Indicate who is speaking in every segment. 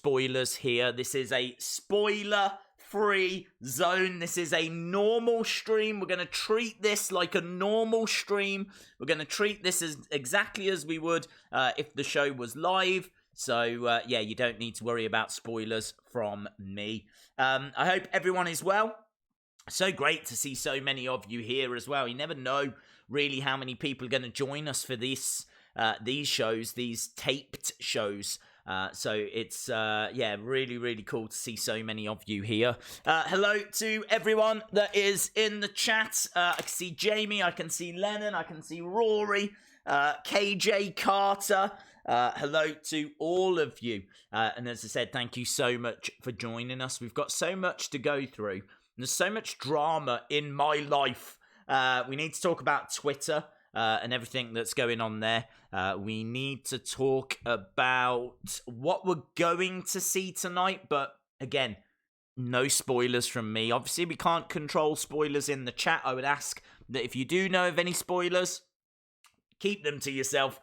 Speaker 1: spoilers here. This is a spoiler-free zone. This is a normal stream. We're going to treat this like a normal stream. We're going to treat this as exactly as we would if the show was live. So, yeah, you don't need to worry about spoilers from me. I hope everyone is well. So great to see so many of you here as well. You never know really how many people are going to join us for these shows, these taped shows. So it's, yeah, really, really cool to see so many of you here. Hello to everyone that is in the chat. I can see Jamie, I can see Lennon, I can see Rory, KJ Carter. Hello to all of you. And as I said, thank you so much for joining us. We've got so much to go through. There's so much drama in my life. We need to talk about Twitter and everything that's going on there. We need to talk about what we're going to see tonight. But again, no spoilers from me. Obviously, we can't control spoilers in the chat. I would ask that if you do know of any spoilers, keep them to yourself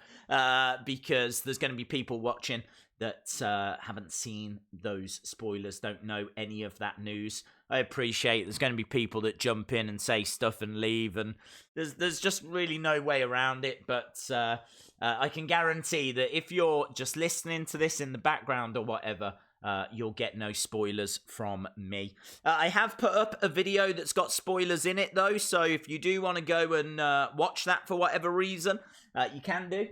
Speaker 1: because there's going to be people watching that haven't seen those spoilers, don't know any of that news. I appreciate there's going to be people that jump in and say stuff and leave, and there's just really no way around it, but I can guarantee that if you're just listening to this in the background or whatever, you'll get no spoilers from me. I have put up a video that's got spoilers in it, though, so if you do want to go and watch that for whatever reason, you can do.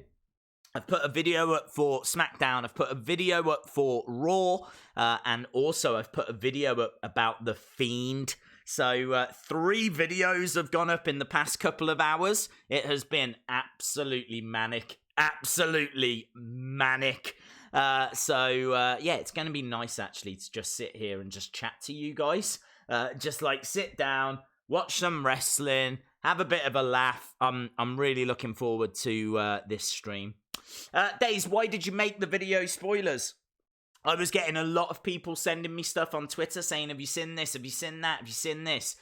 Speaker 1: I've put a video up for SmackDown, I've put a video up for Raw, and also I've put a video up about The Fiend. So 3 videos have gone up in the past couple of hours. It has been absolutely manic. Absolutely manic. Yeah, it's going to be nice actually to just sit here and just chat to you guys. Just like sit down, watch some wrestling, have a bit of a laugh. I'm really looking forward to this stream. Days, why did you make the video spoilers? I was getting a lot of people sending me stuff on Twitter saying, have you seen this? Have you seen that? Have you seen this?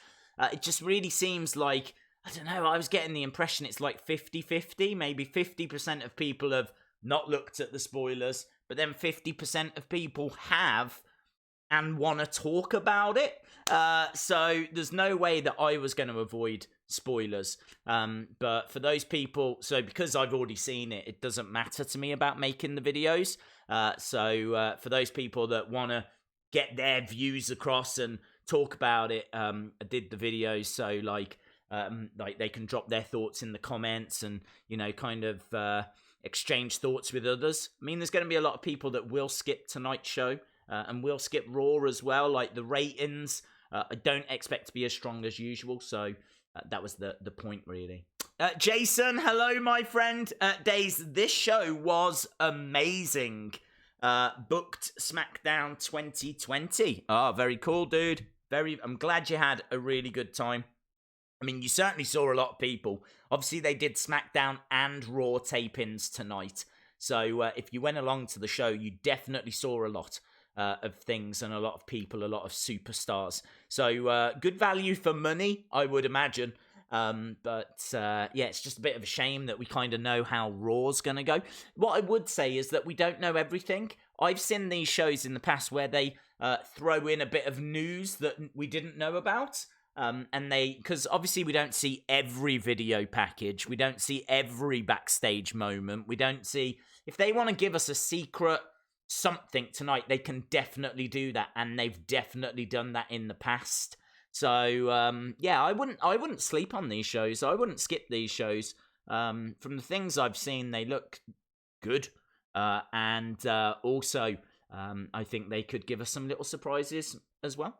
Speaker 1: It just really seems like, I don't know, I was getting the impression it's like 50-50. Maybe 50% of people have not looked at the spoilers, but then 50% of people have and want to talk about it. So there's no way that I was going to avoid spoilers. But for those people, so because I've already seen it, it doesn't matter to me about making the videos. So for those people that want to get their views across and talk about it, I did the videos so like they can drop their thoughts in the comments and, you know, kind of exchange thoughts with others. I mean, there's going to be a lot of people that will skip tonight's show and will skip Raw as well. Like the ratings, I don't expect to be as strong as usual. So that was the point, really. Jason, hello, my friend. Days, this show was amazing. Booked SmackDown 2020. Oh, very cool, dude. I'm glad you had a really good time. I mean, you certainly saw a lot of people. Obviously, they did SmackDown and Raw tapings tonight. So if you went along to the show, you definitely saw a lot of things and a lot of people, a lot of superstars. So good value for money, I would imagine. Yeah, it's just a bit of a shame that we kind of know how Raw's going to go. What I would say is that we don't know everything. I've seen these shows in the past where they throw in a bit of news that we didn't know about. And because obviously we don't see every video package. We don't see every backstage moment. We don't see, if they want to give us a secret something tonight, they can definitely do that. And they've definitely done that in the past. So, yeah, I wouldn't sleep on these shows. I wouldn't skip these shows. From the things I've seen, they look good. And also, I think they could give us some little surprises as well.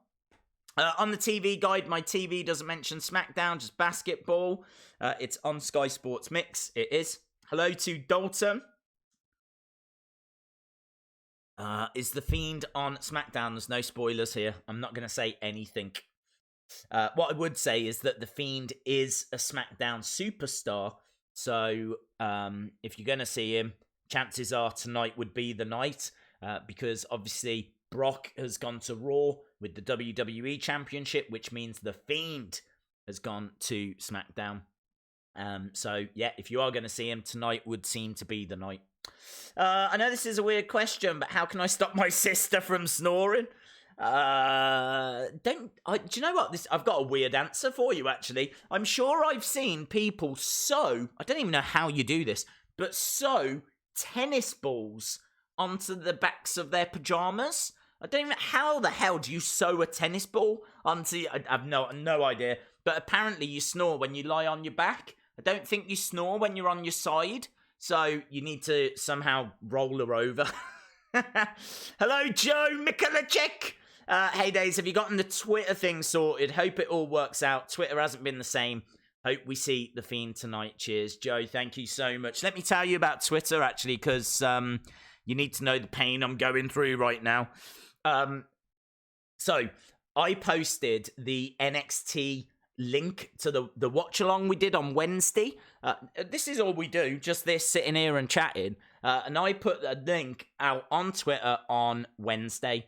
Speaker 1: On the TV guide, my TV doesn't mention SmackDown, just basketball. It's on Sky Sports Mix. It is. Hello to Dalton. Is The Fiend on SmackDown? There's no spoilers here. I'm not going to say anything. What I would say is that The Fiend is a SmackDown superstar. So if you're going to see him, chances are tonight would be the night. Because obviously Brock has gone to Raw with the WWE Championship, which means The Fiend has gone to SmackDown. So, yeah, if you are going to see him, tonight would seem to be the night. I know this is a weird question, but how can I stop my sister from snoring? Do you know what? I've got a weird answer for you, actually. I'm sure I've seen people sew, I don't even know how you do this, but sew tennis balls onto the backs of their pajamas. I don't even, how the hell do you sew a tennis ball onto, I've no idea, but apparently you snore when you lie on your back. I don't think you snore when you're on your side. So you need to somehow roll her over. Hello, Joe Mikulacek. Hey, Days, have you gotten the Twitter thing sorted? Hope it all works out. Twitter hasn't been the same. Hope we see the Fiend tonight. Cheers, Joe. Thank you so much. Let me tell you about Twitter, actually, because you need to know the pain I'm going through right now. So I posted the NXT link to the watch along we did on Wednesday. This is all we do, just this sitting here and chatting, and I put a link out on Twitter on Wednesday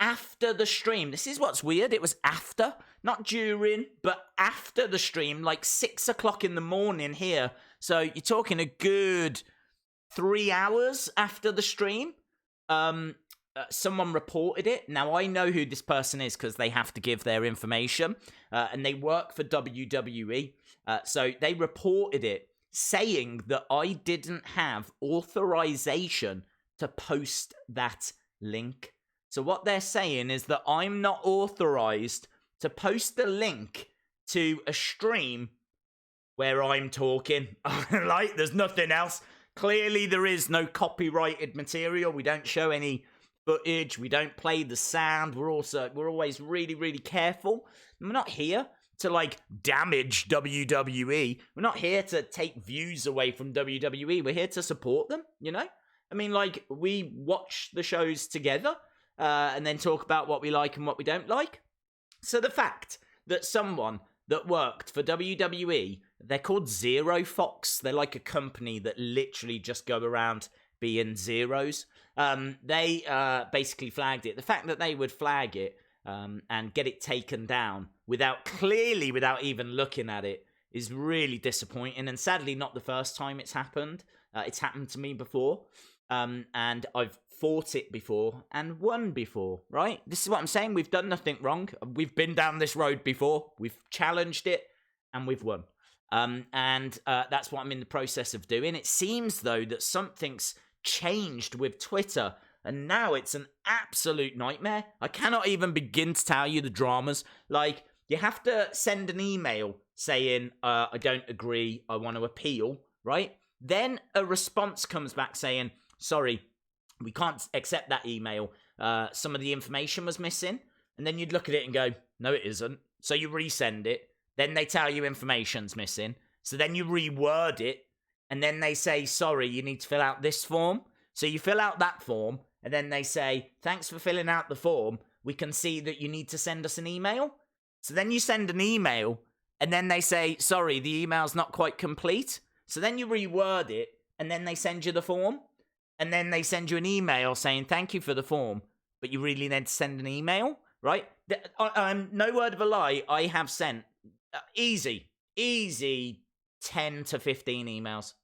Speaker 1: after the stream. This is what's weird, it was after, not during, but after the stream, like 6 o'clock in the morning here. So you're talking a good 3 hours after the stream. Someone reported it. Now, I know who this person is because they have to give their information, and they work for WWE. So they reported it saying that I didn't have authorization to post that link. So what they're saying is that I'm not authorized to post a link to a stream where I'm talking. Like, there's nothing else. Clearly, there is no copyrighted material. We don't show any footage, we don't play the sound, we're always really, really careful. We're not here to, like, damage WWE. We're not here to take views away from WWE. We're here to support them, you know? I mean, like, we watch the shows together, and then talk about what we like and what we don't like. So the fact that someone that worked for WWE, they're called Zero Fox, they're like a company that literally just go around being zeros. They basically flagged it. The fact that they would flag it and get it taken down without even looking at it is really disappointing, and sadly not the first time it's happened. It's happened to me before, and I've fought it before and won before, right? This is what I'm saying. We've done nothing wrong. We've been down this road before. We've challenged it and we've won. And that's what I'm in the process of doing. It seems, though, that something's changed with Twitter, and now it's an absolute nightmare. I cannot even begin to tell you the dramas. Like, you have to send an email saying, I don't agree, I want to appeal, right? Then a response comes back saying, sorry, we can't accept that email. Some of the information was missing. And then you'd look at it and go, no, it isn't. So you resend it. Then they tell you information's missing. So then you reword it. And then they say, sorry, you need to fill out this form. So you fill out that form. And then they say, thanks for filling out the form. We can see that you need to send us an email. So then you send an email. And then they say, sorry, the email's not quite complete. So then you reword it. And then they send you the form. And then they send you an email saying, thank you for the form. But you really need to send an email, right? No word of a lie, I have sent easy 10 to 15 emails.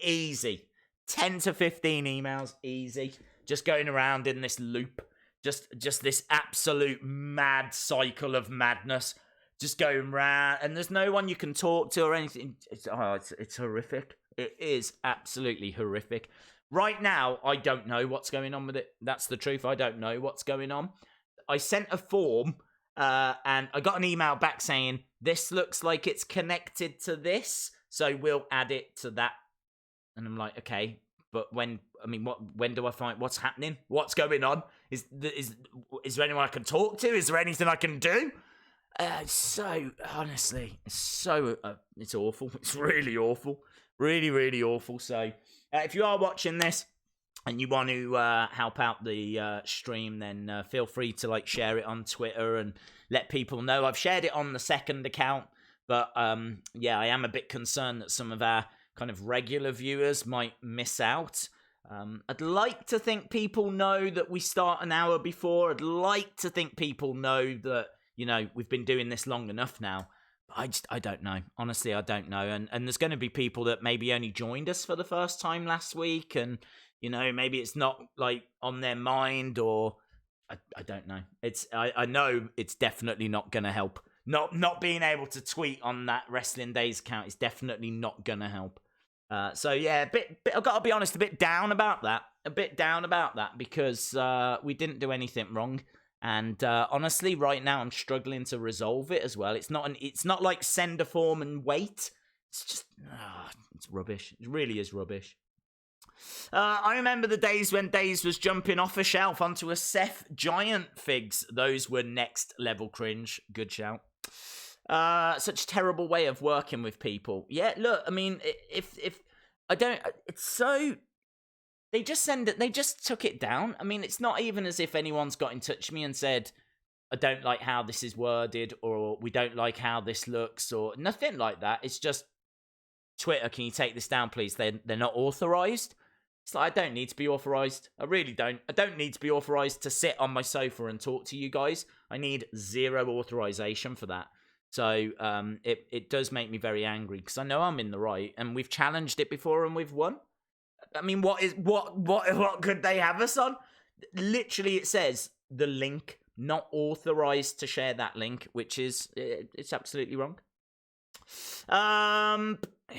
Speaker 1: Easy. 10 to 15 emails, easy. Just going around in this loop. Just this absolute mad cycle of madness. Just going round. And there's no one you can talk to or anything. It's horrific. It is absolutely horrific. Right now, I don't know what's going on with it. That's the truth. I don't know what's going on. I sent a form, and I got an email back saying, this looks like it's connected to this, so we'll add it to that. And I'm like, okay, but when do I find what's happening? What's going on? Is there anyone I can talk to? Is there anything I can do? So, honestly, it's awful. It's really awful. Really, really awful. So, if you are watching this and you want to help out the stream, then feel free to share it on Twitter and let people know. I've shared it on the second account, but yeah, I am a bit concerned that some of our kind of regular viewers might miss out. I'd like to think people know that we start an hour before. I'd like to think people know that, we've been doing this long enough now. I don't know. Honestly, I don't know. And there's going to be people that maybe only joined us for the first time last week, and maybe it's not like on their mind, or I don't know. I know it's definitely not going to help. Not being able to tweet on that Wrestling Days account is definitely not going to help. So yeah, I've got to be honest, a bit down about that. Because we didn't do anything wrong. And honestly, right now I'm struggling to resolve it as well. It's not like send a form and wait. It's just it's rubbish. It really is rubbish. I remember the days when Days was jumping off a shelf onto a Seth Giant figs. Those were next level cringe. Good shout. Such a terrible way of working with people. Yeah, look, I mean, if I don't, it's so. They just took it down. I mean, it's not even as if anyone's got in touch with me and said, I don't like how this is worded, or we don't like how this looks, or nothing like that. It's just, Twitter, can you take this down, please? They're not authorized. It's like, I don't need to be authorized. I really don't. I don't need to be authorized to sit on my sofa and talk to you guys. I need zero authorization for that. So it does make me very angry, because I know I'm in the right, and we've challenged it before and we've won. I mean, what could they have us on? Literally, it says the link, not authorized to share that link, which is, it's absolutely wrong.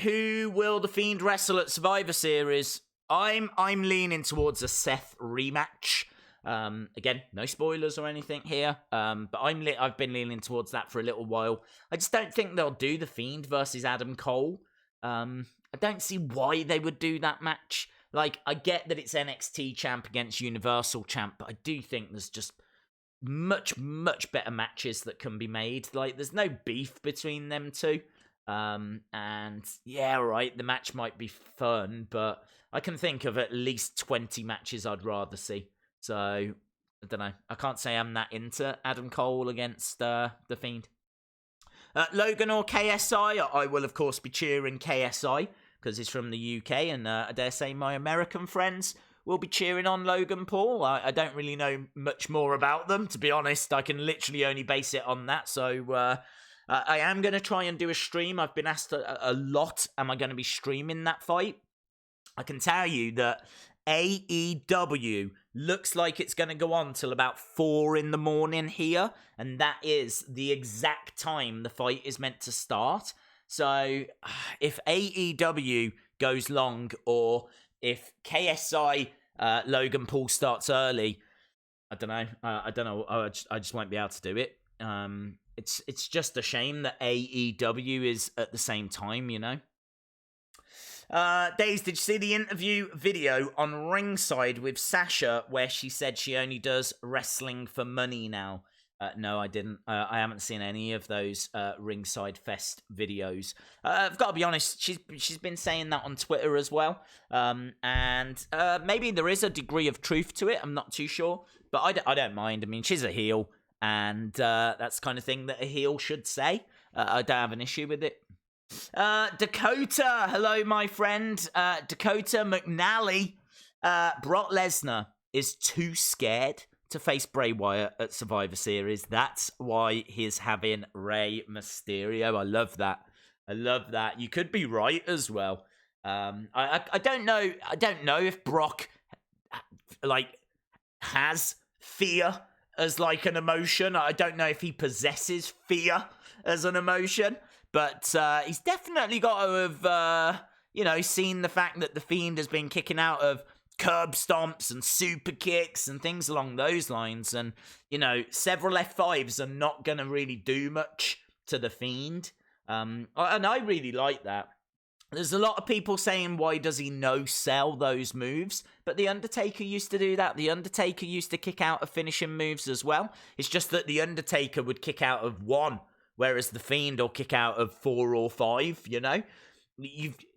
Speaker 1: Who will the Fiend wrestle at Survivor Series? I'm leaning towards a Seth rematch. Again, no spoilers or anything here. But I've been leaning towards that for a little while. I just don't think they'll do the Fiend versus Adam Cole. I don't see why they would do that match. Like, I get that it's NXT champ against Universal champ, but I do think there's just much, much better matches that can be made. Like, there's no beef between them two. And yeah, right, the match might be fun, but I can think of at least 20 matches I'd rather see. So, I don't know. I can't say I'm that into Adam Cole against the Fiend. Logan or KSI? I will, of course, be cheering KSI, because he's from the UK, and I dare say my American friends will be cheering on Logan Paul. I don't really know much more about them, to be honest. I can literally only base it on that, so I am going to try and do a stream. I've been asked a lot, am I going to be streaming that fight? I can tell you that AEW looks like it's going to go on till about 4 a.m. here, and that is the exact time the fight is meant to start. So if AEW goes long, or if KSI Logan Paul starts early, I don't know. I just won't be able to do it. It's just a shame that AEW is at the same time, Days, did you see the interview video on Ringside with Sasha where she said she only does wrestling for money now? No, I didn't. I haven't seen any of those Ringside Fest videos. I've got to be honest, she's been saying that on Twitter as well. And maybe there is a degree of truth to it. I'm not too sure. But I don't mind. I mean, she's a heel. And that's the kind of thing that a heel should say. I don't have an issue with it. Dakota, hello, my friend. Dakota McNally. Brock Lesnar is too scared to face Bray Wyatt at Survivor Series. That's why he's having Rey Mysterio. I love that. You could be right as well. I don't know. I don't know if Brock has fear as like an emotion. I don't know if he possesses fear as an emotion, but he's definitely got to have seen the fact that the Fiend has been kicking out of curb stomps and super kicks and things along those lines, and several F5s are not going to really do much to the Fiend, and I really like that. There's a lot of people saying, why does he no-sell those moves? But The Undertaker used to do that. The Undertaker used to kick out of finishing moves as well. It's just that The Undertaker would kick out of 1, whereas the Fiend will kick out of 4 or 5,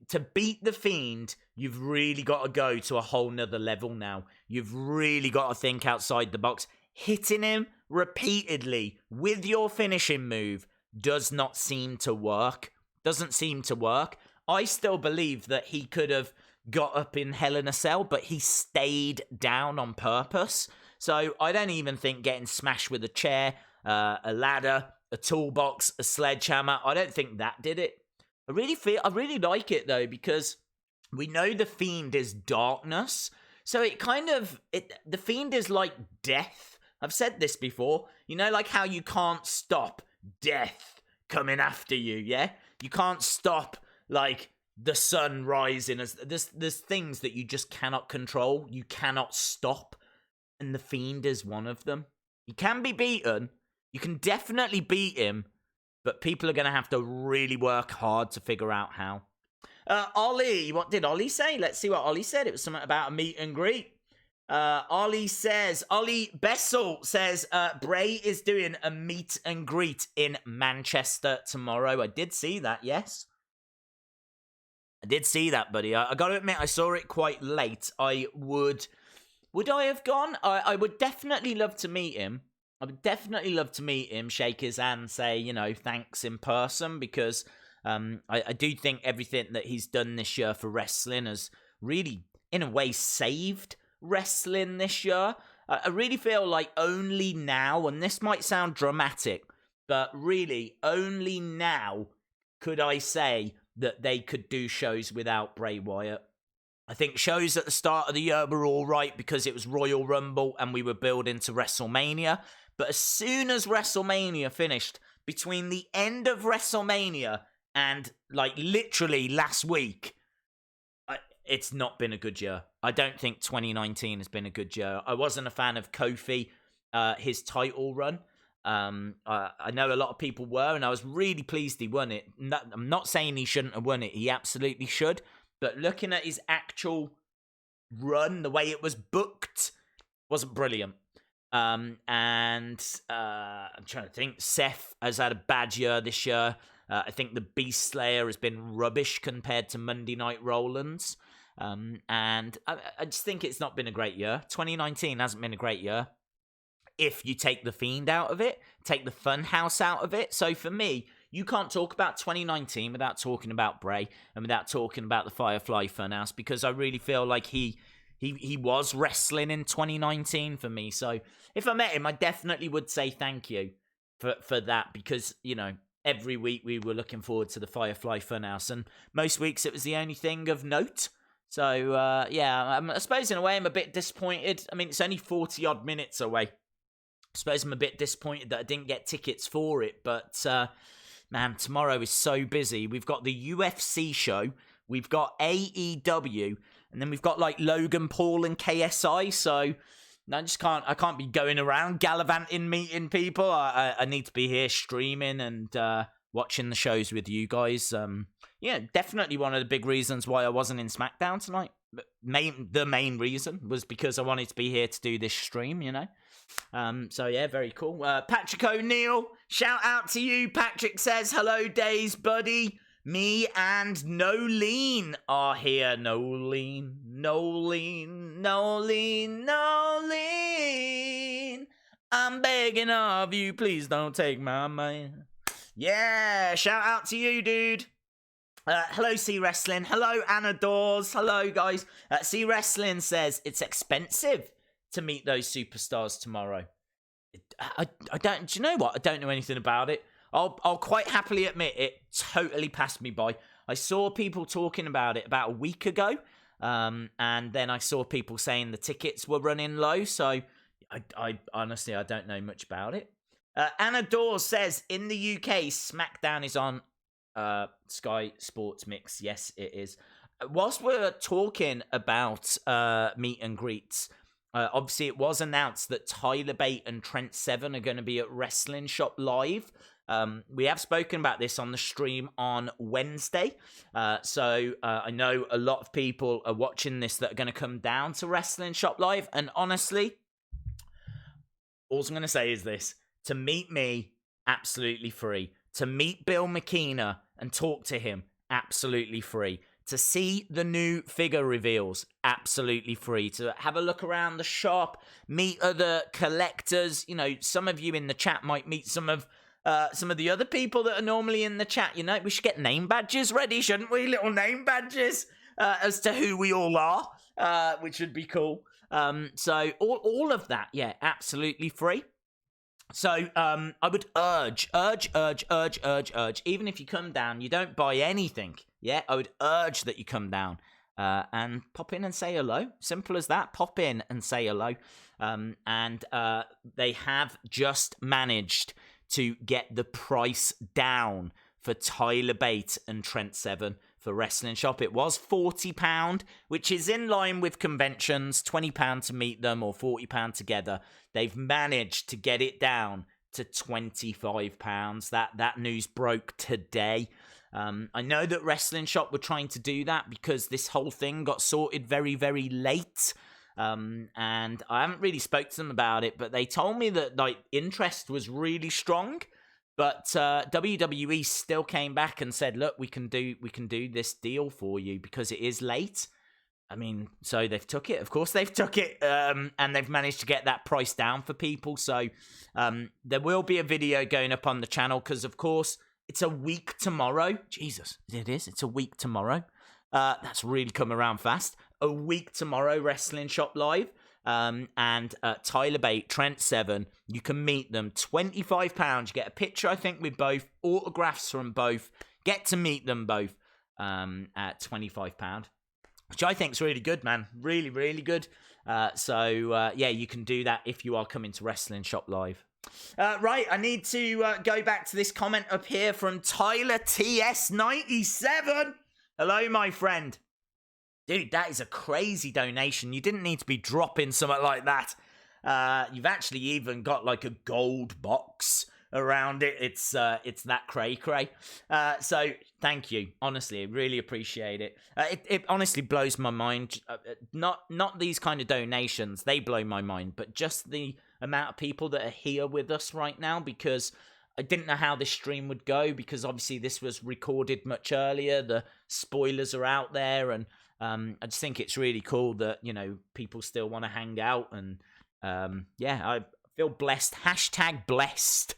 Speaker 1: To beat the Fiend, you've really got to go to a whole nother level now. You've really got to think outside the box. Hitting him repeatedly with your finishing move does not seem to work. Doesn't seem to work. I still believe that he could have got up in Hell in a Cell, but he stayed down on purpose. So I don't even think getting smashed with a chair, a ladder, a toolbox, a sledgehammer. I don't think that did it. I really like it though, because we know the Fiend is darkness. So it kind of, the Fiend is like death. I've said this before. You know, like how you can't stop death coming after you, yeah? You can't stop, like, the sun rising. There's things that you just cannot control. You cannot stop. And the Fiend is one of them. He can be beaten. You can definitely beat him. But people are going to have to really work hard to figure out how. Ollie, what did Ollie say? Let's see what Ollie said. It was something about a meet and greet. Ollie Bessel says, Bray is doing a meet and greet in Manchester tomorrow. I did see that, yes. I did see that, buddy. I got to admit, I saw it quite late. Would I have gone? I would definitely love to meet him. I would definitely love to meet him, shake his hand, say, you know, thanks in person, because I do think everything that he's done this year for wrestling has really, in a way, saved wrestling this year. I really feel like only now, and this might sound dramatic, but really only now could I say that they could do shows without Bray Wyatt. I think shows at the start of the year were all right because it was Royal Rumble and we were building to WrestleMania. But as soon as WrestleMania finished, between the end of WrestleMania and, like, literally last week, it's not been a good year. I don't think 2019 has been a good year. I wasn't a fan of Kofi, his title run. I know a lot of people were, and I was really pleased he won it. I'm not saying he shouldn't have won it. He absolutely should. But looking at his actual run, the way it was booked, wasn't brilliant. And I'm trying to think. Seth has had a bad year this year. I think the Beast Slayer has been rubbish compared to Monday Night Rollins. And I just think it's not been a great year. 2019 hasn't been a great year. If you take the Fiend out of it, take the Funhouse out of it. So for me, you can't talk about 2019 without talking about Bray and without talking about the Firefly Funhouse, because I really feel like he was wrestling in 2019 for me. So if I met him, I definitely would say thank you for that, because, you know, every week we were looking forward to the Firefly Funhouse, and most weeks it was the only thing of note. So, yeah, I suppose in a way I'm a bit disappointed. I mean, it's only 40-odd minutes away. I suppose I'm a bit disappointed that I didn't get tickets for it, but, man, tomorrow is so busy. We've got the UFC show, we've got AEW, and then we've got, like, Logan Paul and KSI, so I can't be going around gallivanting, meeting people. I need to be here streaming and watching the shows with you guys. Yeah, definitely one of the big reasons why I wasn't in Smackdown tonight. The main reason was because I wanted to be here to do this stream, you know. So yeah, very cool. Patrick O'Neill, shout out to you. Patrick says, hello days, buddy. Me and Nolene are here. Nolene. I'm begging of you, please don't take my man. Yeah, shout out to you, dude. Hello, C Wrestling. Hello, Anna Dawes. Hello, guys. C Wrestling says it's expensive to meet those superstars tomorrow. I don't. Do you know what? I don't know anything about it. I'll quite happily admit it totally passed me by. I saw people talking about it about a week ago, and then I saw people saying the tickets were running low. So I honestly I don't know much about it. Anna Dawes says in the UK Smackdown is on Sky Sports Mix. Yes, it is. Whilst we're talking about meet and greets, obviously it was announced that Tyler Bate and Trent Seven are going to be at Wrestling Shop Live. We have spoken about this on the stream on Wednesday. So I know a lot of people are watching this that are going to come down to Wrestling Shop Live. And honestly, all I'm going to say is this. To meet me, absolutely free. To meet Bill McKenna and talk to him, absolutely free. To see the new figure reveals, absolutely free. To have a look around the shop, meet other collectors. You know, some of you in the chat might meet some of the other people that are normally in the chat. You know, we should get name badges ready, shouldn't we? Little name badges as to who we all are, which would be cool. So all of that, yeah, absolutely free. So I would urge, even if you come down, you don't buy anything, yeah, I would urge that you come down and pop in and say hello. Simple as that. Pop in and say hello. And they have just managed to get the price down for Tyler Bate and Trent Seven for Wrestling Shop. It was £40, which is in line with conventions, £20 to meet them or £40 together. They've managed to get it down to £25. That news broke today. I know that Wrestling Shop were trying to do that because this whole thing got sorted very, very late. And I haven't really spoke to them about it, but they told me that like interest was really strong. But WWE still came back and said, "Look, we can do this deal for you because it is late." I mean, so they've took it. Of course, they've took it, and they've managed to get that price down for people. So there will be a video going up on the channel because, of course, it's a week tomorrow. Jesus, it is. It's a week tomorrow. That's really come around fast. A week tomorrow, Wrestling Shop Live. And Tyler Bate, Trent Seven, you can meet them. £25. You get a picture, I think, with both, autographs from both. Get to meet them both at £25, which I think is really good, man. Really, really good. So yeah, you can do that if you are coming to Wrestling Shop Live. Right, I need to go back to this comment up here from Tyler TS97. Hello, my friend. Dude, that is a crazy donation. You didn't need to be dropping something like that. You've actually even got like a gold box around it. It's that cray-cray. So thank you. Honestly, I really appreciate it. It honestly blows my mind. Not these kind of donations. They blow my mind. But just the amount of people that are here with us right now, because I didn't know how this stream would go, because obviously this was recorded much earlier. The spoilers are out there, and I just think it's really cool that, you know, people still want to hang out, and yeah, I feel blessed. Hashtag blessed.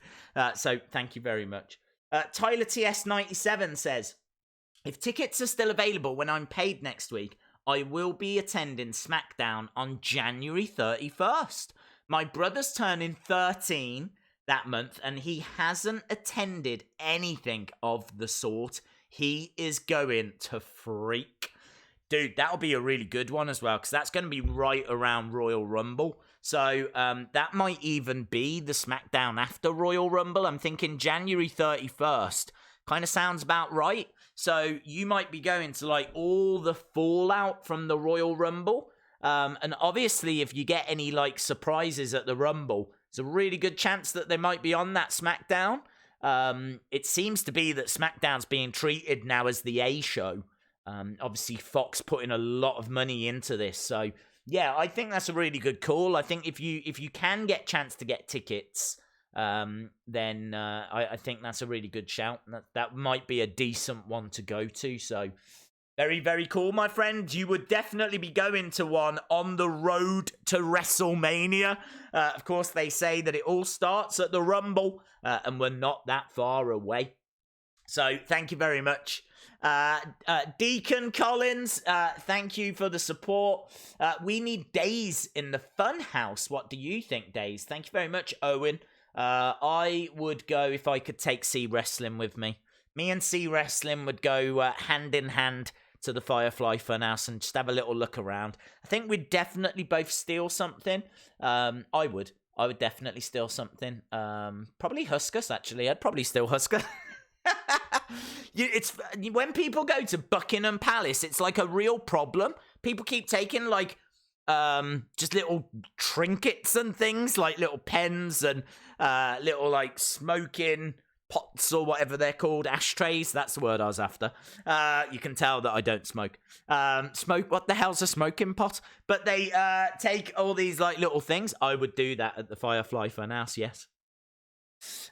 Speaker 1: So thank you very much. Tyler TS97 says, if tickets are still available when I'm paid next week, I will be attending Smackdown on January 31st. My brother's turning 13 that month, and he hasn't attended anything of the sort. He is going to freak. Dude, that'll be a really good one as well, because that's going to be right around Royal Rumble. So that might even be the Smackdown after Royal Rumble. I'm thinking January 31st. Kind of sounds about right. So you might be going to like all the fallout from the Royal Rumble. And obviously, if you get any like surprises at the Rumble, there's a really good chance that they might be on that Smackdown. It seems to be that Smackdown's being treated now as the A show. Obviously, Fox putting a lot of money into this, so yeah, I think that's a really good call. I think if you can get chance to get tickets, then I think that's a really good shout. That might be a decent one to go to. So very, very cool, my friend. You would definitely be going to one on the road to WrestleMania. Of course, they say that it all starts at the Rumble, and we're not that far away. So thank you very much. Deacon Collins, thank you for the support. We need Days in the Funhouse. What do you think, Days? Thank you very much, Owen. I would go if I could take C Wrestling with me. Me and C Wrestling would go hand in hand to the Firefly Funhouse and just have a little look around. I think we'd definitely both steal something. I would definitely steal something. Probably Huskus, actually. I'd probably steal Huskus. It's when people go to Buckingham Palace, it's like a real problem. People keep taking like just little trinkets and things, like little pens and little like smoking pots or whatever they're called, ashtrays. That's the word I was after. You can tell that I don't smoke. What the hell's a smoking pot? But they take all these like little things. I would do that at the Firefly Funhouse, yes.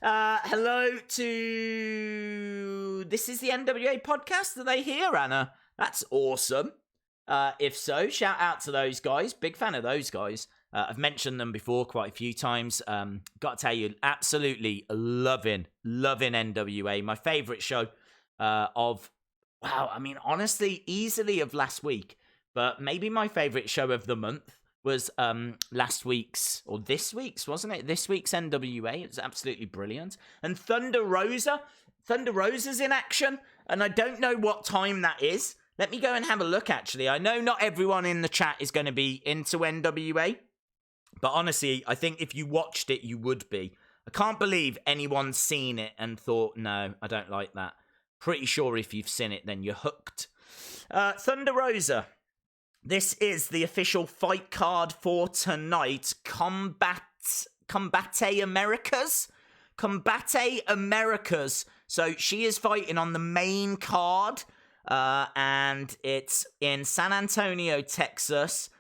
Speaker 1: Hello to... This is the NWA podcast. Are they here, Anna? That's awesome. If so, shout out to those guys. Big fan of those guys. I've mentioned them before quite a few times. Got to tell you, absolutely loving NWA. My favourite show of... Wow, I mean, honestly, easily of last week. But maybe my favourite show of the month. was last week's, or this week's, wasn't it? This week's NWA. It was absolutely brilliant. And Thunder Rosa's in action, and I don't know what time that is. Let me go and have a look, actually. I know not everyone in the chat is going to be into NWA, but honestly, I think if you watched it, you would be. I can't believe anyone's seen it and thought, no, I don't like that. Pretty sure if you've seen it, then you're hooked. Thunder Rosa. This is the official fight card for tonight. Combate Americas. Combate Americas. So she is fighting on the main card. And it's in San Antonio, Texas.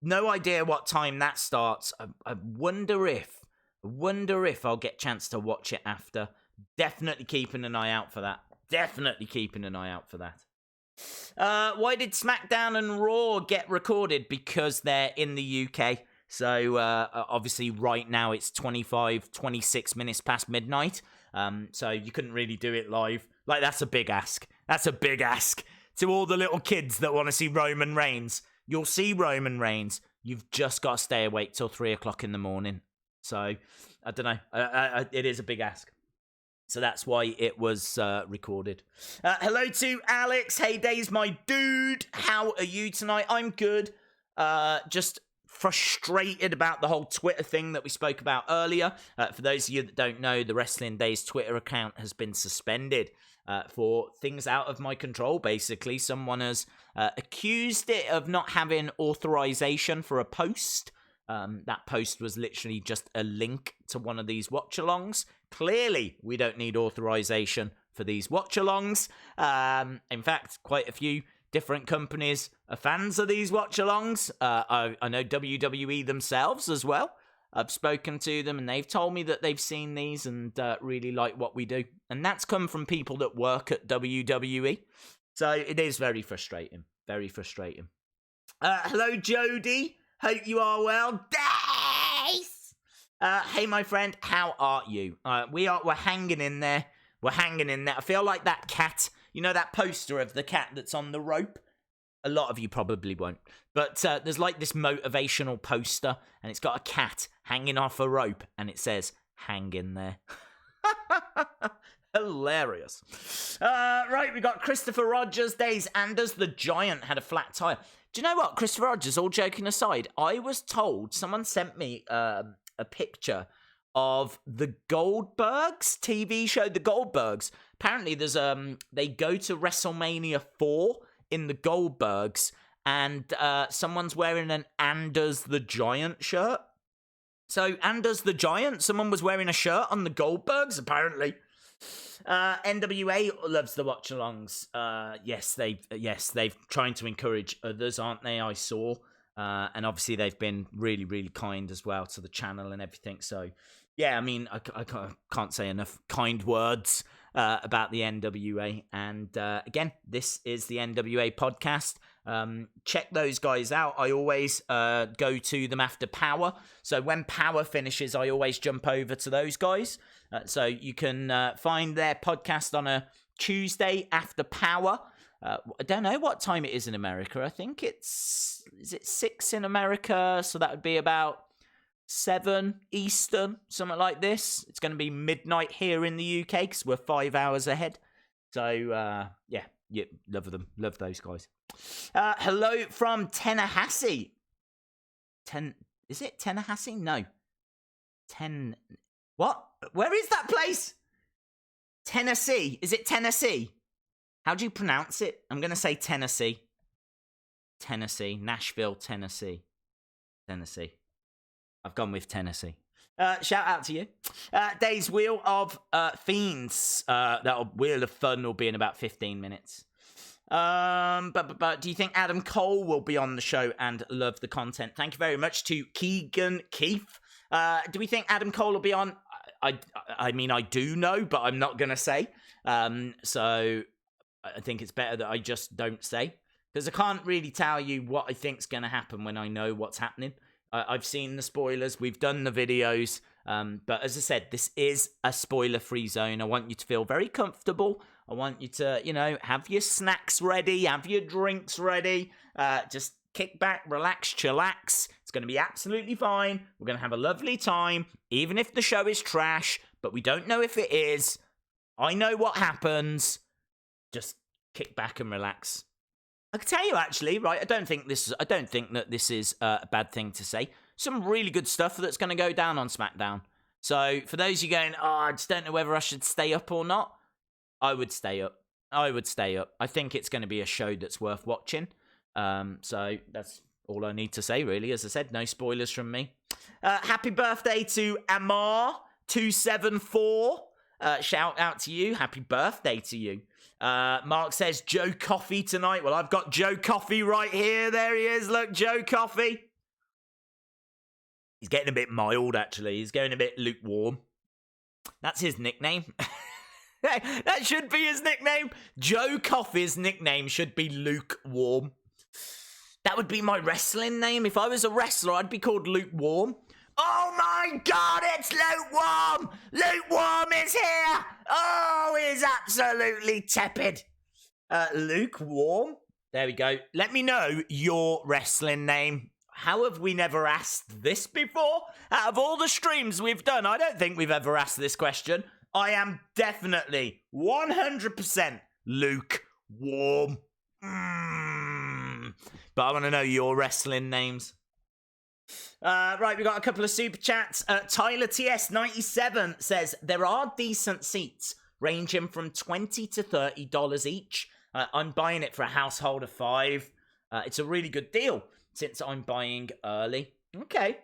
Speaker 1: No idea what time that starts. I wonder if I'll get a chance to watch it after. Definitely keeping an eye out for that. Why did SmackDown and Raw get recorded? Because they're in the UK. So, obviously, right now it's 26 minutes past midnight. So you couldn't really do it live. Like, that's a big ask. To all the little kids that want to see Roman Reigns. You'll see Roman Reigns. You've just got to stay awake till 3 o'clock in the morning. So, I don't know. It is a big ask. So that's why it was recorded. Hello to Alex. Hey, Days, my dude. How are you tonight? I'm good. Just frustrated about the whole Twitter thing that we spoke about earlier. For those of you that don't know, the Wrestling Days Twitter account has been suspended for things out of my control, basically. Someone has accused it of not having authorization for a post. That post was literally just a link to one of these watch-alongs. Clearly, we don't need authorization for these watch-alongs. In fact, quite a few different companies are fans of these watch-alongs. I know WWE themselves as well. I've spoken to them, and they've told me that they've seen these and really like what we do. And that's come from people that work at WWE. So it is very frustrating. Very frustrating. Hello, Jody. Hope you are well. Days! Hey, my friend, how are you? We're hanging in there. I feel like that cat, you know that poster of the cat that's on the rope? A lot of you probably won't. But there's like this motivational poster, and it's got a cat hanging off a rope, and it says, hang in there. Hilarious. Right, we got Christopher Rogers, Days. Anders the Giant had a flat tire. Do you know what, Christopher Rogers, all joking aside, I was told, someone sent me a picture of the Goldbergs TV show, the Goldbergs. Apparently there's they go to WrestleMania 4 in the Goldbergs, and someone's wearing an Anders the Giant shirt. So Anders the Giant, someone was wearing a shirt on the Goldbergs, apparently. NWA loves the watch-alongs. Yes, they've trying to encourage others, aren't they? I saw. And obviously they've been really, really kind as well to the channel and everything. So, yeah, I mean, I can't say enough kind words about the NWA. And again, this is the NWA podcast. Check those guys out. I always go to them after Power. So when Power finishes, I always jump over to those guys. So you can find their podcast on a Tuesday after Power. I don't know what time it is in America. I think is it 6 in America? So that would be about 7 Eastern, something like this. It's going to be midnight here in the UK because we're 5 hours ahead. So, yeah, love them. Love those guys. Hello from Tallahassee. Is it Tallahassee? No. What? Where is that place? Tennessee. Is it Tennessee? How do you pronounce it? I'm going to say Tennessee. Nashville, Tennessee. I've gone with Tennessee. Shout out to you. Days Wheel of Fiends. That Wheel of Fun will be in about 15 minutes. But do you think Adam Cole will be on the show and love the content? Thank you very much to Keegan Keith. Do we think Adam Cole will be on? I mean, I do know, but I'm not going to say. So I think it's better that I just don't say. Because I can't really tell you what I think's going to happen when I know what's happening. I've seen the spoilers. We've done the videos. But as I said, this is a spoiler-free zone. I want you to feel very comfortable. I want you to, have your snacks ready, have your drinks ready. Just kick back, relax, chillax. It's going to be absolutely fine. We're going to have a lovely time, even if the show is trash, but we don't know if it is. I know what happens. Just kick back and relax. I can tell you actually, right? I don't think that this is a bad thing to say. Some really good stuff that's going to go down on SmackDown. So for those of you going, I just don't know whether I should stay up or not, I would stay up. I think it's going to be a show that's worth watching. So that's all I need to say, really. As I said, no spoilers from me. Happy birthday to Amar274. Shout out to you. Happy birthday to you. Mark says Joe Coffey tonight. Well, I've got Joe Coffey right here. There he is. Look, Joe Coffey. He's getting a bit mild, actually. He's going a bit lukewarm. That's his nickname. That should be his nickname. Joe Coffey's nickname should be lukewarm. That would be my wrestling name. If I was a wrestler, I'd be called Lukewarm. Oh my God, it's Lukewarm! Lukewarm is here! Oh, he's absolutely tepid. Lukewarm? There we go. Let me know your wrestling name. How have we never asked this before? Out of all the streams we've done, I don't think we've ever asked this question. I am definitely 100% lukewarm. But I want to know your wrestling names. Right, we got a couple of super chats. Tyler TS97 says, there are decent seats ranging from $20 to $30 each. I'm buying it for a household of 5. It's a really good deal since I'm buying early. Okay.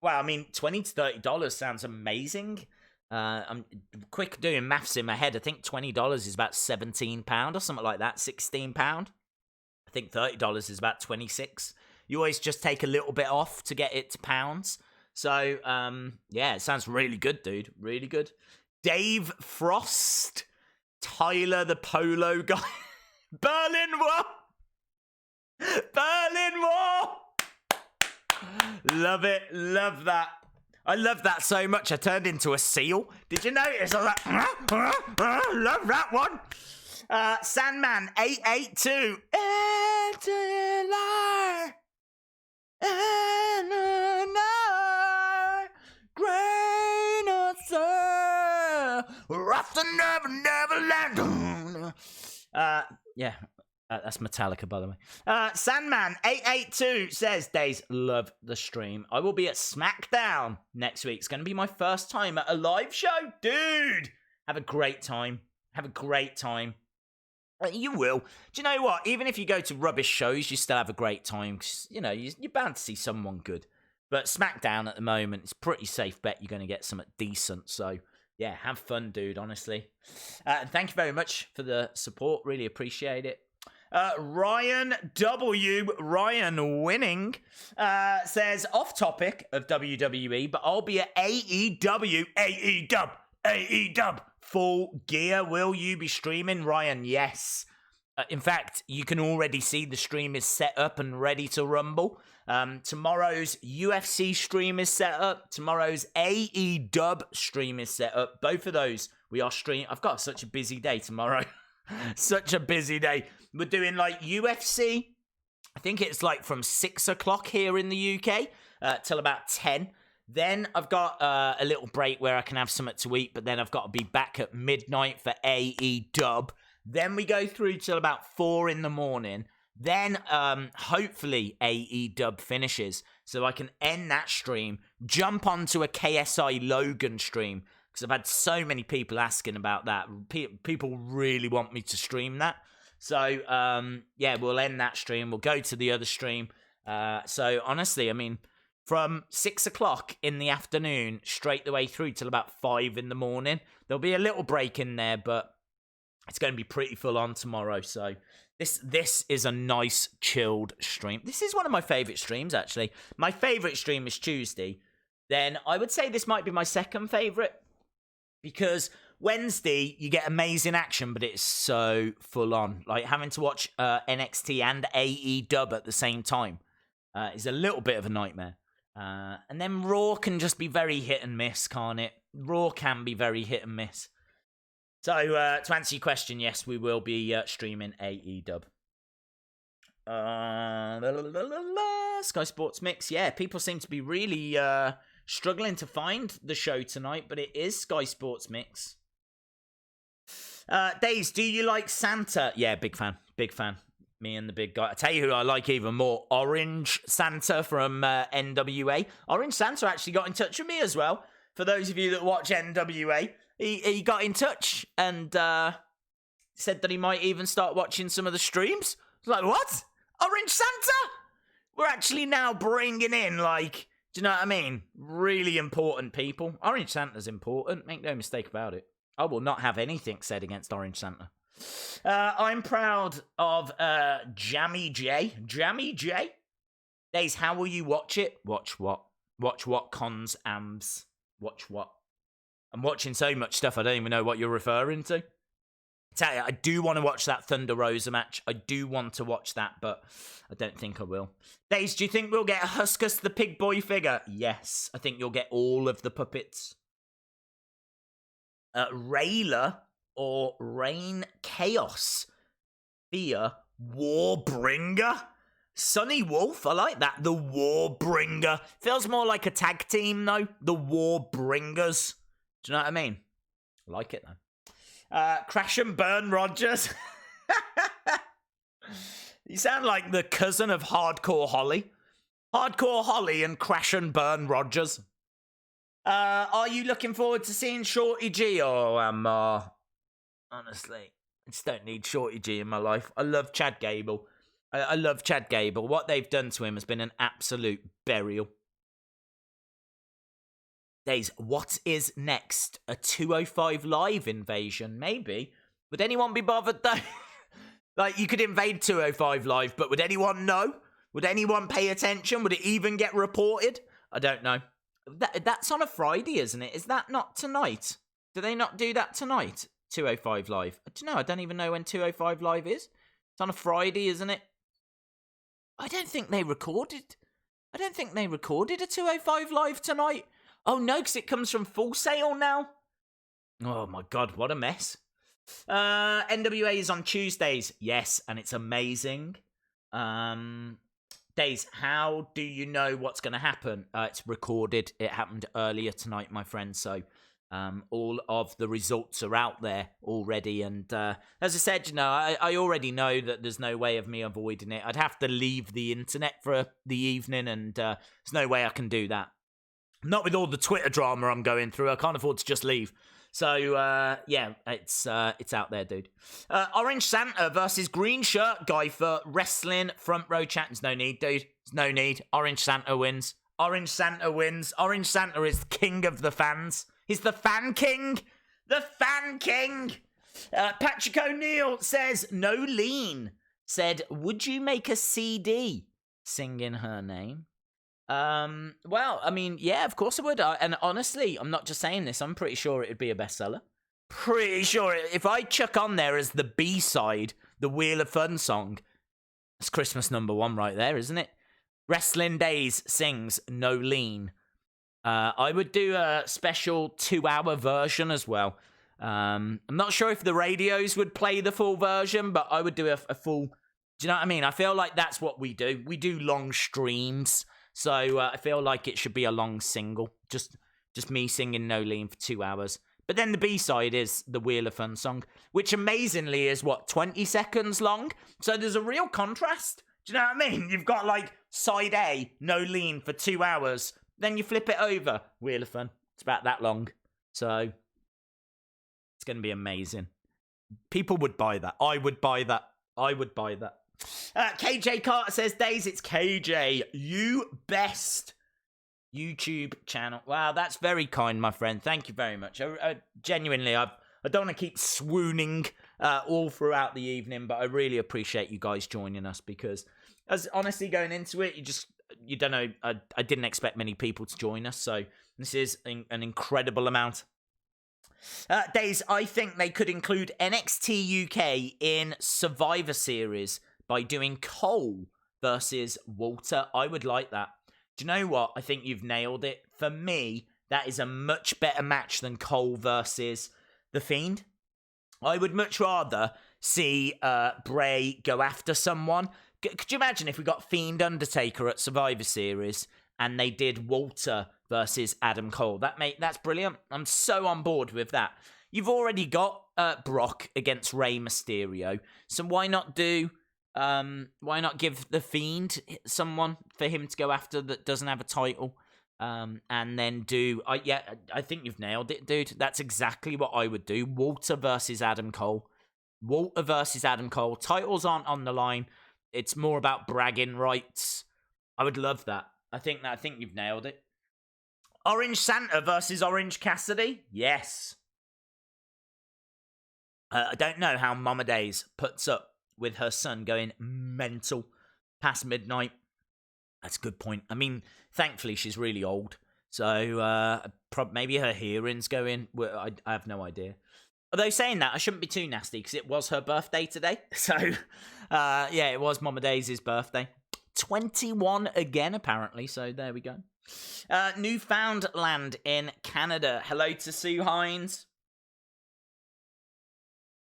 Speaker 1: Well, I mean, $20 to $30 sounds amazing. I'm quick doing maths in my head. I think $20 is about £17 or something like that, £16. I think $30 is about 26. You always just take a little bit off to get it to pounds. So, yeah, it sounds really good, dude. Really good. Dave Frost. Tyler the Polo Guy. Berlin War. Berlin War. Love it. Love that. I love that so much. I turned into a seal. Did you notice? I was like, love that one. Sandman 882. Yeah. That's Metallica, by the way. Sandman 882 says, Days, love the stream. I will be at Smackdown next week. It's going to be my first time at a live show. Dude, have a great time. Have a great time. You will. Do you know what? Even if you go to rubbish shows, you still have a great time. 'Cause, you know, you're bound to see someone good. But Smackdown at the moment, it's a pretty safe bet you're going to get something decent. So, yeah, have fun, dude, honestly. Thank you very much for the support. Really appreciate it. Ryan Winning, says, off topic of WWE, but I'll be at AEW, Full Gear. Will you be streaming, Ryan? Yes. In fact, you can already see the stream is set up and ready to rumble. Tomorrow's UFC stream is set up. Tomorrow's AEW stream is set up. Both of those we are streaming. I've got such a busy day tomorrow. Such a busy day. We're doing like UFC. I think it's like from 6 o'clock here in the UK till about 10. Then I've got a little break where I can have something to eat, but then I've got to be back at midnight for AEW. Then we go through till about 4 in the morning. Then hopefully AEW finishes so I can end that stream, jump onto a KSI Logan stream, because I've had so many people asking about that. People really want me to stream that. So, yeah, we'll end that stream. We'll go to the other stream. So, honestly, I mean, from 6 o'clock in the afternoon straight the way through till about 5 in the morning. There'll be a little break in there, but it's going to be pretty full on tomorrow. So, this is a nice, chilled stream. This is one of my favourite streams, actually. My favourite stream is Tuesday. Then I would say this might be my second favourite. Because Wednesday, you get amazing action, but it's so full on. Like, having to watch NXT and AEW at the same time is a little bit of a nightmare. And then Raw can just be very hit and miss, can't it? Raw can be very hit and miss. So, to answer your question, yes, we will be streaming AEW. Sky Sports Mix. Yeah, people seem to be really struggling to find the show tonight, but it is Sky Sports Mix. Days, do you like Santa? Yeah, big fan. Big fan. Me and the big guy. I tell you who I like even more. Orange Santa from NWA. Orange Santa actually got in touch with me as well. For those of you that watch NWA, he got in touch and said that he might even start watching some of the streams. I was like, what? Orange Santa? We're actually now bringing in, like, do you know what I mean? Really important people. Orange Santa's important. Make no mistake about it. I will not have anything said against Orange Santa. I'm proud of Jammy J. Jammy J? Days, how will you watch it? Watch what? Watch what, cons, ambs? Watch what? I'm watching so much stuff, I don't even know what you're referring to. Tell you, I do want to watch that Thunder Rosa match. I do want to watch that, but I don't think I will. Days, do you think we'll get Huskus the Pig Boy figure? Yes, I think you'll get all of the puppets. Rayla or Rain Chaos? Fear Warbringer? Sunny Wolf, I like that. The Warbringer. Feels more like a tag team, though. The Warbringers. Do you know what I mean? I like it, though. Crash and Burn Rogers. You sound like the cousin of Hardcore Holly. Hardcore Holly and Crash and Burn Rogers. Are you looking forward to seeing Shorty G? Oh, honestly, I just don't need Shorty G in my life. I love Chad Gable. I love Chad Gable. What they've done to him has been an absolute burial. Days, what is next? A 205 Live invasion? Maybe. Would anyone be bothered, though? Like, you could invade 205 Live, but would anyone know? Would anyone pay attention? Would it even get reported? I don't know. That's on a Friday, isn't it? Is that not tonight? Do they not do that tonight? 205 Live. I don't know. I don't even know when 205 Live is. It's on a Friday, isn't it? I don't think they recorded a 205 Live tonight. Oh, no, because it comes from Full Sail now. Oh, my God, what a mess. NWA is on Tuesdays. Yes, and it's amazing. Days, how do you know what's going to happen? It's recorded. It happened earlier tonight, my friend. So all of the results are out there already. And as I said, you know, I already know that there's no way of me avoiding it. I'd have to leave the internet for the evening, and there's no way I can do that. Not with all the Twitter drama I'm going through. I can't afford to just leave. So, yeah, it's out there, dude. Orange Santa versus Green Shirt Guy for wrestling front row chat. There's no need, dude. There's no need. Orange Santa wins. Orange Santa wins. Orange Santa is king of the fans. He's the fan king. The fan king. Patrick O'Neill says, no lean. Said, would you make a CD singing her name? Well, I mean, yeah, of course I would. And honestly, I'm not just saying this. I'm pretty sure it would be a bestseller. Pretty sure. If I chuck on there as the B-side, the Wheel of Fun song, it's Christmas #1 right there, isn't it? Wrestling Days sings No Lean. I would do a special 2-hour version as well. I'm not sure if the radios would play the full version, but I would do a full... Do you know what I mean? I feel like that's what we do. We do long streams. So I feel like it should be a long single. Just me singing No Lean for 2 hours. But then the B-side is the Wheel of Fun song, which amazingly is, 20 seconds long? So there's a real contrast. Do you know what I mean? You've got, like, side A, No Lean for 2 hours. Then you flip it over, Wheel of Fun. It's about that long. So it's going to be amazing. People would buy that. I would buy that. KJ Carter says, Days, it's KJ. You best YouTube channel. Wow, that's very kind, my friend. Thank you very much. Genuinely, I don't want to keep swooning all throughout the evening, but I really appreciate you guys joining us because, as honestly going into it, you don't know, I didn't expect many people to join us, so this is an incredible amount. Days, I think they could include NXT UK in Survivor Series by doing Cole versus Walter. I would like that. Do you know what? I think you've nailed it. For me, that is a much better match than Cole versus The Fiend. I would much rather see Bray go after someone Could you imagine if we got Fiend Undertaker at Survivor Series and they did Walter versus Adam Cole? That's brilliant. I'm so on board with that. You've already got Brock against Rey Mysterio, so why not give the Fiend someone for him to go after that doesn't have a title? And then I think you've nailed it, dude. That's exactly what I would do. Walter versus Adam Cole. Titles aren't on the line. It's more about bragging rights. I would love that. I think you've nailed it. Orange Santa versus Orange Cassidy. Yes. I don't know how Mama Days puts up with her son going mental past midnight. That's a good point. I mean, thankfully she's really old, so maybe her hearing's going. I have no idea. Although saying that, I shouldn't be too nasty because it was her birthday today. So, yeah, it was Mama Daisy's birthday. 21 again, apparently. So there we go. Newfoundland in Canada. Hello to Sue Hines.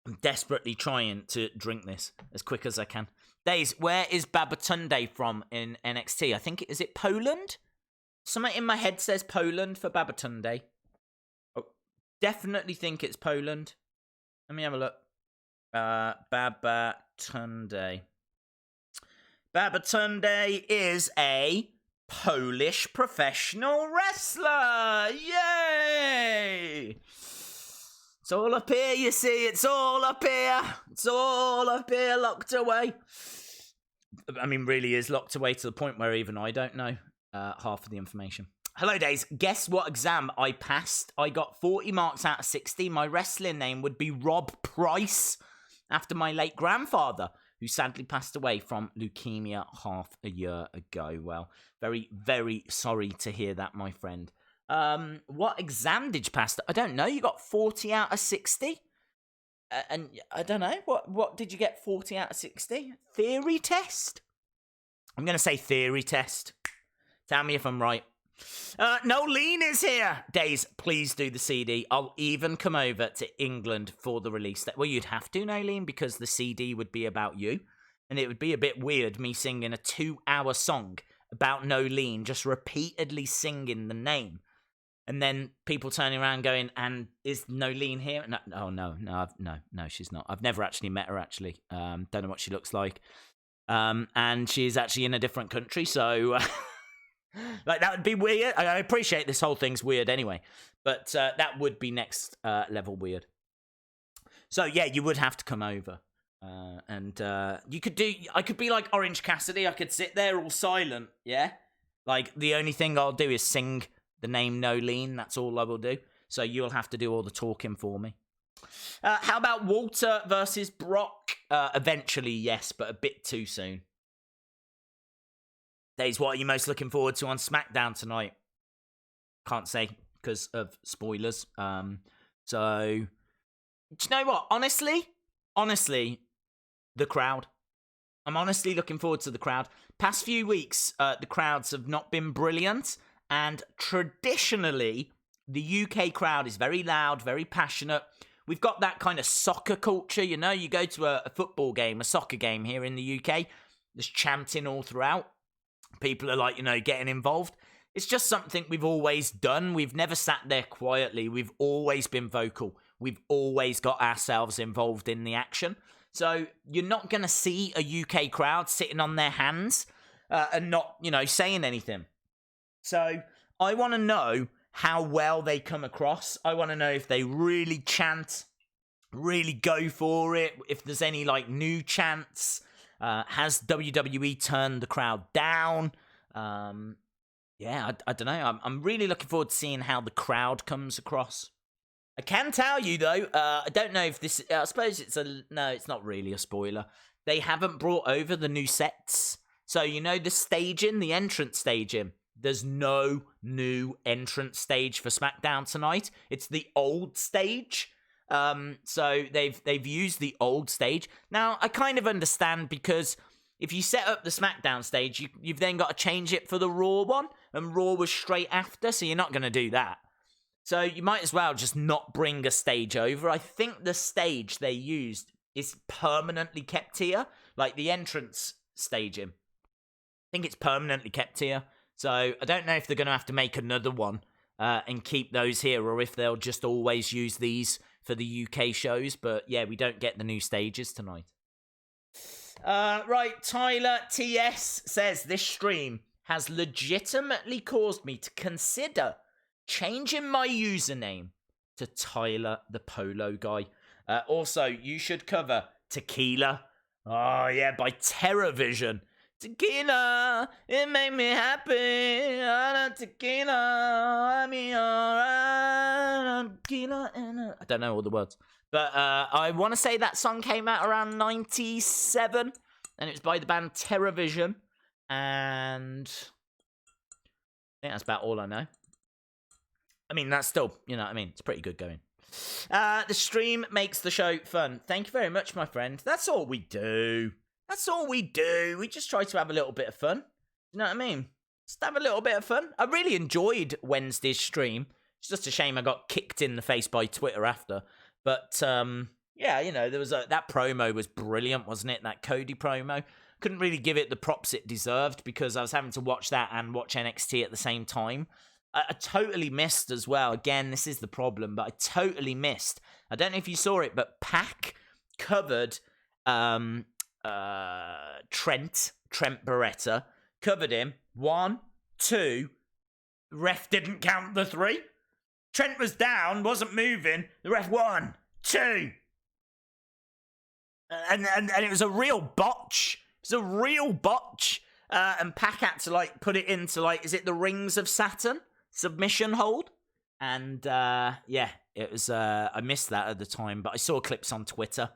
Speaker 1: I'm desperately trying to drink this as quick as I can. Days, where is Babatunde from in NXT? I think, is it Poland? Something in my head says Poland for Babatunde. Oh, definitely think it's Poland. Let me have a look. Babatunde. Babatunde is a Polish professional wrestler. Yay! It's all up here, you see. It's all up here. It's all up here, locked away. I mean, really is locked away to the point where even I don't know half of the information. Hello, Days. Guess what exam I passed? I got 40 marks out of 60. My wrestling name would be Rob Price, after my late grandfather, who sadly passed away from leukemia half a year ago. Well, very, very sorry to hear that, my friend. What exam did you pass? I don't know. You got 40 out of 60? And I don't know. What did you get 40 out of 60? Theory test? I'm going to say theory test. Tell me if I'm right. Nolene is here. Days, please do the CD. I'll even come over to England for the release. Well, you'd have to, Nolene, because the CD would be about you. And it would be a bit weird me singing a 2-hour song about Nolene, just repeatedly singing the name. And then people turning around going, and is Nolene here? No, she's not. I've never actually met her, actually. Don't know what she looks like. And she's actually in a different country, so... like, that would be weird. I appreciate this whole thing's weird anyway. But that would be next level weird. So, yeah, you would have to come over. And you could do... I could be like Orange Cassidy. I could sit there all silent, yeah? Like, the only thing I'll do is sing... the name Nolene, that's all I will do. So you'll have to do all the talking for me. How about Walter versus Brock? Eventually, yes, but a bit too soon. Days, what are you most looking forward to on Smackdown tonight? Can't say because of spoilers. So, do you know what? Honestly, the crowd. I'm honestly looking forward to the crowd. Past few weeks, the crowds have not been brilliant. And traditionally, the UK crowd is very loud, very passionate. We've got that kind of soccer culture, you know. You go to a football game, a soccer game here in the UK, there's chanting all throughout. People are like, you know, getting involved. It's just something we've always done. We've never sat there quietly. We've always been vocal. We've always got ourselves involved in the action. So you're not going to see a UK crowd sitting on their hands and not, you know, saying anything. So I want to know how well they come across. I want to know if they really chant, really go for it, if there's any, like, new chants. Has WWE turned the crowd down? Yeah, I don't know. I'm really looking forward to seeing how the crowd comes across. I can tell you, though, I don't know if this... I suppose it's no, it's not really a spoiler. They haven't brought over the new sets. So, you know, the staging, the entrance staging... There's no new entrance stage for SmackDown tonight. It's the old stage. So they've used the old stage. Now, I kind of understand because if you set up the SmackDown stage, you've then got to change it for the Raw one. And Raw was straight after, so you're not going to do that. So you might as well just not bring a stage over. I think the stage they used is permanently kept here. Like the entrance staging. I think it's permanently kept here. So I don't know if they're going to have to make another one and keep those here, or if they'll just always use these for the UK shows. But yeah, we don't get the new stages tonight. Right, Tyler TS says, this stream has legitimately caused me to consider changing my username to Tyler the Polo Guy. Also, you should cover Tequila. Oh yeah, by TerraVision. Tequila, it made me happy. Tequila, I mean, alright. Tequila, I don't know all the words. But I want to say that song came out around 97. And it was by the band TerraVision. And I think that's about all I know. I mean, that's still, you know what I mean? It's pretty good going. The stream makes the show fun. Thank you very much, my friend. That's all we do. That's all we do. We just try to have a little bit of fun. You know what I mean? Just have a little bit of fun. I really enjoyed Wednesday's stream. It's just a shame I got kicked in the face by Twitter after. But, yeah, you know, there was that promo was brilliant, wasn't it? That Cody promo. Couldn't really give it the props it deserved because I was having to watch that and watch NXT at the same time. I totally missed as well. Again, this is the problem, but I totally missed. I don't know if you saw it, but Pac covered Trent Beretta, covered him. 1, 2. Ref didn't count the 3. Trent was down, wasn't moving. The ref 1, 2. And it was a real botch. It was a real botch. And Pac had to, like, put it into, like, is it the Rings of Saturn submission hold? And, yeah, it was, I missed that at the time, but I saw clips on Twitter,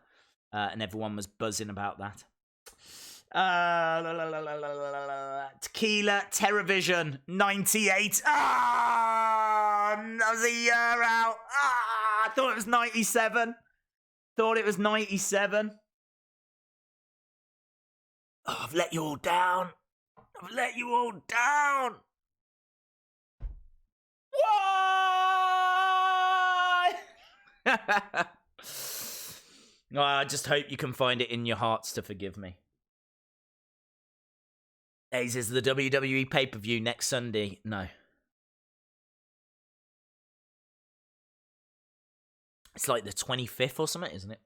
Speaker 1: and everyone was buzzing about that. Tequila, TerraVision, 98. That was a year out. I thought it was 97. Thought it was 97. Oh, I've let you all down. I've let you all down. Why? Oh, I just hope you can find it in your hearts to forgive me. Ace is the WWE pay-per-view next Sunday. No. It's like the 25th or something, isn't it?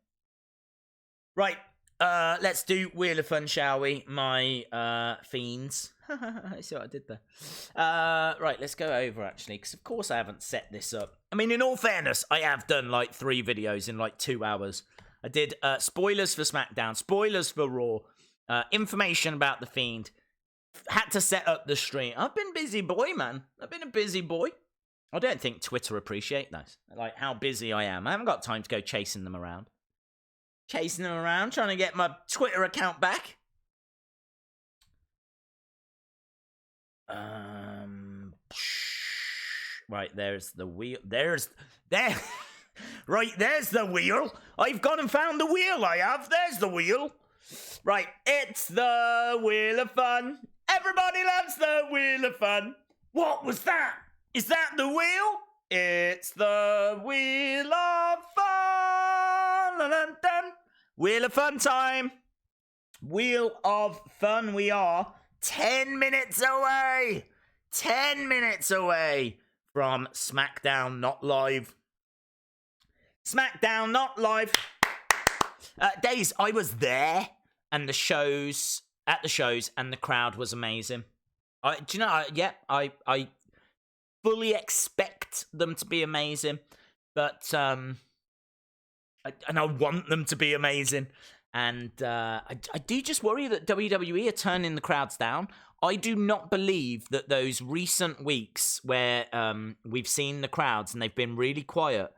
Speaker 1: Right. Let's do Wheel of Fun, shall we? My fiends. I see what I did there. Right, let's go over, actually, because of course I haven't set this up. I mean, in all fairness, I have done like 3 videos in like 2 hours. I did spoilers for SmackDown, spoilers for Raw, information about the Fiend. Had to set up the stream. I've been busy boy, man. I've been a busy boy. I don't think Twitter appreciate that. Like, how busy I am. I haven't got time to go chasing them around. Chasing them around, trying to get my Twitter account back. Right, there's the wheel. There. Right, there's the wheel. I've gone and found the wheel, I have. There's the wheel. Right, it's the Wheel of Fun. Everybody loves the Wheel of Fun. What was that? Is that the wheel? It's the Wheel of Fun. Dun, dun, dun. Wheel of Fun time. Wheel of Fun we are. 10 minutes away. 10 minutes away from SmackDown Not Live. SmackDown Not Live. Days, I was there, and the shows, and the crowd was amazing. Do you know, I fully expect them to be amazing, but, and I want them to be amazing, and I do just worry that WWE are turning the crowds down. I do not believe that those recent weeks where we've seen the crowds and they've been really quiet,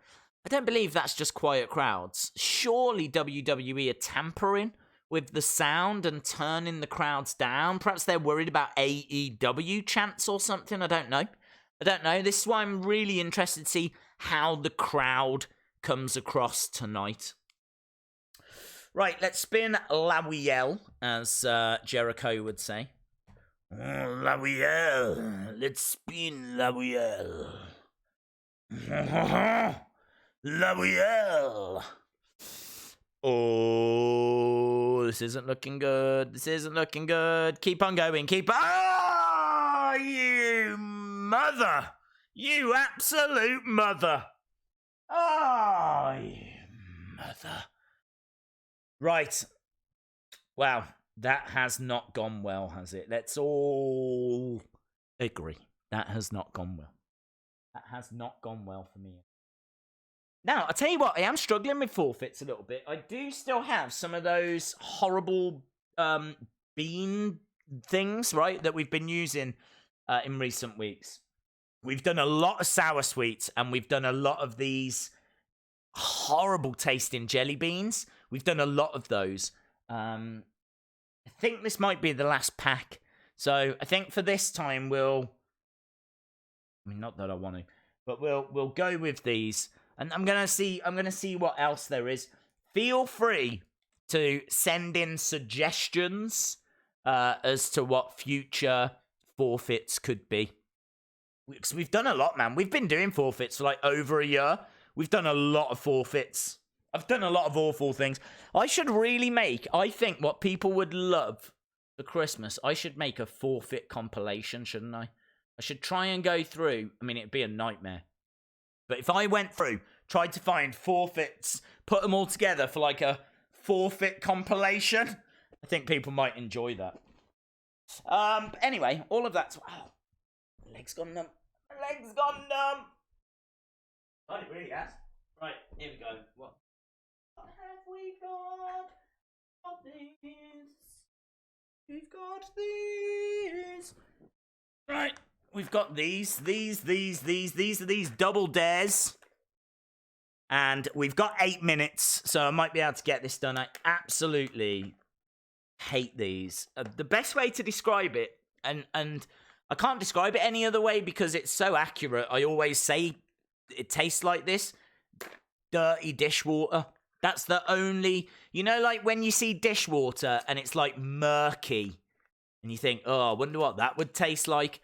Speaker 1: I don't believe that's just quiet crowds. Surely WWE are tampering with the sound and turning the crowds down. Perhaps they're worried about AEW chants or something. I don't know. This is why I'm really interested to see how the crowd comes across tonight. Right, let's spin La Wheel, as Jericho would say. Oh, La Wheel. Let's spin La Wheel. La Wheel. Oh, Oh, this isn't looking good. This isn't looking good. Keep on going. Keep on. Oh, you mother. You absolute mother. Oh, you mother. Right. Wow. That has not gone well, has it? Let's all agree. That has not gone well. That has not gone well for me. Now, I'll tell you what, I am struggling with forfeits a little bit. I do still have some of those horrible bean things, right, that we've been using in recent weeks. We've done a lot of sour sweets, and we've done a lot of these horrible tasting jelly beans. We've done a lot of those. I think this might be the last pack. So I think for this time I mean, not that I want to, but we'll go with these. And I'm gonna see what else there is. Feel free to send in suggestions as to what future forfeits could be. Because we've done a lot, man. We've been doing forfeits for like over a year. We've done a lot of forfeits. I've done a lot of awful things. I should really make, I think, what people would love for Christmas. I should make a forfeit compilation, shouldn't I? I should try and go through. I mean, it'd be a nightmare. But if I went through, tried to find forfeits, put them all together for like a forfeit compilation, I think people might enjoy that. Anyway, all of that's... Oh, my leg's gone numb. My leg's gone numb. Oh, it really has. Right, here we go. What have we got? Got this. We've got these. Right. We've got these are these double dares. And we've got 8 minutes, so I might be able to get this done. I absolutely hate these. The best way to describe it, and I can't describe it any other way because it's so accurate. I always say it tastes like this. Dirty dishwater. That's the only... You know, like when you see dishwater and it's like murky, and you think, oh, I wonder what that would taste like.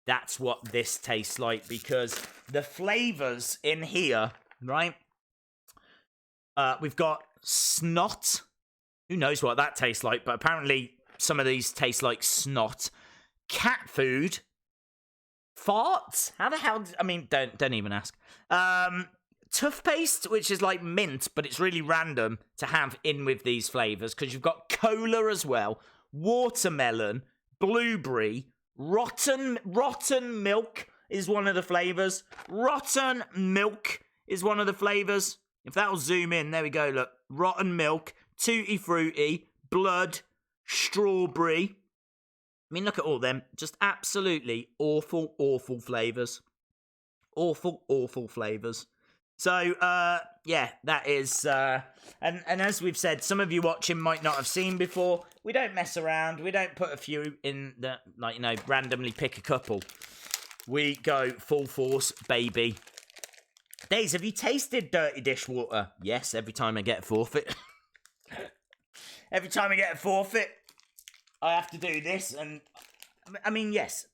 Speaker 1: That's what this tastes like, because the flavors in here, right? We've got snot. Who knows what that tastes like, but apparently some of these taste like snot. Cat food. Farts? How the hell... I mean, don't even ask. Toothpaste, which is like mint, but it's really random to have in with these flavors, because you've got cola as well, watermelon, blueberry, rotten milk is one of the flavors. Rotten milk is one of the flavors. If that'll zoom in, there we go, look. Rotten milk, tutti frutti, blood, strawberry. I mean, look at all them. Just absolutely awful, awful flavors. Awful, awful flavors. So, yeah, that is, and as we've said, some of you watching might not have seen before. We don't mess around. We don't put a few in the, like, you know, randomly pick a couple. We go full force, baby. Days, have you tasted dirty dishwater? Yes, every time I get a forfeit. Every time I get a forfeit, I have to do this, and, I mean, yes.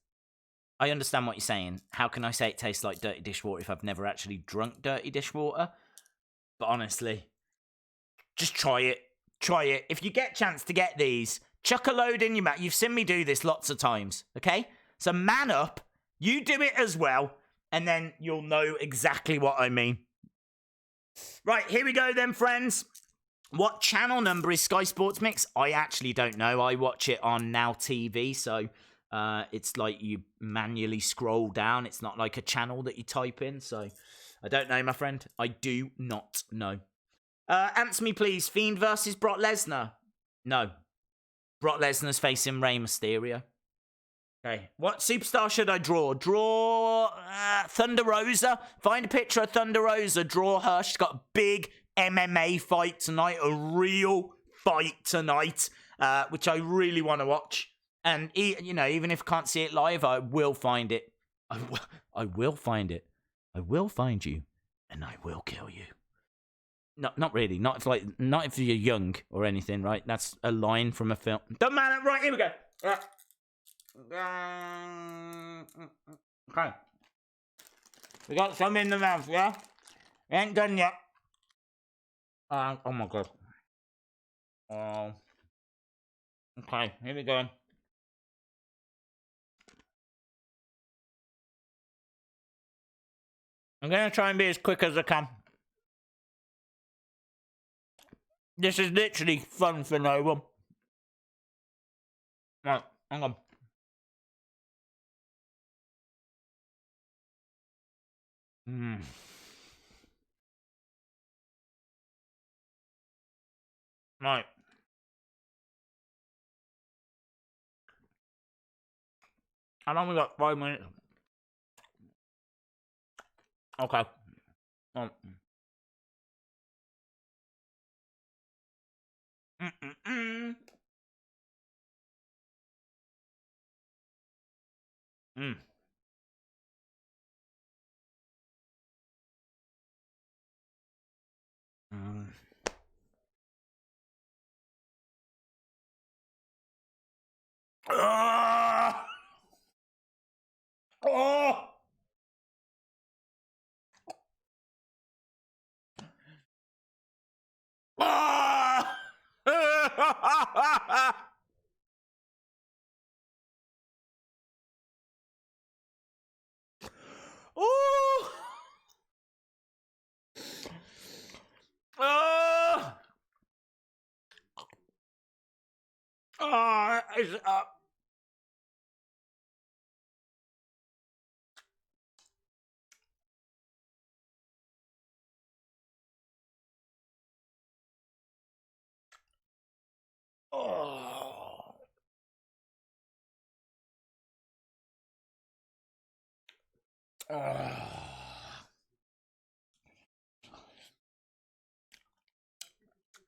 Speaker 1: I understand what you're saying. How can I say it tastes like dirty dishwater if I've never actually drunk dirty dishwater? But honestly, just try it. Try it. If you get a chance to get these, chuck a load in your mouth. You've seen me do this lots of times, okay? So man up. You do it as well, and then you'll know exactly what I mean. Right, here we go then, friends. What channel number is Sky Sports Mix? I actually don't know. I watch it on Now TV, so... it's like you manually scroll down. It's not like a channel that you type in. So I don't know, my friend. I do not know. Answer me, please. Fiend versus Brock Lesnar. No. Brock Lesnar's facing Rey Mysterio. Okay. What superstar should I draw? Draw Thunder Rosa. Find a picture of Thunder Rosa. Draw her. She's got a big MMA fight tonight. A real fight tonight. Which I really want to watch. And, you know, even if I can't see it live, I will find it. I will find it. I will find you, and I will kill you. No, not really. Not if you're young or anything, right? That's a line from a film. Doesn't matter. Right, here we go. Okay. We got some in the mouth, yeah? Ain't done yet. Oh, my God. Oh. Okay, here we go. I'm going to try and be as quick as I can. This is literally fun for no one. Right, hang on. Right. How long we got? 5 minutes. Okay. Oh! Ah! Oh! Oh! Oh! It's up. Oh.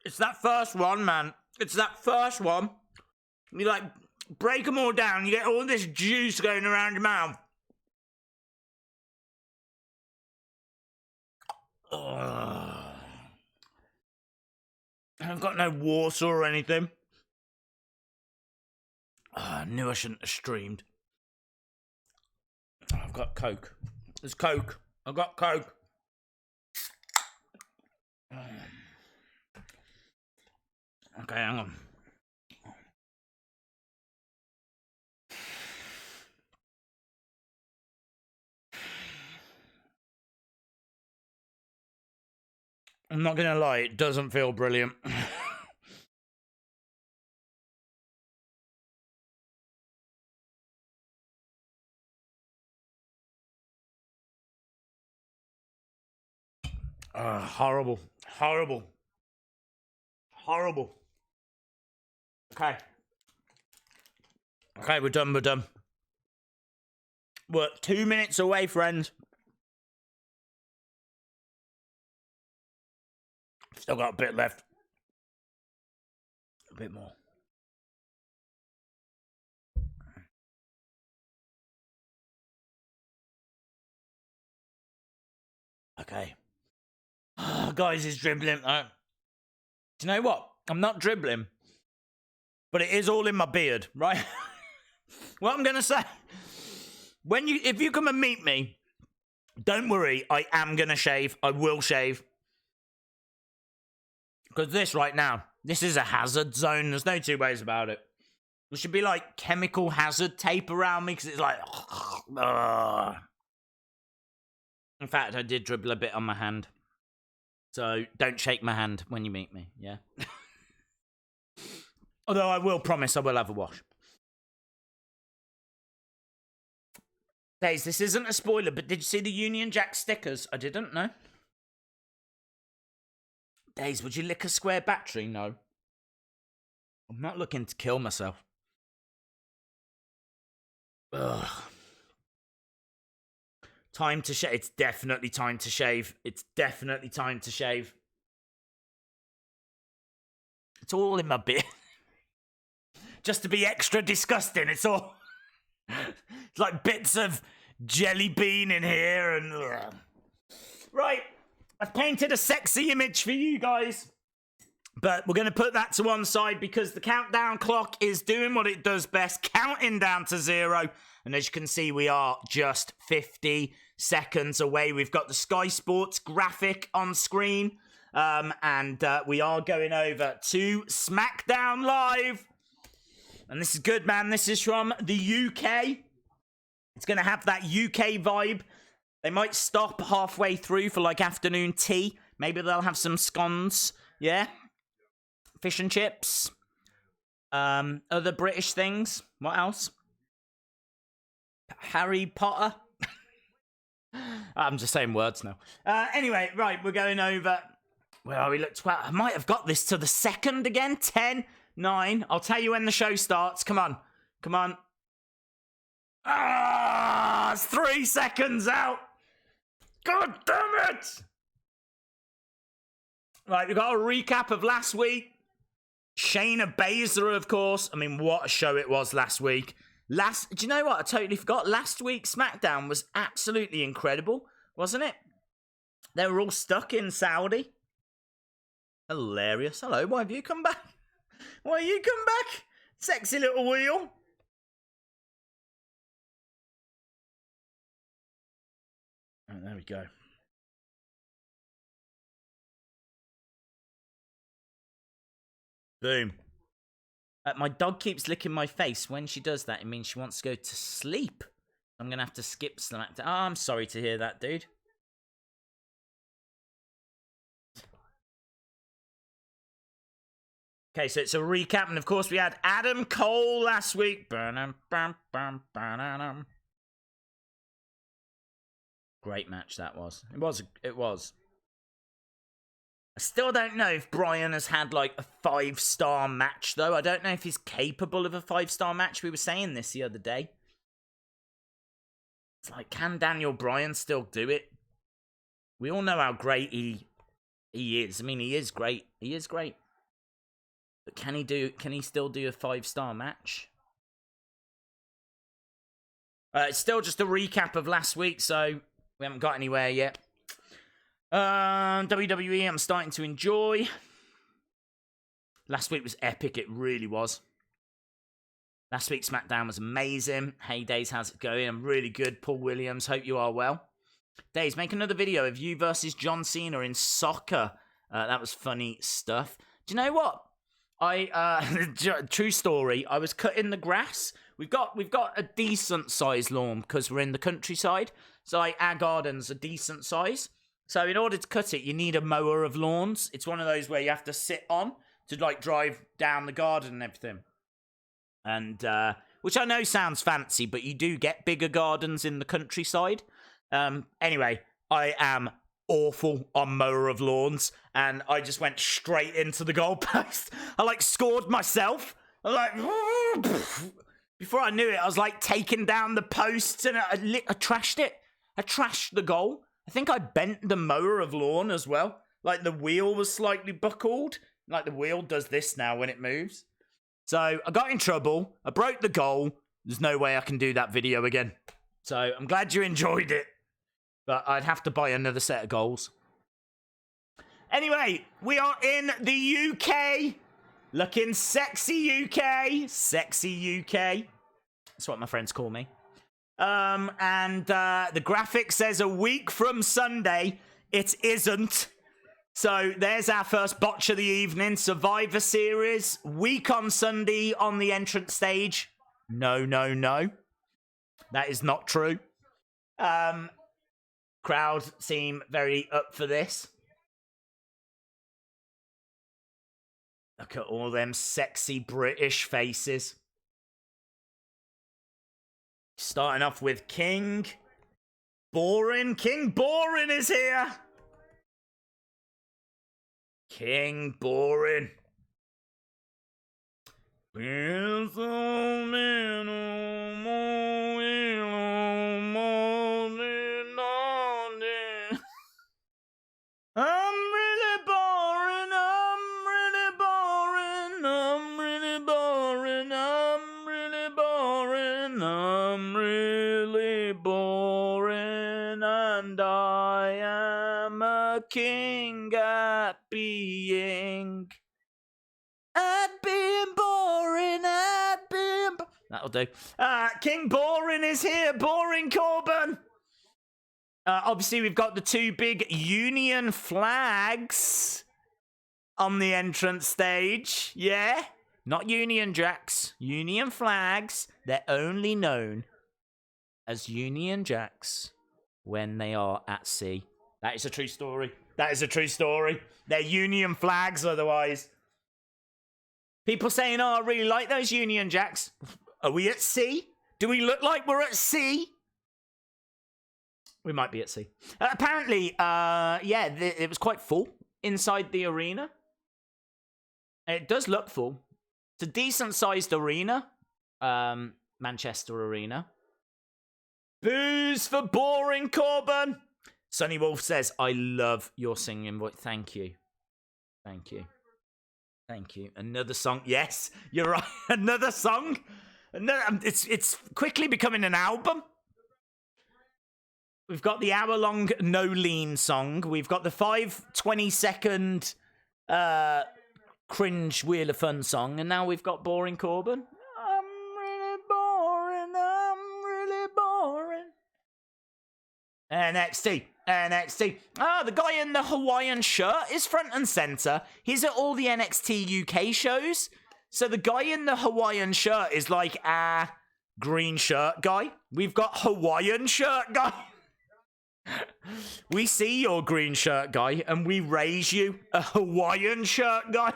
Speaker 1: It's that first one, man. It's that first one. You like break them all down. You get all this juice going around your mouth. I've got no water or anything. I knew I shouldn't have streamed. I've got Coke. There's Coke. I've got Coke. Okay, hang on. I'm not gonna lie, it doesn't feel brilliant. Horrible. Horrible. Horrible. Okay. Okay, we're done, we're done. We're 2 minutes away, friends. Still got a bit left. A bit more. Okay. Guys, he's dribbling. Do you know what? I'm not dribbling. But it is all in my beard, right? What I'm going to say. If you come and meet me, don't worry. I am going to shave. I will shave. Because this right now, this is a hazard zone. There's no two ways about it. There should be like chemical hazard tape around me because it's like... In fact, I did dribble a bit on my hand. So don't shake my hand when you meet me, yeah? Although I will promise I will have a wash. Days, this isn't a spoiler, but did you see the Union Jack stickers? I didn't, no. Days, would you lick a square battery? No. I'm not looking to kill myself. Ugh. Time to shave. It's definitely time to shave. It's definitely time to shave. It's all in my beard. Just to be extra disgusting, it's all... It's like bits of jelly bean in here and... Ugh. Right. I've painted a sexy image for you guys. But we're going to put that to one side because the countdown clock is doing what it does best, counting down to 0. And as you can see, we are just 50 seconds away. We've got the Sky Sports graphic on screen. And we are going over to SmackDown Live. And this is good, man. This is from the UK. It's going to have that UK vibe. They might stop halfway through for like afternoon tea. Maybe they'll have some scones. Yeah. Fish and chips. Other British things. What else? Harry Potter. I'm just saying words now. Anyway, right, we're going over. Where are we? Look, 12. I might have got this to the second again. 10, 9. I'll tell you when the show starts. Come on. Come on. Ah, it's 3 seconds out. God damn it. Right, we've got a recap of last week. Shayna Baszler, of course. I mean, what a show it was last week. Do you know what? I totally forgot. Last week's SmackDown was absolutely incredible, wasn't it? They were all stuck in Saudi. Hilarious. Hello, why have you come back? Why you come back? Sexy little wheel. Oh, there we go. Boom. My dog keeps licking my face. When she does that, it means she wants to go to sleep. I'm going to have to skip SmackDown. Oh, I'm sorry to hear that, dude. Okay, so it's a recap. And, of course, we had Adam Cole last week. Great match that was. It was. I still don't know if Bryan has had, like, a 5-star match, though. I don't know if he's capable of a 5-star match. We were saying this the other day. It's like, can Daniel Bryan still do it? We all know how great he is. I mean, he is great. He is great. But can he still do a 5-star match? It's still just a recap of last week, so we haven't got anywhere yet. WWE, I'm starting to enjoy. Last week was epic, it really was. Last week's SmackDown was amazing. Hey, Days, how's it going? I'm really good. Paul Williams, hope you are well. Days, make another video of you versus John Cena in soccer. That was funny stuff. Do you know what? True story, I was cutting the grass. We've got a decent sized lawn because we're in the countryside. So our garden's a decent size. So in order to cut it, you need a mower of lawns. It's one of those where you have to sit on to like drive down the garden and everything. And which I know sounds fancy, but you do get bigger gardens in the countryside. Anyway, I am awful on mower of lawns, and I just went straight into the goalpost. I like scored myself. I like before I knew it, I was like taking down the posts, and I trashed it. I trashed the goal. I think I bent the mower of lawn as well. Like the wheel was slightly buckled. Like the wheel does this now when it moves. So I got in trouble. I broke the goal. There's no way I can do that video again. So I'm glad you enjoyed it. But I'd have to buy another set of goals. Anyway, we are in the UK. Looking sexy UK. Sexy UK. That's what my friends call me. And the graphic says a week from Sunday. It isn't. So there's our first botch of the evening. Survivor Series. Week on Sunday on the entrance stage. No. That is not true. Crowd seem very up for this. Look at all them sexy British faces. Starting off with King Boring. King Boring is here. King Boring. I'm really boring, I'm really boring, I'm really boring, I'm really boring, I'm really boring, and I am a king at being boring, That'll do. King Boring is here, Boring Corbin. Obviously, we've got the two big Union flags on the entrance stage. Yeah? Not Union Jacks. Union flags. They're only known as Union Jacks when they are at sea. That is a true story. That is a true story. They're Union flags otherwise. People saying, oh, I really like those Union Jacks. Are we at sea? Do we look like we're at sea? We might be at sea. Apparently, it was quite full inside the arena. It does look full. It's a decent-sized arena. Manchester Arena. Booze for boring Corbin. Sonny Wolf says, I love your singing voice. Thank you. Thank you. Thank you. Another song. Yes, you're right. Another song. It's quickly becoming an album. We've got the hour-long No Lean song. We've got the 5-20-second cringe Wheel of Fun song. And now we've got Boring Corbin. I'm really boring. I'm really boring. NXT. Oh, the guy in the Hawaiian shirt is front and center. He's at all the NXT UK shows. So the guy in the Hawaiian shirt is like, green shirt guy. We've got Hawaiian shirt guy. We see your green shirt guy and we raise you a Hawaiian shirt guy.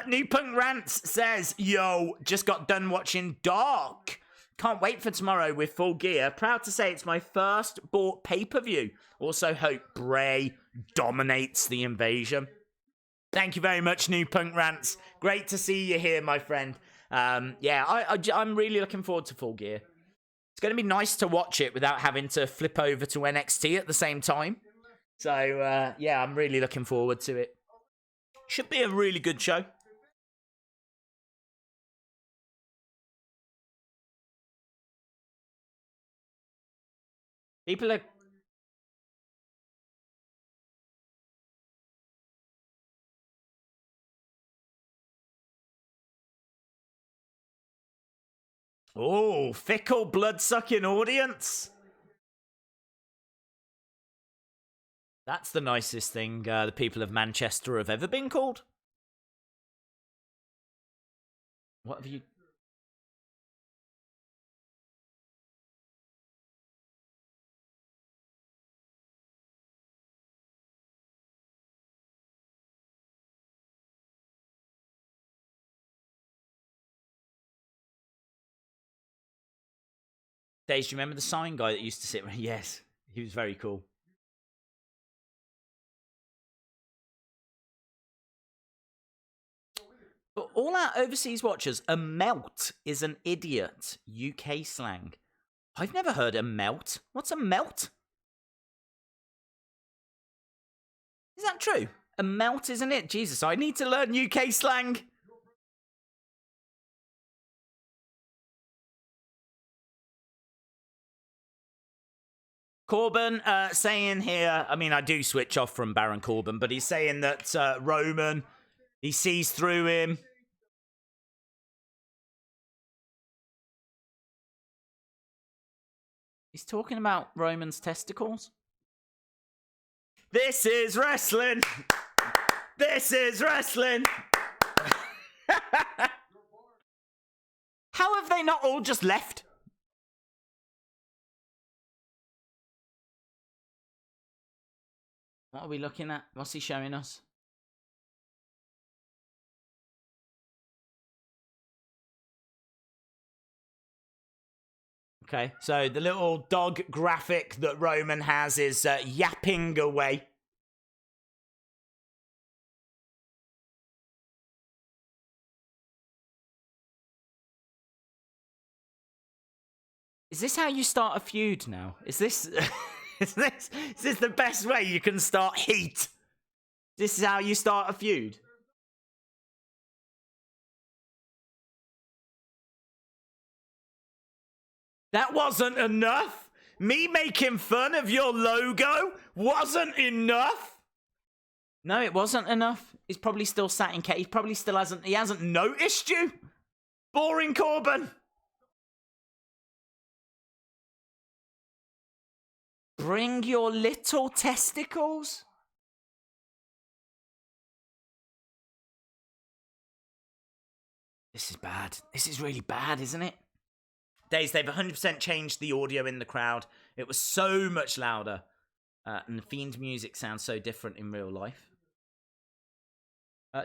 Speaker 1: New Punk Rants says, yo, just got done watching Dark. Can't wait for tomorrow with Full Gear. Proud to say it's my first bought pay-per-view. Also hope Bray dominates the invasion. Thank you very much, New Punk Rants. Great to see you here, my friend. I'm really looking forward to Full Gear. It's going to be nice to watch it without having to flip over to NXT at the same time. So, I'm really looking forward to it. Should be a really good show. People are... Oh, fickle blood-sucking audience. That's the nicest thing the people of Manchester have ever been called. What have you... Days, do you remember the sign guy that used to sit... Yes, he was very cool. For all our overseas watchers, a melt is an idiot. UK slang. I've never heard a melt. What's a melt? Is that true? A melt, isn't it? Jesus, I need to learn UK slang. Corbin saying here, I mean, I do switch off from Baron Corbin, but he's saying that Roman, he sees through him. He's talking about Roman's testicles. This is wrestling. This is wrestling. How have they not all just left? What are we looking at? What's he showing us? Okay, so the little dog graphic that Roman has is yapping away. Is this how you start a feud now? Is this... Is this the best way you can start heat? This is how you start a feud? That wasn't enough? Me making fun of your logo wasn't enough? No, it wasn't enough. He's probably still sat in cage. He probably still hasn't... He hasn't noticed you. Boring Corbin. Bring your little testicles? This is bad. This is really bad, isn't it? Days, they've 100% changed the audio in the crowd. It was so much louder. And the Fiend's music sounds so different in real life.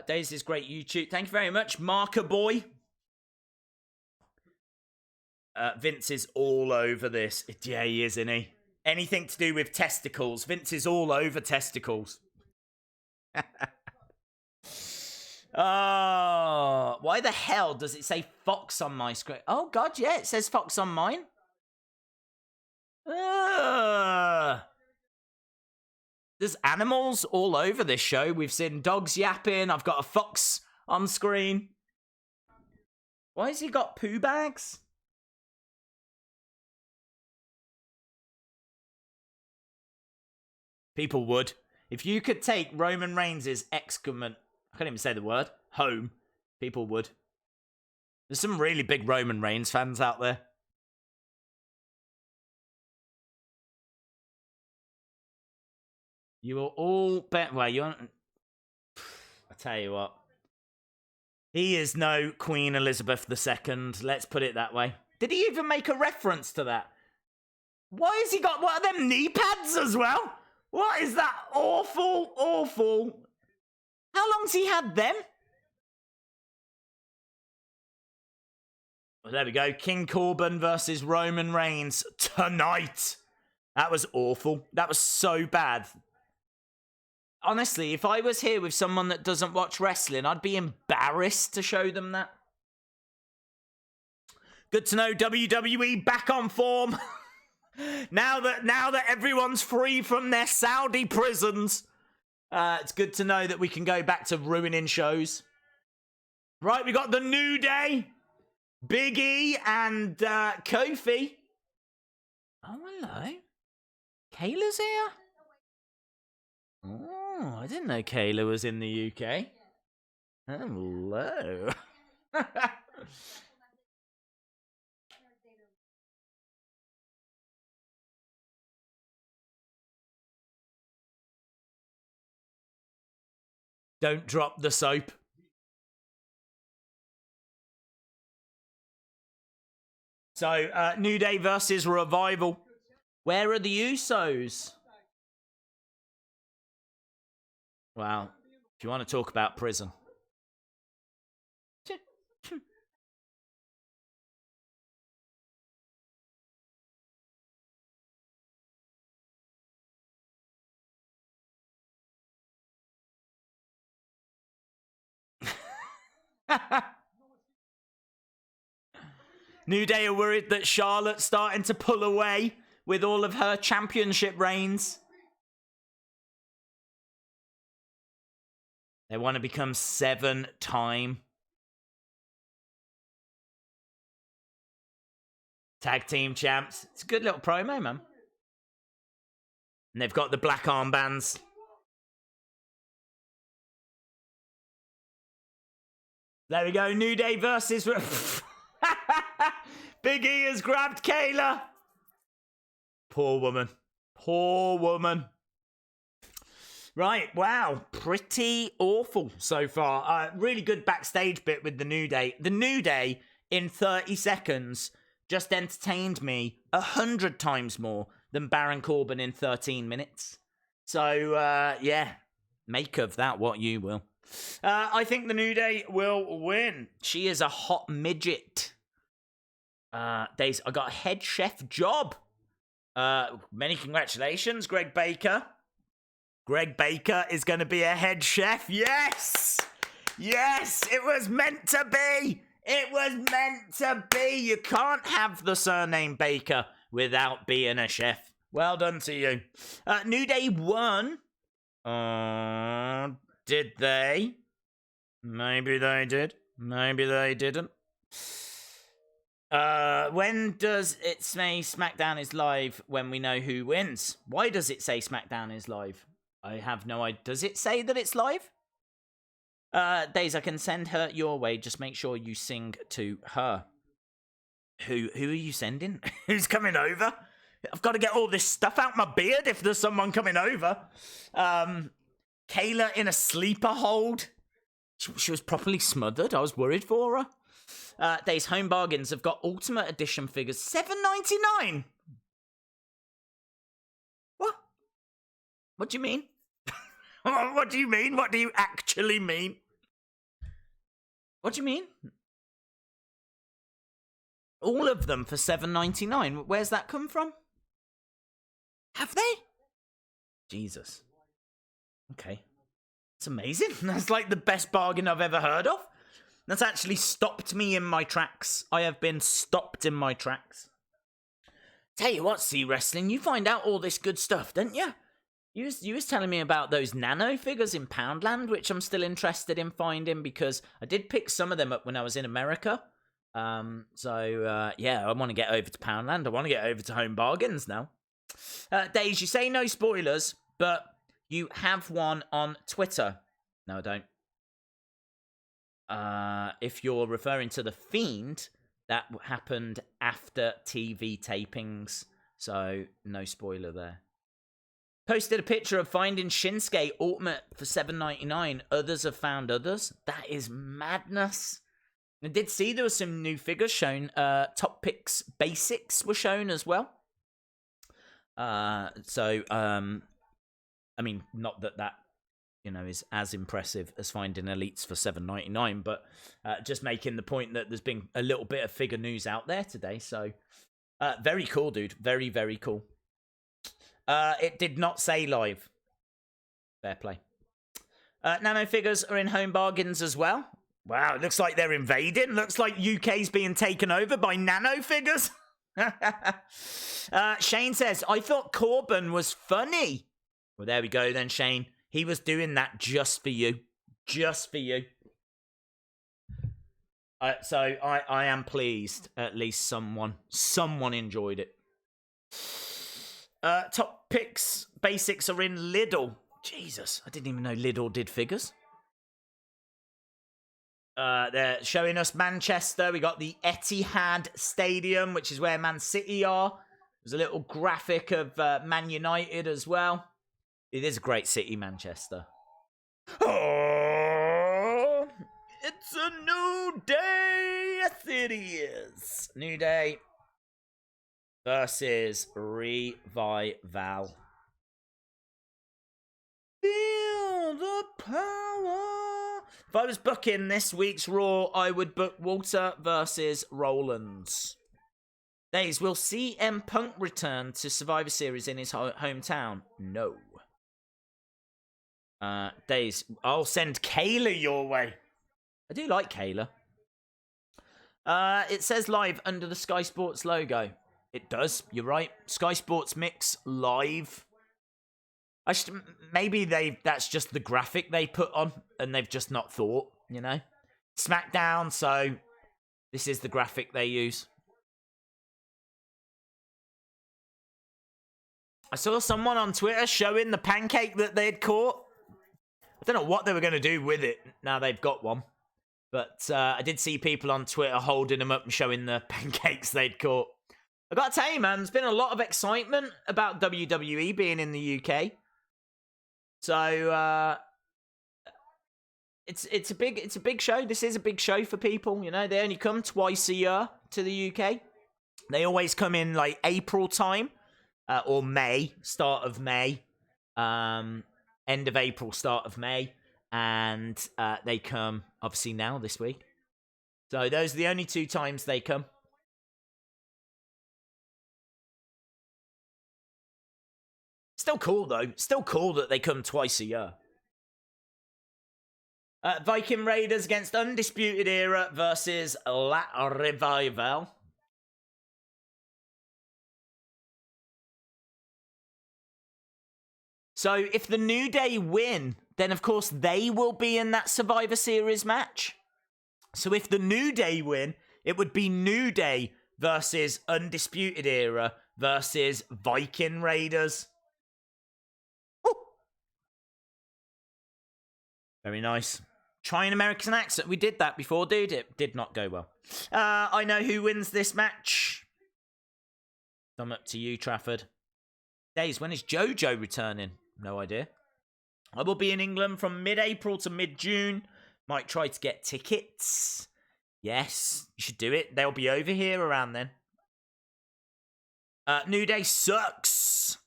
Speaker 1: Days is great YouTube. Thank you very much, Marker Boy. Vince is all over this. Yeah, he is, isn't he? Anything to do with testicles. Vince is all over testicles. Oh, why the hell does it say Fox on my screen? Oh, God, yeah, it says Fox on mine. There's animals all over this show. We've seen dogs yapping. I've got a fox on screen. Why has he got poo bags? People would. If you could take Roman Reigns' excrement, I can't even say the word, home, people would. There's some really big Roman Reigns fans out there. You will all bet. Well, you aren't. I tell you what. He is no Queen Elizabeth II. Let's put it that way. Did he even make a reference to that? Why has he got one of them knee pads as well? What is that awful, awful? How long's he had them? Well, there we go. King Corbin versus Roman Reigns tonight. That was awful. That was so bad. Honestly, if I was here with someone that doesn't watch wrestling, I'd be embarrassed to show them that. Good to know WWE back on form. now that everyone's free from their Saudi prisons, it's good to know that we can go back to ruining shows. Right, we got the New Day, Big E, and Kofi. Oh, hello. Kayla's here? Oh, I didn't know Kayla was in the UK. Hello. Don't drop the soap. So, New Day versus Revival. Where are the Usos? Wow. If you want to talk about prison. New Day are worried that Charlotte's starting to pull away with all of her championship reigns. They want to become 7-time tag team champs. It's a good little promo, man. And they've got the black armbands. There we go. New Day versus... Big E has grabbed Kayla. Poor woman. Poor woman. Right, wow. Pretty awful so far. Really good backstage bit with the New Day. The New Day, in 30 seconds, just entertained me 100 times more than Baron Corbin in 13 minutes. So, yeah. Make of that what you will. I think the New Day will win. She is a hot midget. Days, I got a head chef job. Many congratulations, Greg Baker. Greg Baker is going to be a head chef. Yes! Yes! It was meant to be! It was meant to be! You can't have the surname Baker without being a chef. Well done to you. New Day won. Did they? Maybe they did. Maybe they didn't. When does it say SmackDown is live when we know who wins? Why does it say SmackDown is live? I have no idea. Does it say that it's live? Days, I can send her your way. Just make sure you sing to her. Who are you sending? Who's coming over? I've got to get all this stuff out my beard if there's someone coming over. Kayla in a sleeper hold. She was properly smothered. I was worried for her. Days Home Bargains have got Ultimate Edition figures, $7.99. What? What do you mean? What do you mean? What do you actually mean? What do you mean? All of them for $7.99. Where's that come from? Have they? Jesus. Okay. It's amazing. That's like the best bargain I've ever heard of. That's actually stopped me in my tracks. I have been stopped in my tracks. Tell you what, C Wrestling, you find out all this good stuff, don't you? You was telling me about those nano figures in Poundland, which I'm still interested in finding because I did pick some of them up when I was in America. Yeah, I want to get over to Poundland. I want to get over to Home Bargains now. Days, you say no spoilers, but you have one on Twitter. No, I don't. If you're referring to the Fiend, that happened after TV tapings, so no spoiler there. Posted a picture of finding Shinsuke Ultimate for $7.99. Others have found others. That is madness. I did see there were some new figures shown. Top Picks Basics were shown as well. I mean, not that is as impressive as finding Elites for $7.99, but just making the point that there's been a little bit of figure news out there today. So, very cool, dude. Very, very cool. It did not say live. Fair play. Nano figures are in Home Bargains as well. Wow, it looks like they're invading. Looks like UK's being taken over by nano figures. Shane says, I thought Corbin was funny. Well, there we go then, Shane. He was doing that just for you. Just for you. So I am pleased at least someone enjoyed it. Top Picks Basics are in Lidl. Jesus, I didn't even know Lidl did figures. They're showing us Manchester. We got the Etihad Stadium, which is where Man City are. There's a little graphic of Man United as well. It is a great city, Manchester. Oh, it's a new day. Yes, it is. New Day versus Revival. Feel the power. If I was booking this week's Raw, I would book Walter versus Rollins. Days, will CM Punk return to Survivor Series in his hometown? No. Days, I'll send Kayla your way. I do like Kayla. It says live under the Sky Sports logo. It does, you're right. Sky Sports Mix live. Maybe that's just the graphic they put on and they've just not thought, Smackdown, so this is the graphic they use. I saw someone on Twitter showing the pancake that they had caught. I don't know what they were going to do with it now they've got one. But I did see people on Twitter holding them up and showing the pancakes they'd caught. I got to tell you, man, there's been a lot of excitement about WWE being in the UK. So it's a big show. This is a big show for people. They only come twice a year to the UK. They always come in like April time or May, start of May, end of April, start of May, and they come obviously now this week. So those are the only two times they come. Still cool, though. Still cool that they come twice a year. Viking Raiders against Undisputed Era versus La Revival. So if the New Day win, then of course they will be in that Survivor Series match. So if the New Day win, it would be New Day versus Undisputed Era versus Viking Raiders. Very nice. Try an American accent. We did that before, dude. It did not go well. I know who wins this match. Thumb up to you, Trafford. Days, when is JoJo returning? No idea. I will be in England from mid-April to mid-June. Might try to get tickets. Yes, you should do it. They'll be over here around then. New Day sucks.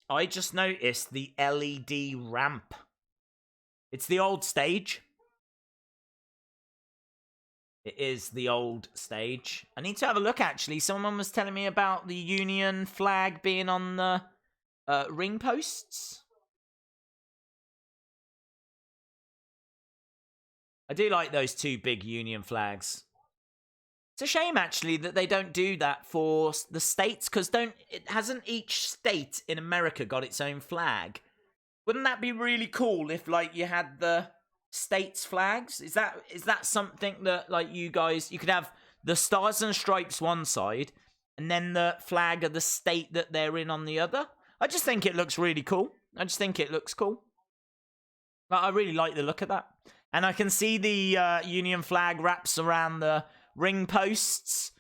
Speaker 1: I just noticed the LED ramp. It's the old stage. It is the old stage. I need to have a look, actually. Someone was telling me about the Union flag being on the ring posts. I do like those two big Union flags. It's a shame, actually, that they don't do that for the states, because hasn't each state in America got its own flag? Wouldn't that be really cool if, like, you had the states flags? Is that something that, like, you could have the stars and stripes one side and then the flag of the state that they're in on the other? I just think it looks really cool. But I really like the look of that. And I can see the Union flag wraps around the ring posts.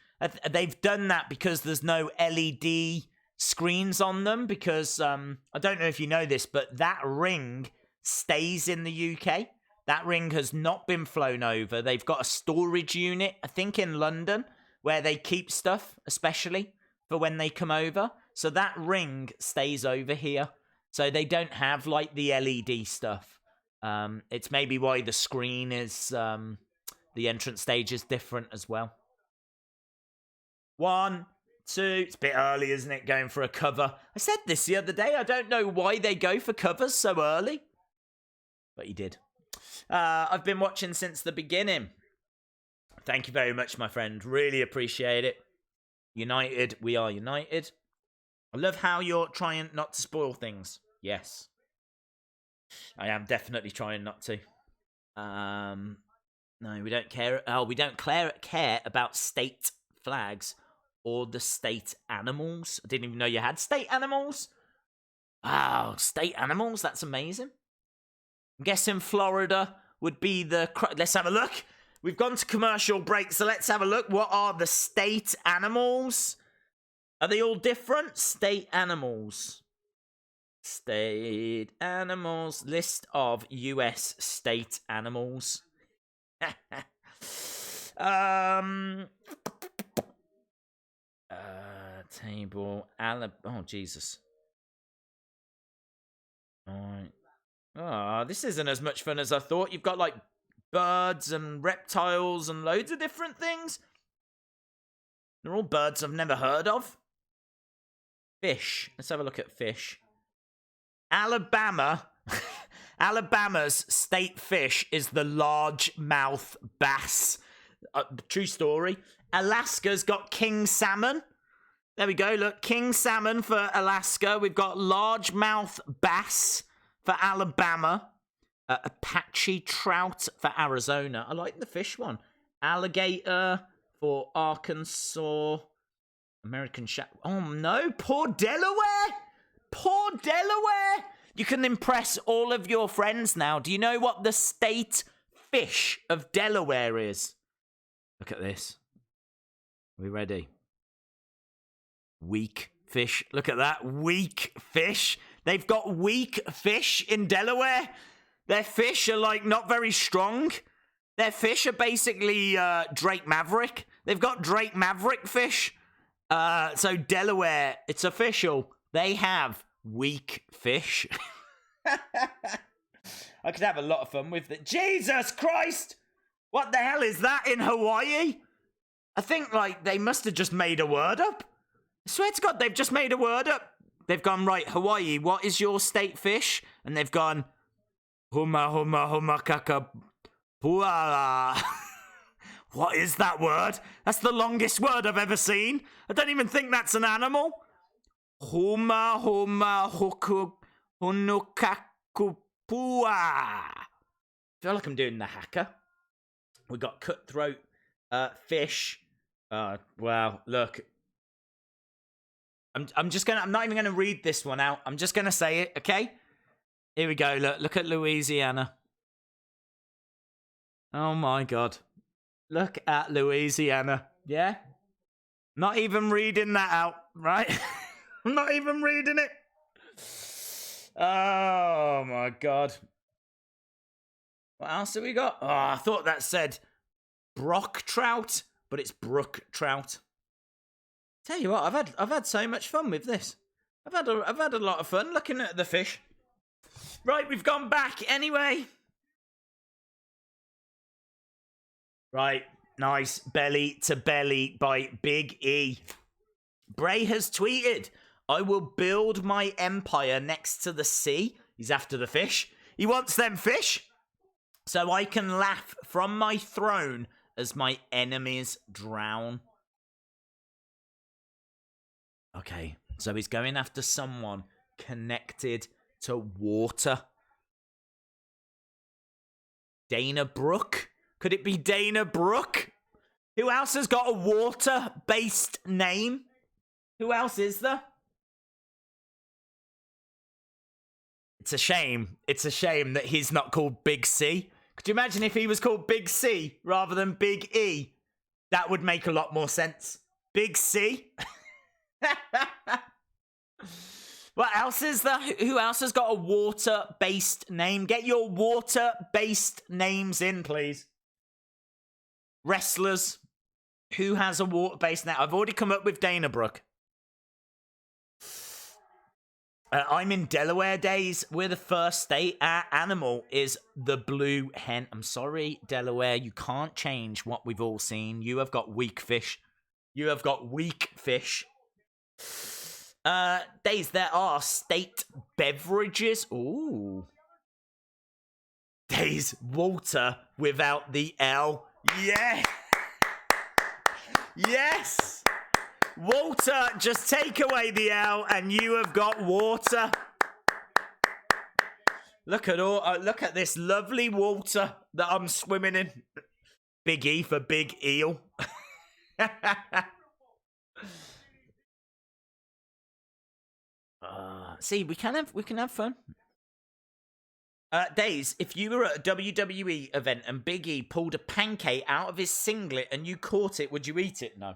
Speaker 1: They've done that because there's no LED screens on them, because I don't know if you know this, but that ring stays in the UK. That ring has not been flown over. They've got a storage unit, I think in London, where they keep stuff, especially for when they come over. So that ring stays over here. So they don't have, like, the LED stuff. It's maybe why the screen is, the entrance stage is different as well. 1, 2, it's a bit early, isn't it, going for a cover? I said this the other day, I don't know why they go for covers so early. But he did. I've been watching since the beginning. Thank you very much, my friend. Really appreciate it. United, we are united. I love how you're trying not to spoil things. Yes. I am definitely trying not to. No, we don't care. Oh, we don't care about state flags or the state animals. I didn't even know you had state animals. Wow, state animals? That's amazing. I'm guessing Florida would be the... Let's have a look. We've gone to commercial break, so let's have a look. What are the state animals? Are they all different? State animals. State animals. List of US state animals. Table. Oh, Jesus. Alright. Oh, this isn't as much fun as I thought. You've got, like, birds and reptiles and loads of different things. They're all birds I've never heard of. Fish. Let's have a look at fish. Alabama. Alabama's state fish is the largemouth bass. True story. Alaska's got king salmon. There we go. Look, king salmon for Alaska. We've got largemouth bass for Alabama. Apache trout for Arizona. I like the fish one. Alligator for Arkansas. American Oh, no. Poor Delaware. Poor Delaware. You can impress all of your friends now. Do you know what the state fish of Delaware is? Look at this. Are we ready? Weak fish. Look at that. Weak fish. They've got weak fish in Delaware. Their fish are, like, not very strong. Their fish are basically Drake Maverick. They've got Drake Maverick fish. So Delaware, it's official. They have weak fish. I could have a lot of fun with it. Jesus Christ! What the hell is that in Hawaii? I think, like, they must have just made a word up. I swear to God, they've just made a word up. They've gone, right, Hawaii, what is your state fish? And they've gone, huma huma huma kaka puala. What is that word? That's the longest word I've ever seen. I don't even think that's an animal. Huma huma hoku hunukakupua. I feel like I'm doing the hacker. We got cutthroat fish. Wow, look. I'm not even gonna read this one out. I'm just gonna say it, okay? Here we go. Look at Louisiana. Oh my God. Look at Louisiana. Yeah? Not even reading that out, right? I'm not even reading it. Oh my God. What else have we got? Oh, I thought that said Brock Trout, but it's Brook Trout. Tell you what, I've had so much fun with this. I've had a lot of fun looking at the fish. Right, we've gone back anyway. Right, nice. Belly to belly by Big E. Bray has tweeted, I will build my empire next to the sea. He's after the fish. He wants them fish. So I can laugh from my throne as my enemies drown. Okay, so he's going after someone connected to water. Dana Brooke? Could it be Dana Brooke? Who else has got a water-based name? Who else is there? It's a shame. It's a shame that he's not called Big C. Could you imagine if he was called Big C rather than Big E? That would make a lot more sense. Big C? What else is there? Who else has got a water-based name? Get your water-based names in, please. Wrestlers. Who has a water-based name? I've already come up with Dana Brooke. I'm in Delaware days. We're the first state. Our animal is the blue hen. I'm sorry, Delaware. You can't change what we've all seen. You have got weak fish. You have got weak fish. Days, there are state beverages. Ooh. Days, Walter without the L. Yeah. Yes. Walter, just take away the L and you have got water. Look at this lovely water that I'm swimming in. Big E for Big Eel. See, we can have fun. Days, if you were at a WWE event and Big E pulled a pancake out of his singlet and you caught it, would you eat it? No.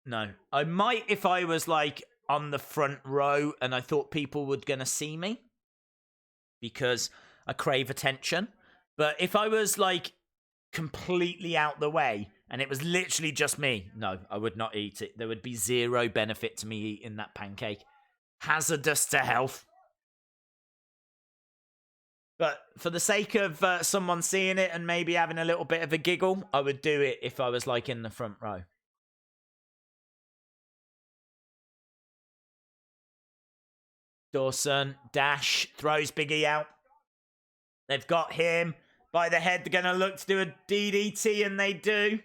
Speaker 1: No. I might if I was, like, on the front row and I thought people were going to see me. Because I crave attention. But if I was, like, completely out the way and it was literally just me, no, I would not eat it. There would be zero benefit to me eating that pancake. Hazardous to health. But for the sake of someone seeing it and maybe having a little bit of a giggle, I would do it if I was, like, in the front row. Dawson, Dash, throws Big E out. They've got him by the head. They're going to look to do a DDT, and they do.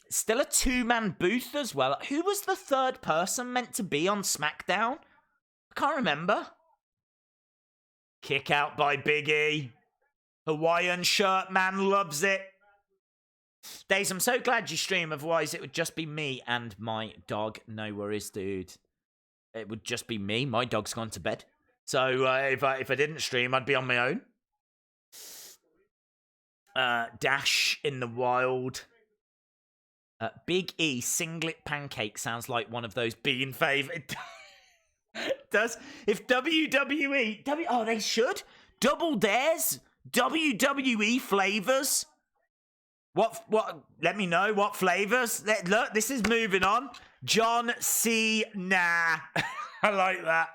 Speaker 1: Still a two-man booth as well. Who was the third person meant to be on SmackDown? I can't remember. Kick out by Big E. Hawaiian shirt man loves it. Days, I'm so glad you stream, otherwise it would just be me and my dog. No worries, dude. It would just be me. My dog's gone to bed. So if I didn't stream, I'd be on my own. Dash in the wild. Big E singlet pancake sounds like one of those being favourite. Does. If WWE... oh, they should. Double Dares. WWE flavours. What? Let me know what flavors. Look, this is moving on. John C. Nah. I like that.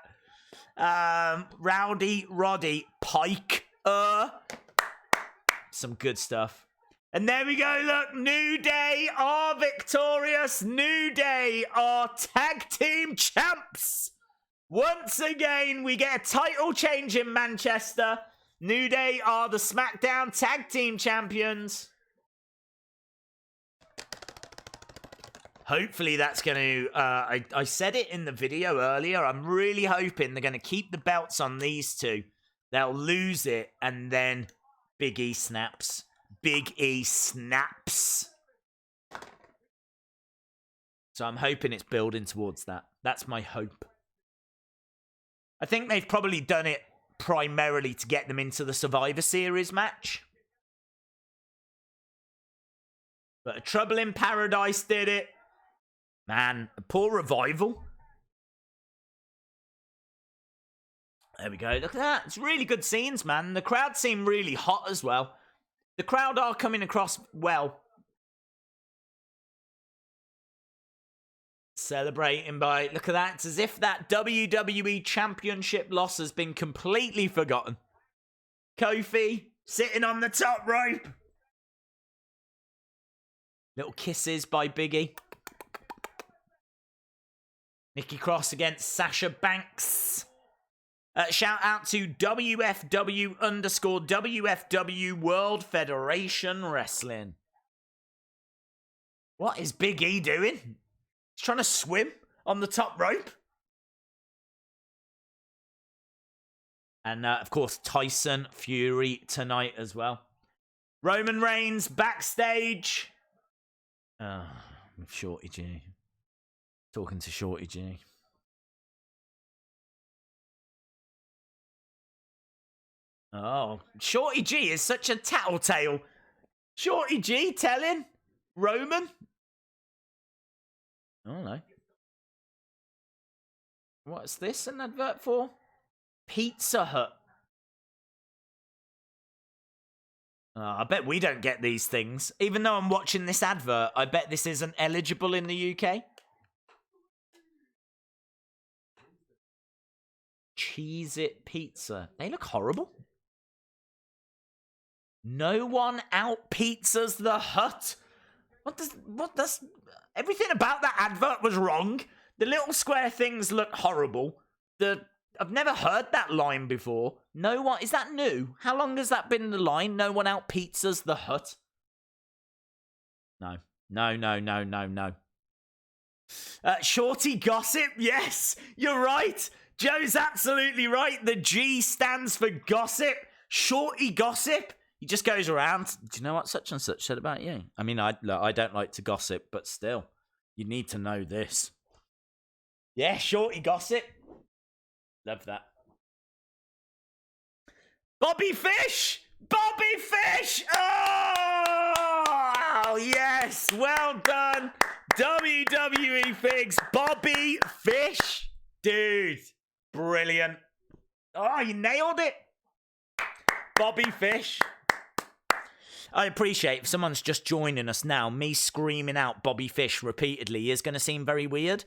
Speaker 1: Rowdy Roddy Pike. Some good stuff. And there we go. Look, New Day are victorious. New Day are tag team champs. Once again, we get a title change in Manchester. New Day are the SmackDown tag team champions. Hopefully that's going to... I said it in the video earlier. I'm really hoping they're going to keep the belts on these two. They'll lose it, and then Big E snaps. Big E snaps. So I'm hoping it's building towards that. That's my hope. I think they've probably done it primarily to get them into the Survivor Series match. But a Trouble in Paradise did it. Man, a poor revival. There we go. Look at that. It's really good scenes, man. The crowd seem really hot as well. The crowd are coming across well. Celebrating by... Look at that. It's as if that WWE Championship loss has been completely forgotten. Kofi sitting on the top rope. Little kisses by Biggie. Nikki Cross against Sasha Banks. Shout out to WFW_WFW World Federation Wrestling. What is Big E doing? He's trying to swim on the top rope. And, of course, Tyson Fury tonight as well. Roman Reigns backstage. With Shorty G. Talking to Shorty G. Oh, Shorty G is such a tattletale. Shorty G telling Roman. Oh, no. What's this an advert for? Pizza Hut. I bet we don't get these things. Even though I'm watching this advert, I bet this isn't eligible in the UK. Cheez-It Pizza. They look horrible. No one out pizzas the Hut. What does... Everything about that advert was wrong. The little square things look horrible. I've never heard that line before. No one... Is that new? How long has that been the line? No one out pizzas the Hut. No. No. Shorty Gossip? Yes, you're right. Joe's absolutely right. The G stands for gossip. Shorty Gossip. He just goes around. Do you know what such and such said about you? I mean, I don't like to gossip, but still, you need to know this. Yeah, Shorty Gossip. Love that. Bobby Fish! Bobby Fish! Oh, yes. Well done. WWE Figs. Bobby Fish. Dude, brilliant. Oh, you nailed it. Bobby Fish. I appreciate if someone's just joining us now, me screaming out Bobby Fish repeatedly is going to seem very weird,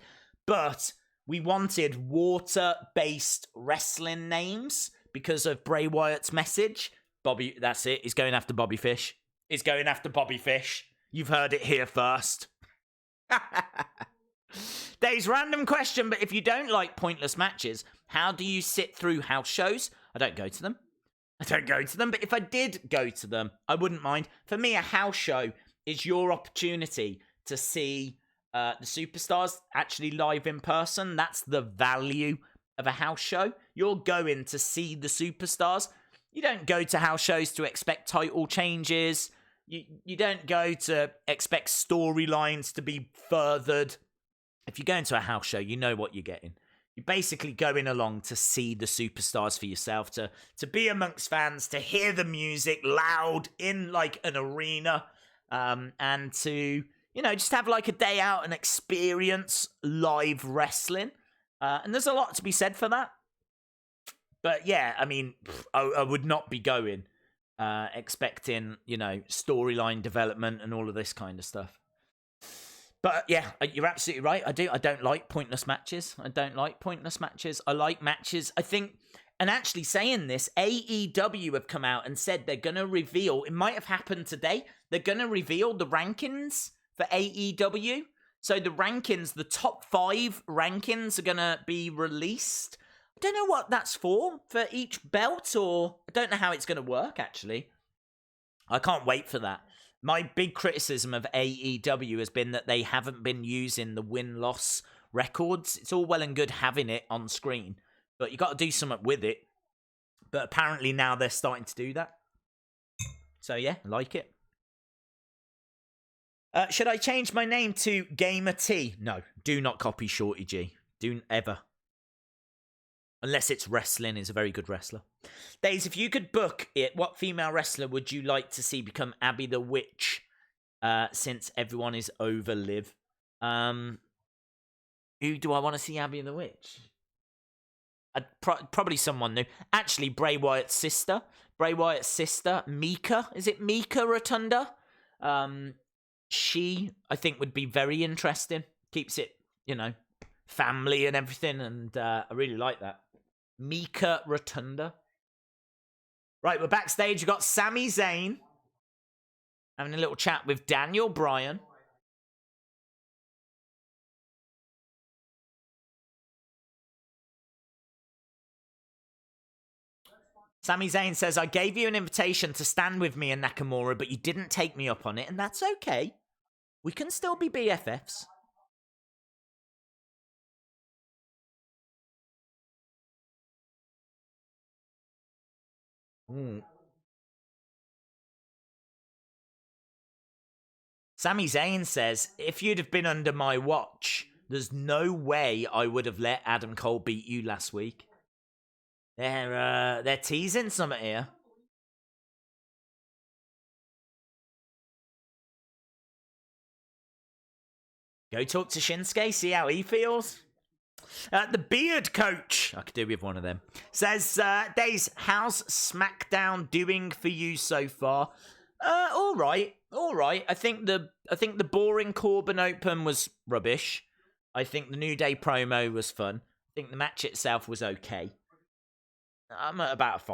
Speaker 1: but we wanted water-based wrestling names because of Bray Wyatt's message. Bobby, that's it. He's going after Bobby Fish. He's going after Bobby Fish. You've heard it here first. Dave's random question, but if you don't like pointless matches, how do you sit through house shows? I don't go to them. But if I did go to them, I wouldn't mind. For me, a house show is your opportunity to see the superstars actually live in person. That's the value of a house show. You're going to see the superstars. You don't go to house shows to expect title changes. You don't go to expect storylines to be furthered. If you go into a house show, you know what you're getting. You're basically going along to see the superstars for yourself, to be amongst fans, to hear the music loud in like an arena, and to, just have like a day out and experience live wrestling. And there's a lot to be said for that. But yeah, I mean, I would not be going expecting, storyline development and all of this kind of stuff. But yeah, you're absolutely right. I don't like pointless matches. I like matches. I think, and actually saying this, AEW have come out and said they're going to reveal, it might have happened today, they're going to reveal the rankings for AEW. So the rankings, the top 5 rankings are going to be released. I don't know what that's for each belt, or I don't know how it's going to work, actually. I can't wait for that. My big criticism of AEW has been that they haven't been using the win-loss records. It's all well and good having it on screen, but you got to do something with it. But apparently now they're starting to do that. So yeah, like it. Should I change my name to Gamer T? No, do not copy Shorty G. Do ever. Unless it's wrestling, is a very good wrestler. Days, if you could book it, what female wrestler would you like to see become Abby the Witch? Since everyone is over Liv. Who do I want to see Abby the Witch? Probably someone new. Actually, Bray Wyatt's sister. Bray Wyatt's sister, Mika. Is it Mika Rotunda? She, I think, would be very interesting. Keeps it, family and everything, and I really like that. Mika Rotunda. Right, we're backstage. We've got Sami Zayn having a little chat with Daniel Bryan. Sami Zayn says, I gave you an invitation to stand with me and Nakamura, but you didn't take me up on it, and that's okay. We can still be BFFs. Sami Zayn says, if you'd have been under my watch, there's no way I would have let Adam Cole beat you last week. They're teasing something here. Go talk to Shinsuke, see how he feels. The Beard Coach, I could do with one of them, says, Days, how's SmackDown doing for you so far? All right. I think the boring Corbin Open was rubbish. I think the New Day promo was fun. I think the match itself was okay. I'm at about a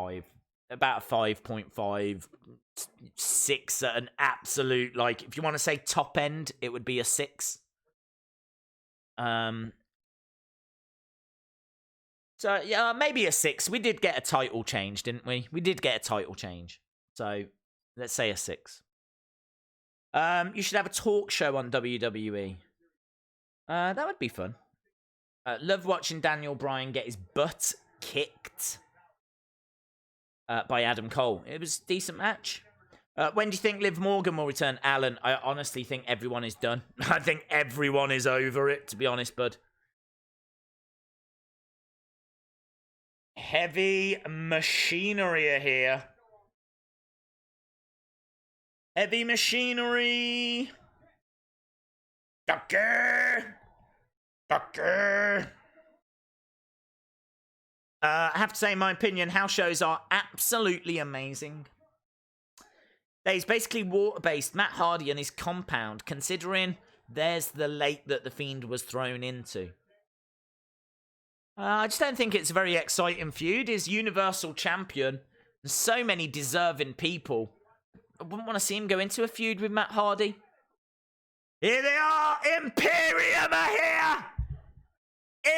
Speaker 1: 5.5, 6 at an absolute, like, if you want to say top end, it would be a 6. So, yeah, maybe a 6. We did get a title change, didn't we? We did get a title change. So, let's say a 6. You should have a talk show on WWE. That would be fun. Love watching Daniel Bryan get his butt kicked by Adam Cole. It was a decent match. When do you think Liv Morgan will return? Alan, I honestly think everyone is done. I think everyone is over it, to be honest, bud. Heavy machinery are here. Heavy machinery. Ducker. I have to say, in my opinion, house shows are absolutely amazing. There's basically water-based Matt Hardy and his compound, considering there's the lake that the Fiend was thrown into. I just don't think it's a very exciting feud. He's Universal Champion. There's so many deserving people. I wouldn't want to see him go into a feud with Matt Hardy. Here they are! Imperium are here!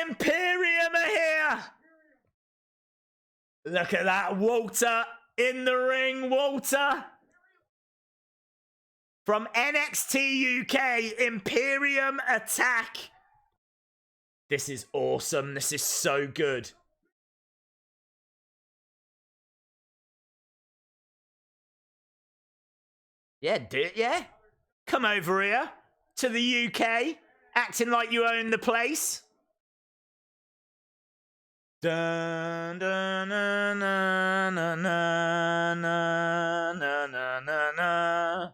Speaker 1: Imperium are here! Look at that, Walter in the ring, Walter! From NXT UK, Imperium attack. This is awesome. This is so good. Yeah, yeah. Come over here to the UK, acting like you own the place. Dun, dun, na, na, na, na, na, na, na, na.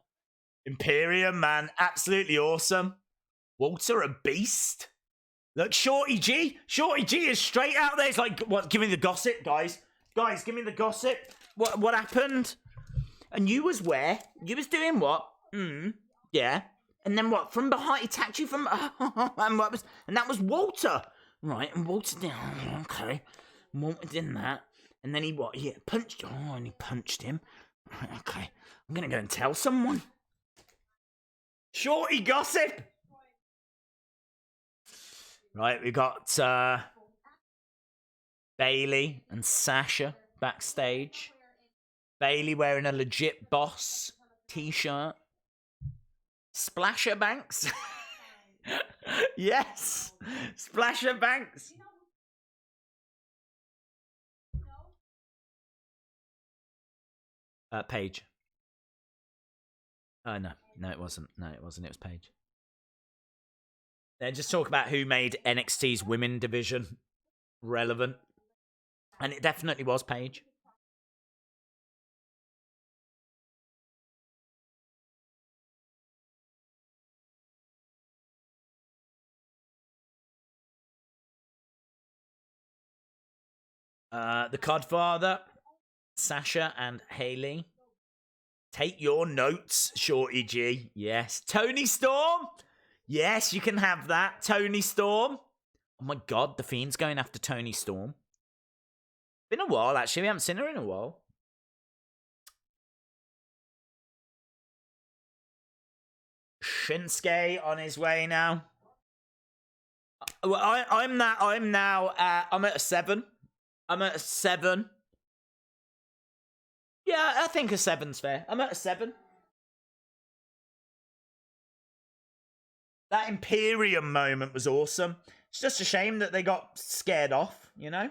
Speaker 1: Imperium, man, absolutely awesome. Walter, a beast. Look, Shorty G is straight out there. It's like, what? Give me the gossip, guys. Guys, give me the gossip. What happened? And you was where? You was doing what? Yeah. And then what? From behind, he attacked you from. And what was? And that was Walter. Right, and Walter did. Okay, Walter did that, and then he what? He punched. Oh, and he punched him. Right, okay, I'm gonna go and tell someone. Shorty gossip. Right, we got Bailey and Sasha backstage. Bailey wearing a legit boss t-shirt. Splasher Banks. Yes, Splasher Banks. Paige. No, it wasn't. No, it wasn't. It was Paige. They're just talking about who made NXT's women division relevant, and it definitely was Paige. The Codfather, Sasha and Haley. Take your notes, Shorty G. Yes. Tony Storm. Yes, you can have that. Tony Storm. Oh my god, the Fiend's going after Tony Storm. Been a while, actually. We haven't seen her in a while. Shinsuke on his way now. Well, I'm at a 7. I'm at a 7. Yeah, I think a 7's fair. I'm at a 7. That Imperium moment was awesome. It's just a shame that they got scared off, you know?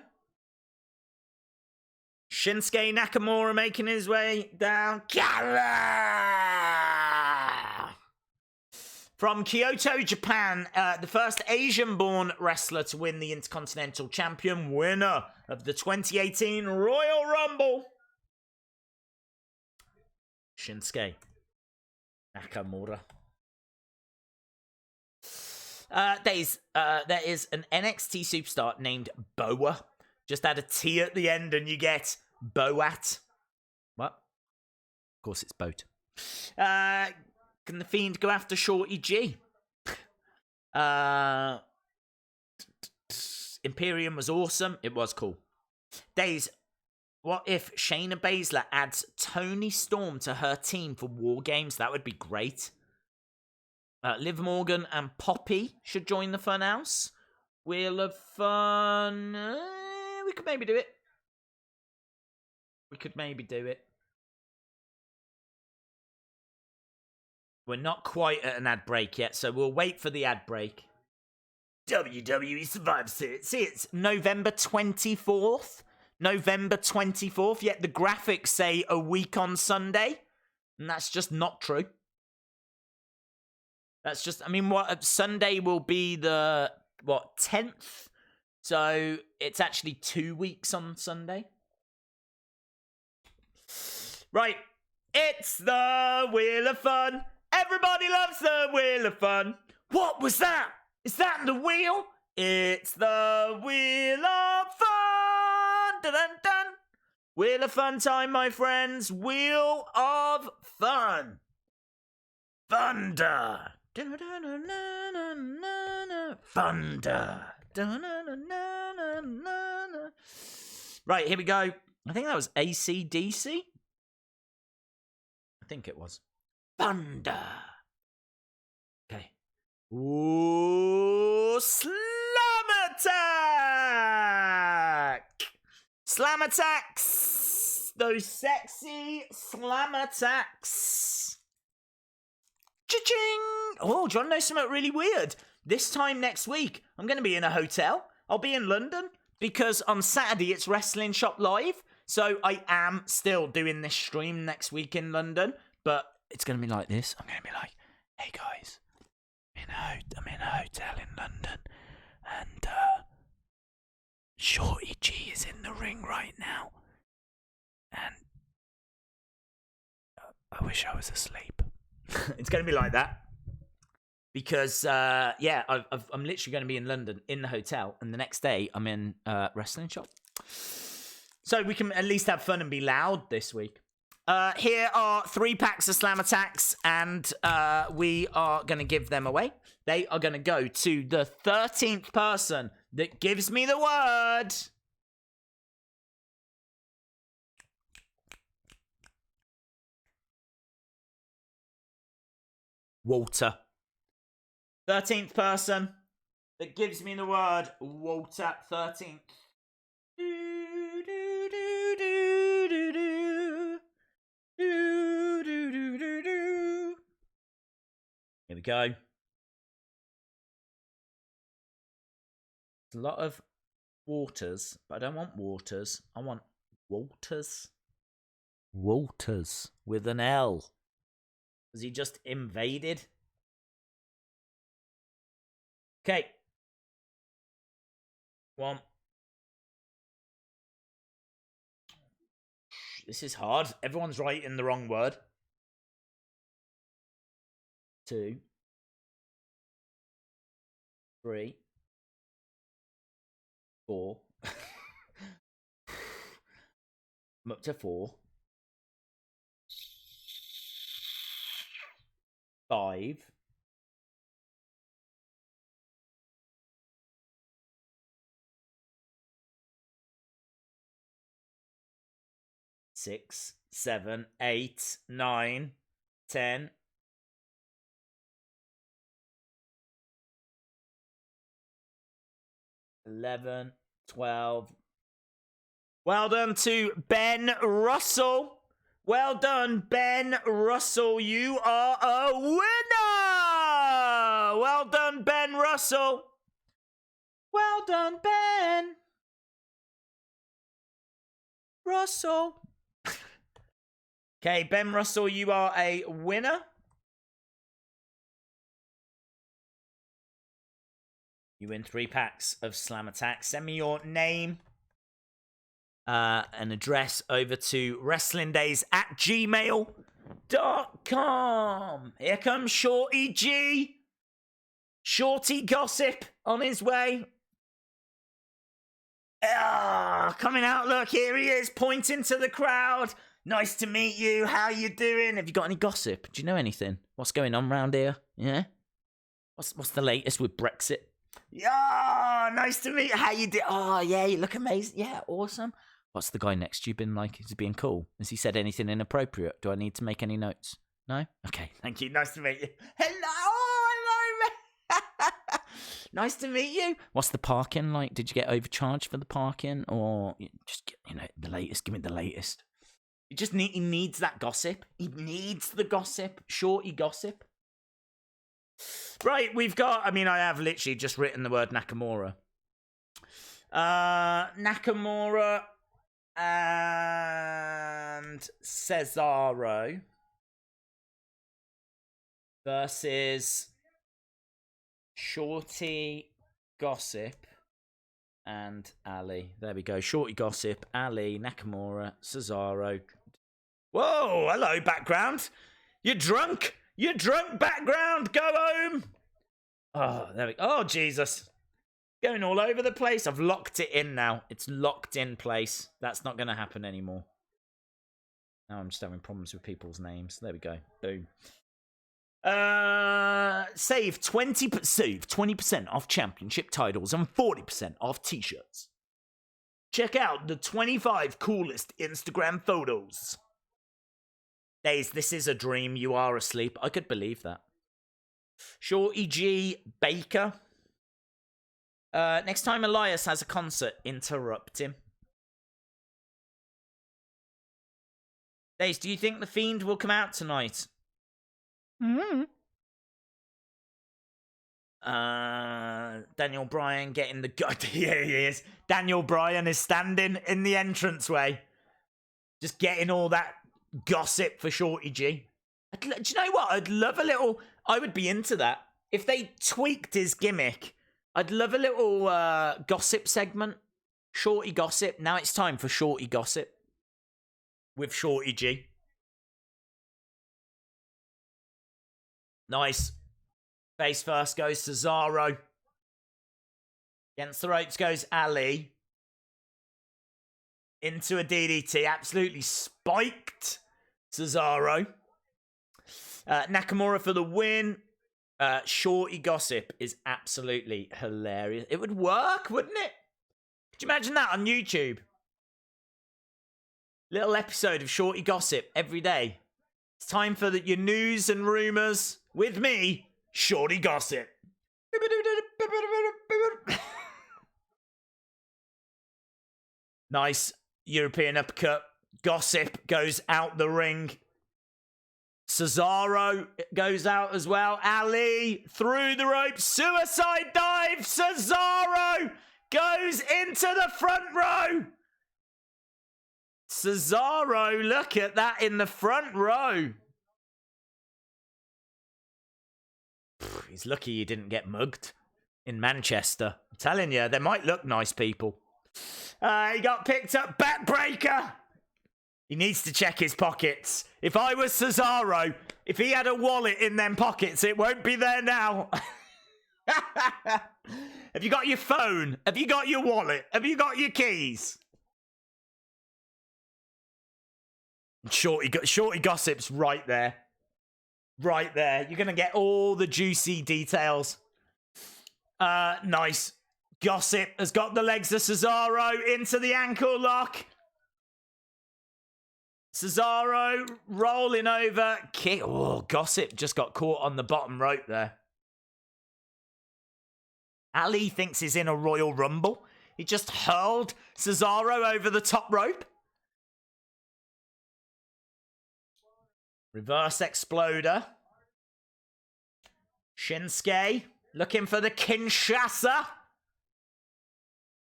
Speaker 1: Shinsuke Nakamura making his way down. From Kyoto, Japan, the first Asian-born wrestler to win the Intercontinental Champion, winner of the 2018 Royal Rumble. Shinsuke Nakamura. There is an NXT superstar named Boa. Just add a T at the end and you get Boat. What? Of course it's Boat. Can the Fiend go after Shorty G? Imperium was awesome. It was cool. Days, what if Shayna Baszler adds Tony Storm to her team for War Games? That would be great. Liv Morgan and Poppy should join the Funhouse. Wheel of Fun. We could maybe do it. We're not quite at an ad break yet, so we'll wait for the ad break. WWE Survivor Series. See, it's November 24th. November 24th, yet the graphics say a week on Sunday. And that's just not true. That's just, I mean, Sunday will be the, 10th? So it's actually 2 weeks on Sunday. Right. It's the Wheel of Fun. Everybody loves the Wheel of Fun. What was that? Is that the wheel? It's the Wheel of Fun. Dun, dun, dun. Wheel of Fun time, my friends. Wheel of Fun. Thunder. Thunder. Right, here we go. I think that was AC/DC. I think it was. Thunder. Okay. Ooh, Slam Attack! Slam Attacks! Those sexy Slam Attacks. Cha-ching! Oh, do you want to know something really weird? This time next week, I'm going to be in a hotel. I'll be in London because on Saturday it's Wrestling Shop Live. So I am still doing this stream next week in London, but it's going to be like this. I'm going to be like, hey guys, I'm in a hotel in London and Shorty G is in the ring right now. And I wish I was asleep. It's going to be like that. Because, I'm literally going to be in London in the hotel, and the next day I'm in Wrestling Shop. So we can at least have fun and be loud this week. Here are 3 packs of Slam Attacks, and we are going to give them away. They are going to go to the 13th person that gives me the word. Walter. 13th person that gives me the word Walter. 13th. Here we go. There's a lot of Waters, but I don't want Waters. I want Walters. Walters with an L. Was he just invaded? Okay. 1. This is hard. Everyone's writing the wrong word. 2. 3. 4. I'm up to 4. 5. 6, 7, 8, 9, 10. 11, 12. Well done to Ben Russell. Well done, Ben Russell. You are a winner. Well done, Ben Russell. Well done, Ben Russell. Okay, Ben Russell, you are a winner. You win 3 packs of Slam Attack. Send me your name, an address over to wrestlingdays@gmail.com. Here comes Shorty G. Shorty Gossip on his way. Coming out. Look, here he is, pointing to the crowd. Nice to meet you. How you doing? Have you got any gossip? Do you know anything? What's going on around here? Yeah? What's the latest with Brexit? Yeah, nice to meet you. How you doing? Oh, yeah, you look amazing. Yeah, awesome. What's the guy next to you been like? Is he being cool? Has he said anything inappropriate? Do I need to make any notes? No? Okay, thank you. Nice to meet you. Hello, mate. Nice to meet you. What's the parking like? Did you get overcharged for the parking? Or just get, the latest? Give me the latest. He needs that gossip. He needs the gossip. Shorty gossip. Right, we've got, I have literally just written the word Nakamura. Nakamura and Cesaro versus Shorty Gossip and Ali. There we go. Shorty Gossip, Ali, Nakamura, Cesaro. Whoa, hello, background. You're drunk. You're drunk, background. Go home. Oh, there we go. Oh, Jesus. Going all over the place. I've locked it in now. It's locked in place. That's not going to happen anymore. Now I'm just having problems with people's names. There we go. Boom. Save 20% off championship titles and 40% off t-shirts. Check out the 25 coolest Instagram photos. Days, this is a dream. You are asleep. I could believe that. Shorty G Baker. Next time Elias has a concert, interrupt him. Days, do you think the Fiend will come out tonight? Daniel Bryan getting the gut. Yeah, he is. Daniel Bryan is standing in the entranceway, just getting all that gossip for Shorty G. Do you know what? I'd love a little. I would be into that if they tweaked his gimmick. I'd love a little gossip segment. Shorty Gossip. Now it's time for Shorty Gossip with Shorty G. Nice. Face first goes Cesaro. Against the ropes goes Ali. Into a DDT. Absolutely spiked Cesaro. Nakamura for the win. Shorty Gossip is absolutely hilarious. It would work, wouldn't it? Could you imagine that on YouTube? Little episode of Shorty Gossip every day. It's time for your news and rumours with me, Shorty Gossip. Nice European uppercut. Gossip goes out the ring. Cesaro goes out as well. Ali through the ropes. Suicide dive. Cesaro goes into the front row. Cesaro, look at that in the front row. He's lucky he didn't get mugged in Manchester. I'm telling you, they might look nice people. He got picked up. Backbreaker. He needs to check his pockets. If I was Cesaro, if he had a wallet in them pockets, it won't be there now. Have you got your phone? Have you got your wallet? Have you got your keys? Shorty Gossip's right there. Right there. You're going to get all the juicy details. Nice. Gossip has got the legs of Cesaro into the ankle lock. Cesaro rolling over. Kick. Oh, Gossip just got caught on the bottom rope there. Ali thinks he's in a Royal Rumble. He just hurled Cesaro over the top rope. Reverse Exploder. Shinsuke looking for the Kinshasa.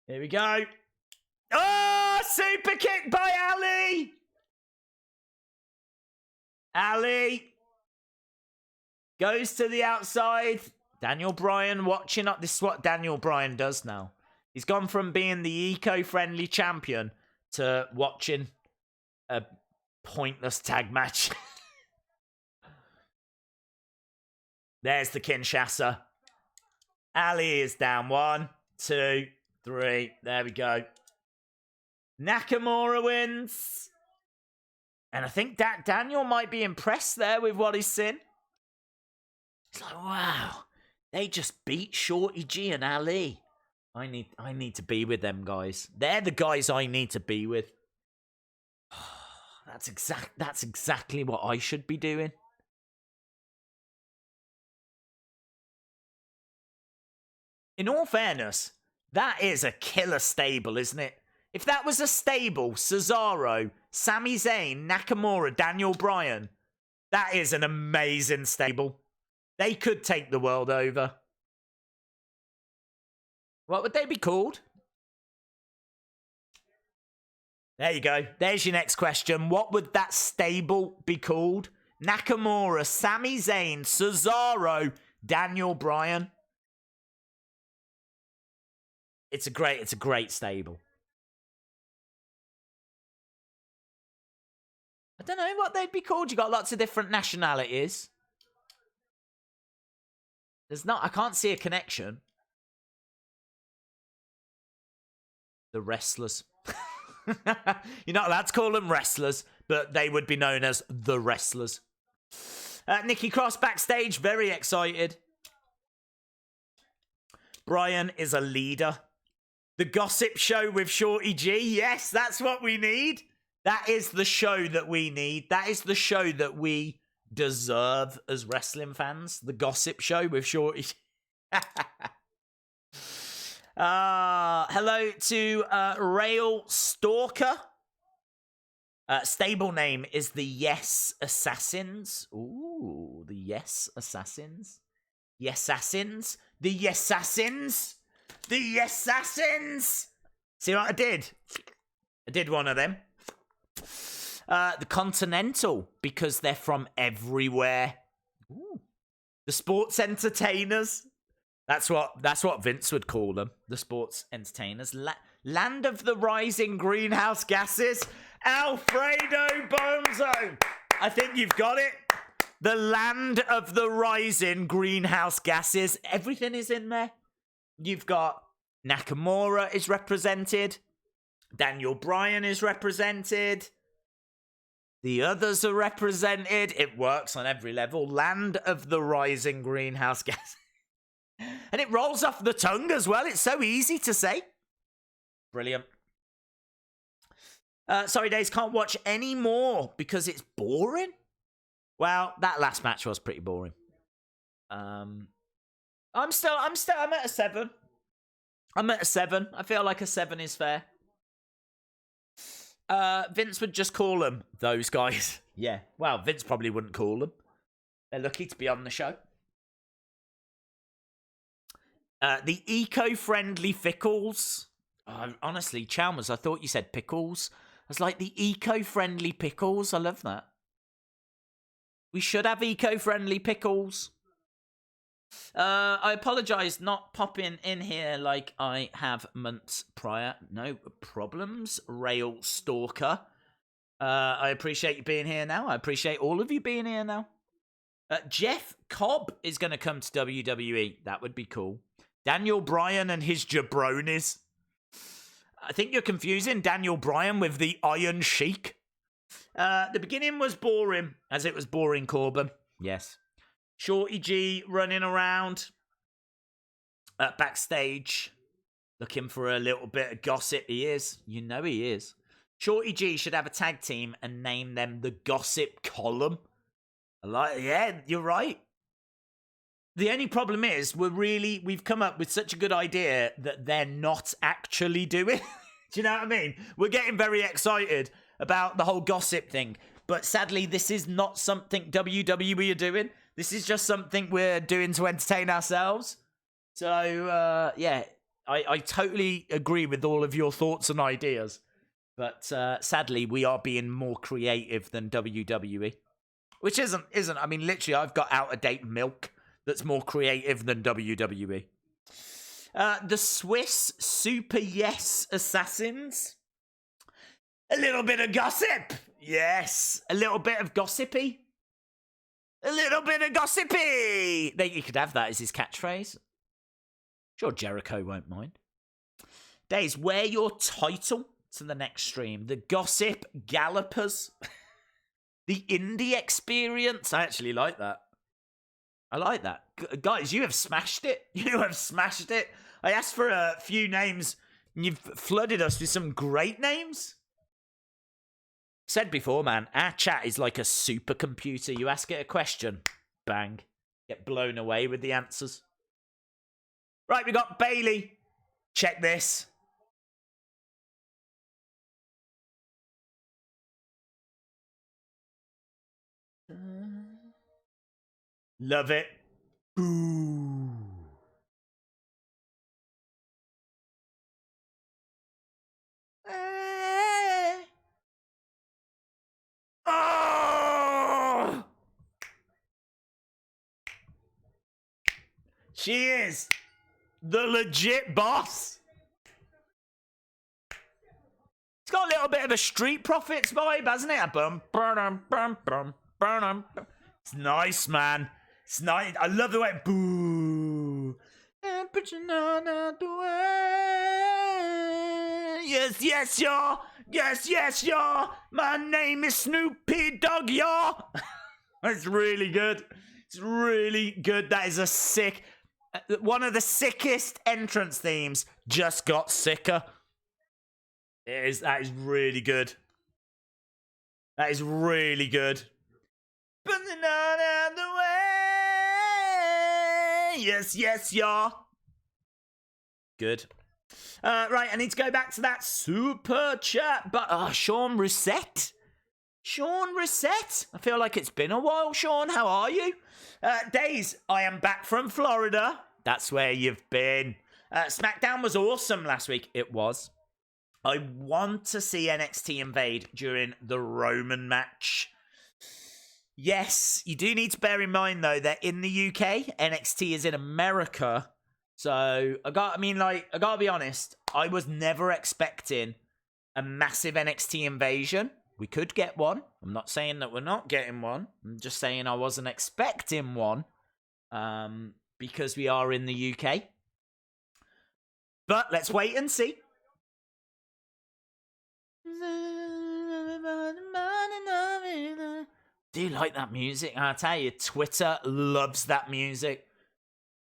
Speaker 1: Here we go. Oh, super kick by Ali. Ali goes to the outside. Daniel Bryan watching up. This is what Daniel Bryan does now. He's gone from being the eco-friendly champion to watching a pointless tag match. There's the Kinshasa. Ali is down. 1, 2, 3. There we go. Nakamura wins. And I think Daniel might be impressed there with what he's seen. It's like, wow. They just beat Shorty G and Ali. I need to be with them guys. They're the guys I need to be with. That's exactly what I should be doing. In all fairness, that is a killer stable, isn't it? If that was a stable, Cesaro, Sami Zayn, Nakamura, Daniel Bryan, that is an amazing stable. They could take the world over. What would they be called? There you go. There's your next question. What would that stable be called? Nakamura, Sami Zayn, Cesaro, Daniel Bryan. It's a great stable. I don't know what they'd be called. You got lots of different nationalities. I can't see a connection. The wrestlers. You're not allowed to call them wrestlers, but they would be known as the wrestlers. Nikki Cross backstage, very excited. Bryan is a leader. The Gossip Show with Shorty G. Yes, that's what we need. That is the show that we need. That is the show that we deserve as wrestling fans. The Gossip Show with Shorty G. Hello to Rail Stalker. Stable name is the Yes Assassins. Ooh, the Yes Assassins. Yes Assassins. The Yes Assassins. The Yes Assassins. See what I did? I did one of them. The Continental, because they're from everywhere. Ooh. The Sports Entertainers. That's what Vince would call them. The Sports Entertainers. Land of the Rising Greenhouse Gases. Alfredo Bonzo. I think you've got it. The Land of the Rising Greenhouse Gases. Everything is in there. You've got Nakamura is represented. Daniel Bryan is represented. The others are represented. It works on every level. Land of the Rising Greenhouse Gases. And it rolls off the tongue as well. It's so easy to say. Brilliant. Sorry, Days, can't watch any more because it's boring. Well, that last match was pretty boring. I'm at a 7. I'm at a 7. I feel like a 7 is fair. Vince would just call them those guys. Yeah. Well, Vince probably wouldn't call them. They're lucky to be on the show. The eco-friendly Fickles. Oh, honestly, Chalmers, I thought you said pickles. I was like, the eco-friendly pickles. I love that. We should have eco-friendly pickles. I apologise not popping in here like I have months prior. No problems, Rail Stalker. I appreciate you being here now. I appreciate all of you being here now. Jeff Cobb is going to come to WWE. That would be cool. Daniel Bryan and his jabronis. I think you're confusing Daniel Bryan with the Iron Sheik. The beginning was boring, as it was boring, Corbin. Yes. Shorty G running around backstage, looking for a little bit of gossip. He is. You know he is. Shorty G should have a tag team and name them the Gossip Column. Yeah, you're right. The only problem is we've come up with such a good idea that they're not actually doing. Do you know what I mean? We're getting very excited about the whole gossip thing. But sadly, this is not something WWE are doing. This is just something we're doing to entertain ourselves. So, yeah, I totally agree with all of your thoughts and ideas. But sadly, we are being more creative than WWE. Which isn't. I mean, literally, I've got out-of-date milk that's more creative than WWE. The Swiss Super Yes Assassins. A little bit of gossip. Yes. A little bit of gossipy. A little bit of gossipy. You could have that as his catchphrase. Sure, Jericho won't mind. Days, wear your title to the next stream. The Gossip Gallopers. The Indie Experience. I actually like that. I like that. Guys, you have smashed it. You have smashed it. I asked for a few names, and you've flooded us with some great names. Said before, man, our chat is like a supercomputer. You ask it a question, bang, get blown away with the answers. Right, we got Bailey. Check this. Love it. Boo. Oh! She is the legit boss. It's got a little bit of a Street Profits vibe, hasn't it? Bum, bum, bum, bum, bum. It's nice, man. It's nice. I love the way. Boo. And put your none out the way. Yes, yes, y'all. Yes, yes, y'all. My name is Snoopy Dogg, y'all. It's really good. It's really good. That is a sick. One of the sickest entrance themes just got sicker. That is really good. That is really good. Put the knot out the way. Yes, yes, y'all. Good. Right, I need to go back to that super chat. But Sean Reset. Sean Reset. I feel like it's been a while, Sean. How are you? Days, I am back from Florida. That's where you've been. Smackdown was awesome last week. It was. I want to see NXT invade during the Roman match. Yes, you do need to bear in mind, though, that in the UK, NXT is in America. So, I gotta be honest, I was never expecting a massive NXT invasion. We could get one. I'm not saying that we're not getting one. I'm just saying I wasn't expecting one. Because we are in the UK. But let's wait and see. Do you like that music? I tell you, Twitter loves that music.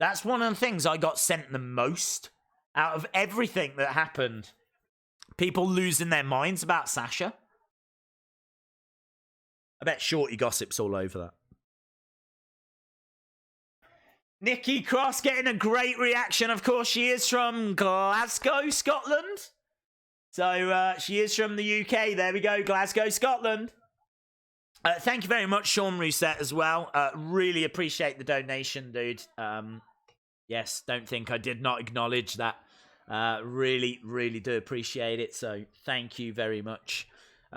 Speaker 1: That's one of the things I got sent the most out of everything that happened. People losing their minds about Sasha. I bet Shorty gossips all over that. Nikki Cross getting a great reaction. Of course, she is from Glasgow, Scotland. So she is from the UK. There we go, Glasgow, Scotland. Thank you very much, Sean Rousset, as well. Really appreciate the donation, dude. Yes, don't think I did not acknowledge that. Really, really do appreciate it. So thank you very much.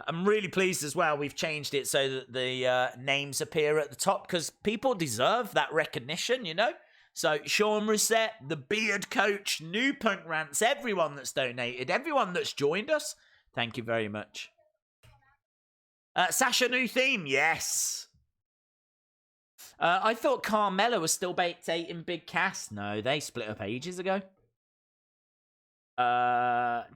Speaker 1: I'm really pleased as well. We've changed it so that the names appear at the top because people deserve that recognition, you know? So Sean Rousset, the Beard Coach, New Punk Rants, everyone that's donated, everyone that's joined us, thank you very much. Sasha, new theme, yes. I thought Carmella was still dating Big Cass. No, they split up ages ago.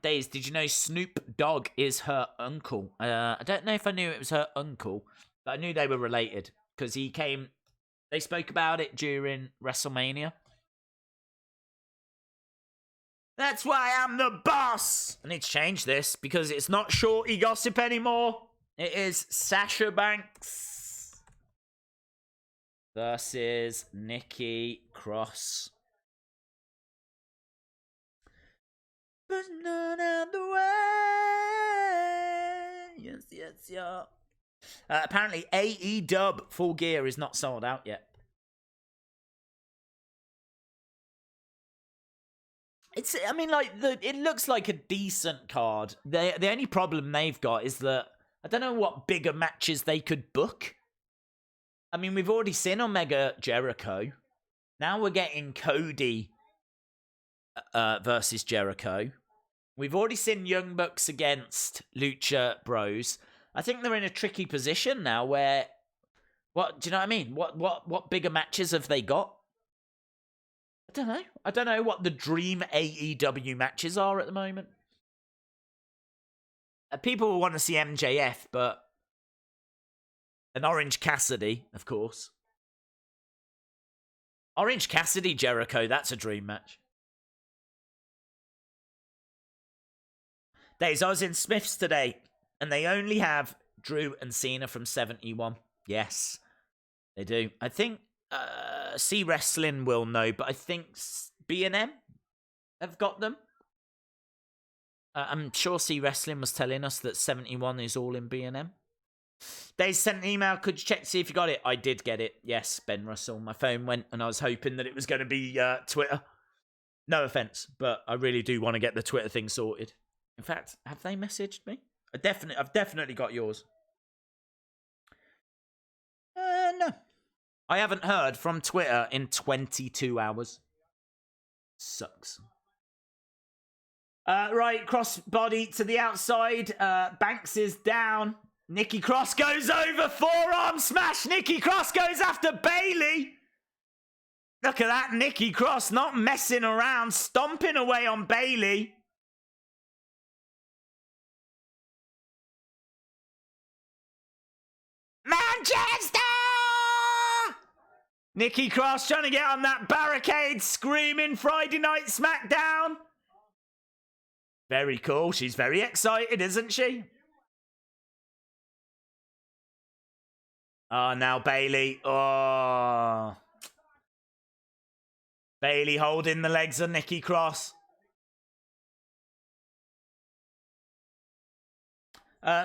Speaker 1: Days, did you know Snoop Dogg is her uncle? I don't know if I knew it was her uncle, but I knew they were related because they spoke about it during WrestleMania. That's why I'm the boss! I need to change this because it's not Shorty Gossip anymore. It is Sasha Banks versus Nikki Cross. But not out the way. Yes, yeah. Apparently, AEW Full Gear is not sold out yet. It looks like a decent card. The only problem they've got is that I don't know what bigger matches they could book. I mean, we've already seen Omega Jericho. Now we're getting Cody versus Jericho. We've already seen Young Bucks against Lucha Bros. I think they're in a tricky position now where... What, do you know what I mean? What bigger matches have they got? I don't know what the dream AEW matches are at the moment. People will want to see MJF, but... An Orange Cassidy, of course. Orange Cassidy Jericho, that's a dream match. Days, I was in Smith's today, and they only have Drew and Cena from 71. Yes, they do. I think C Wrestling will know, but I think B&M have got them. I'm sure C Wrestling was telling us that 71 is all in B&M. They sent an email. Could you check to see if you got it? I did get it. Yes, Ben Russell. My phone went, and I was hoping that it was going to be Twitter. No offense, but I really do want to get the Twitter thing sorted. In fact, have they messaged me? I've definitely got yours. No. I haven't heard from Twitter in 22 hours. Sucks. Right, crossbody to the outside. Banks is down. Nikki Cross goes over. Forearm smash. Nikki Cross goes after Bayley. Look at that. Nikki Cross not messing around. Stomping away on Bayley. Manchester! Nikki Cross trying to get on that barricade, screaming Friday Night Smackdown. Very cool. She's very excited, isn't she? Oh, now Bayley. Oh. Bayley holding the legs of Nikki Cross.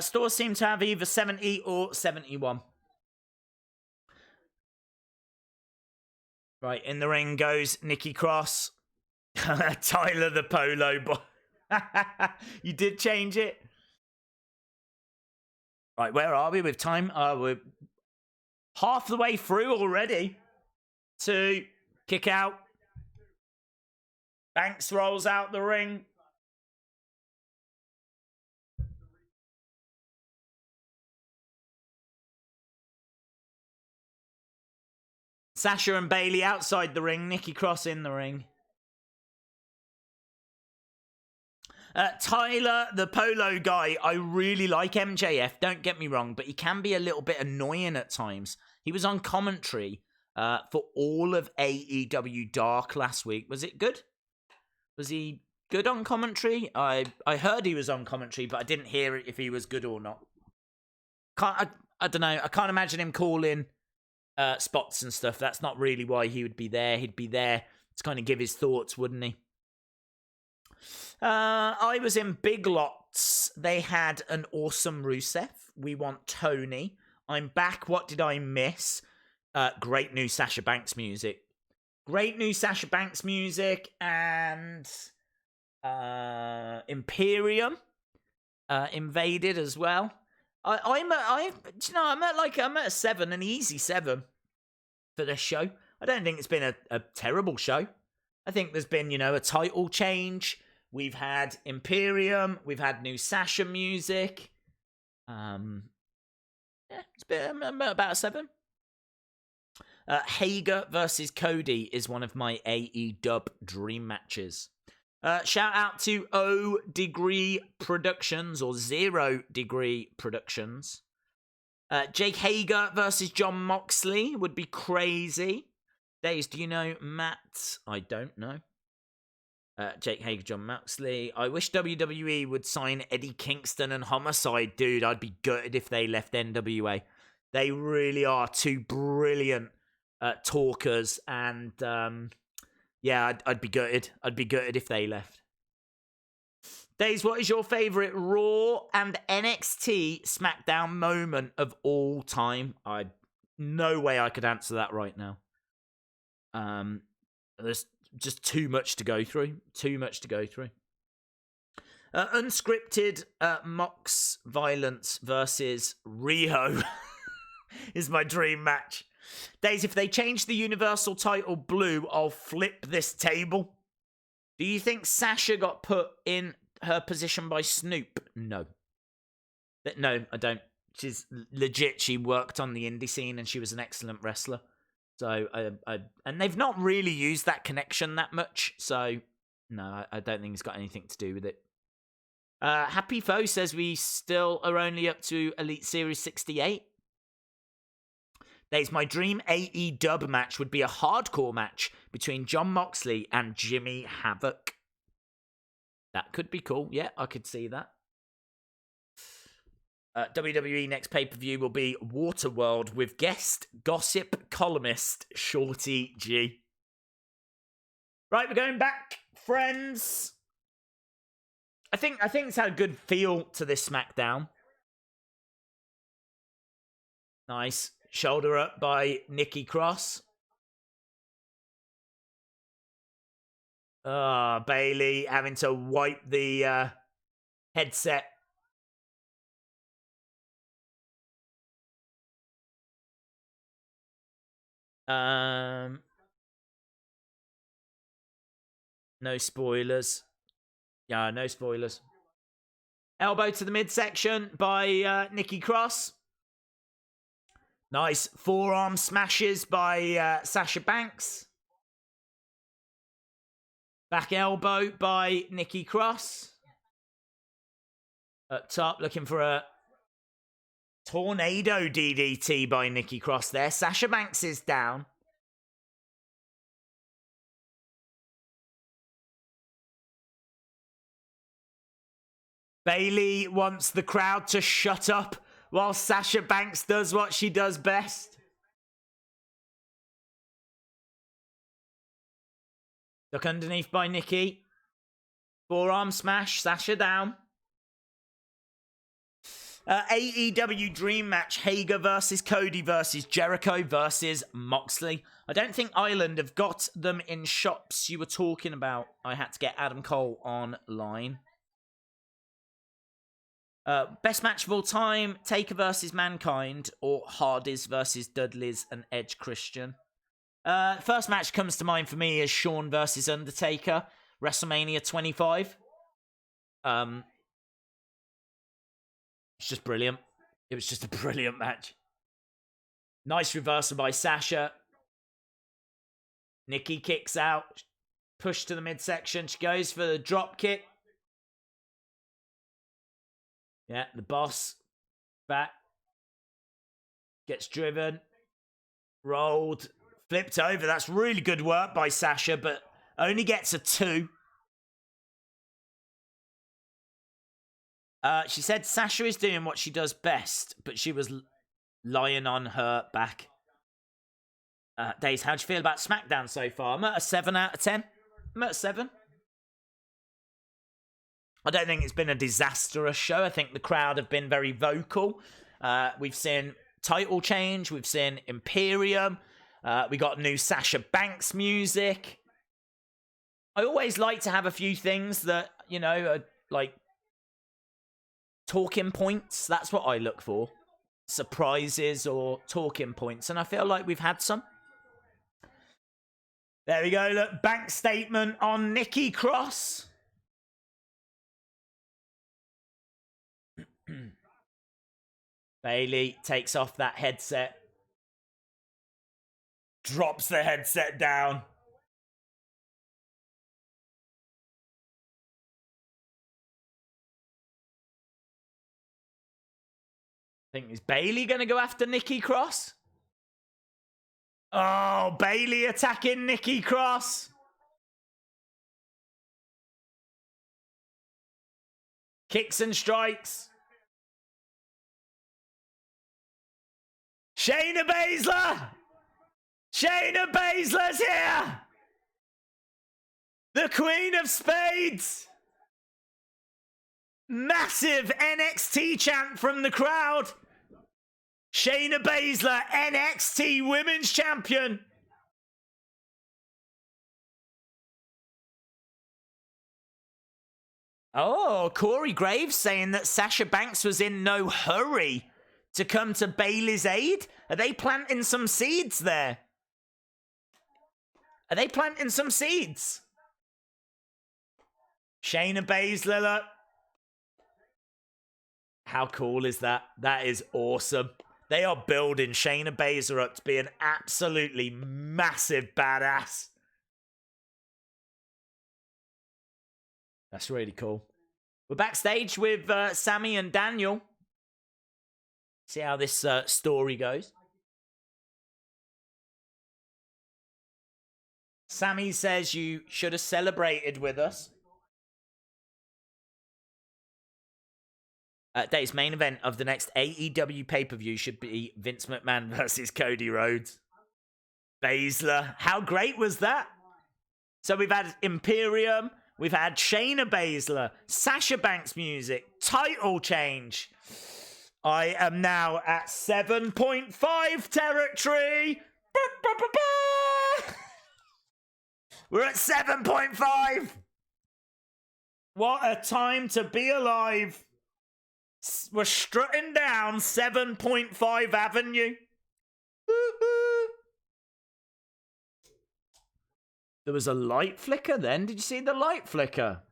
Speaker 1: Stores seem to have either 70 or 71. Right, in the ring goes Nikki Cross. Tyler the Polo Boy. You did change it. Right, where are we with time? We're half the way through already. 2, kick out. Banks rolls out the ring. Sasha and Bayley outside the ring. Nikki Cross in the ring. Tyler, the Polo guy, I really like MJF, don't get me wrong, but he can be a little bit annoying at times. He was on commentary for all of AEW Dark last week. Was it good? Was he good on commentary? I heard he was on commentary, but I didn't hear if he was good or not. I don't know. I can't imagine him calling spots and stuff. That's not really why he would be there. He'd be there to kind of give his thoughts, wouldn't he? I was in Big Lots. They had an awesome Rusev. We want Tony. I'm back. What did I miss? Great new Sasha Banks music. Great new Sasha Banks music and Imperium invaded as well. I'm at a 7, an easy 7 for this show. I don't think it's been a terrible show. I think there's been, a title change. We've had Imperium. We've had new Sasha music. It's been about a 7. Hager versus Cody is one of my AEW dream matches. Shout out to O Degree Productions or 0 Degree Productions. Jake Hager versus John Moxley would be crazy. Days, do you know Matt? I don't know. Jake Hager, John Moxley. I wish WWE would sign Eddie Kingston and Homicide. Dude, I'd be gutted if they left NWA. They really are two brilliant talkers. And yeah, I'd be gutted. I'd be gutted if they left. Days, what is your favourite Raw and NXT Smackdown moment of all time? No way I could answer that right now. There's just too much to go through. Unscripted Mox Violence versus Riho is my dream match. Days, if they change the Universal title blue, I'll flip this table. Do you think Sasha got put in her position by Snoop? No. No, I don't. She's legit. She worked on the indie scene and she was an excellent wrestler. So, and they've not really used that connection that much. So, no, I don't think it's got anything to do with it. Happy Foe says we still are only up to Elite Series 68. There's my dream AE dub match would be a hardcore match between John Moxley and Jimmy Havoc. That could be cool. Yeah, I could see that. WWE next pay-per-view will be Waterworld with guest gossip columnist Shorty G. Right, we're going back, friends. I think it's had a good feel to this SmackDown. Nice. Shoulder up by Nikki Cross. Bailey having to wipe the headset. No spoilers. Yeah, no spoilers. Elbow to the midsection by Nikki Cross. Nice forearm smashes by Sasha Banks. Back elbow by Nikki Cross. Up top, looking for a tornado DDT by Nikki Cross there. Sasha Banks is down. Bailey wants the crowd to shut up while Sasha Banks does what she does best. Look underneath by Nikki. Forearm smash, Sasha down. AEW Dream Match, Hager versus Cody versus Jericho versus Moxley. I don't think Ireland have got them in shops you were talking about. I had to get Adam Cole online. Best match of all time, Taker versus Mankind or Hardys versus Dudleys and Edge Christian. First match comes to mind for me is Shawn versus Undertaker, WrestleMania 25. It's just brilliant. It was just a brilliant match. Nice reversal by Sasha. Nikki kicks out. Push to the midsection. She goes for the drop kick. Yeah, the boss. Back. Gets driven. Rolled. Flipped over. That's really good work by Sasha, but only gets a 2. She said Sasha is doing what she does best, but she was lying on her back. Days, how'd you feel about SmackDown so far? I'm at a 7 out of 10. I'm at a 7. I don't think it's been a disastrous show. I think the crowd have been very vocal. We've seen title change. We've seen Imperium. We got new Sasha Banks music. I always like to have a few things that, you know, are like talking points. That's what I look for. Surprises or talking points. And I feel like we've had some. There we go. Look, bank statement on Nikki Cross. Bailey takes off that headset. Drops the headset down. think, is Bayley going to go after Nikki Cross? Oh, Bayley attacking Nikki Cross. Kicks and strikes. Shayna Baszler. Shayna Baszler's here. The Queen of Spades. Massive NXT chant from the crowd. Shayna Baszler, NXT Women's Champion. Oh, Corey Graves saying that Sasha Banks was in no hurry to come to Bayley's aid. Are they planting some seeds there? Are they planting some seeds? Shayna Baszler. How cool is that? That is awesome. They are building Shayna Baszler up to be an absolutely massive badass. That's really cool. We're backstage with Sammy and Daniel. See how this story goes. Sammy says you should have celebrated with us. Dave's main event of the next AEW pay-per-view should be Vince McMahon versus Cody Rhodes. Baszler. How great was that? So we've had Imperium. We've had Shayna Baszler. Sasha Banks music. Title change. I am now at 7.5 territory. We're at 7.5. What a time to be alive. We're strutting down 7.5 Avenue. There was a light flicker then. Did you see the light flicker?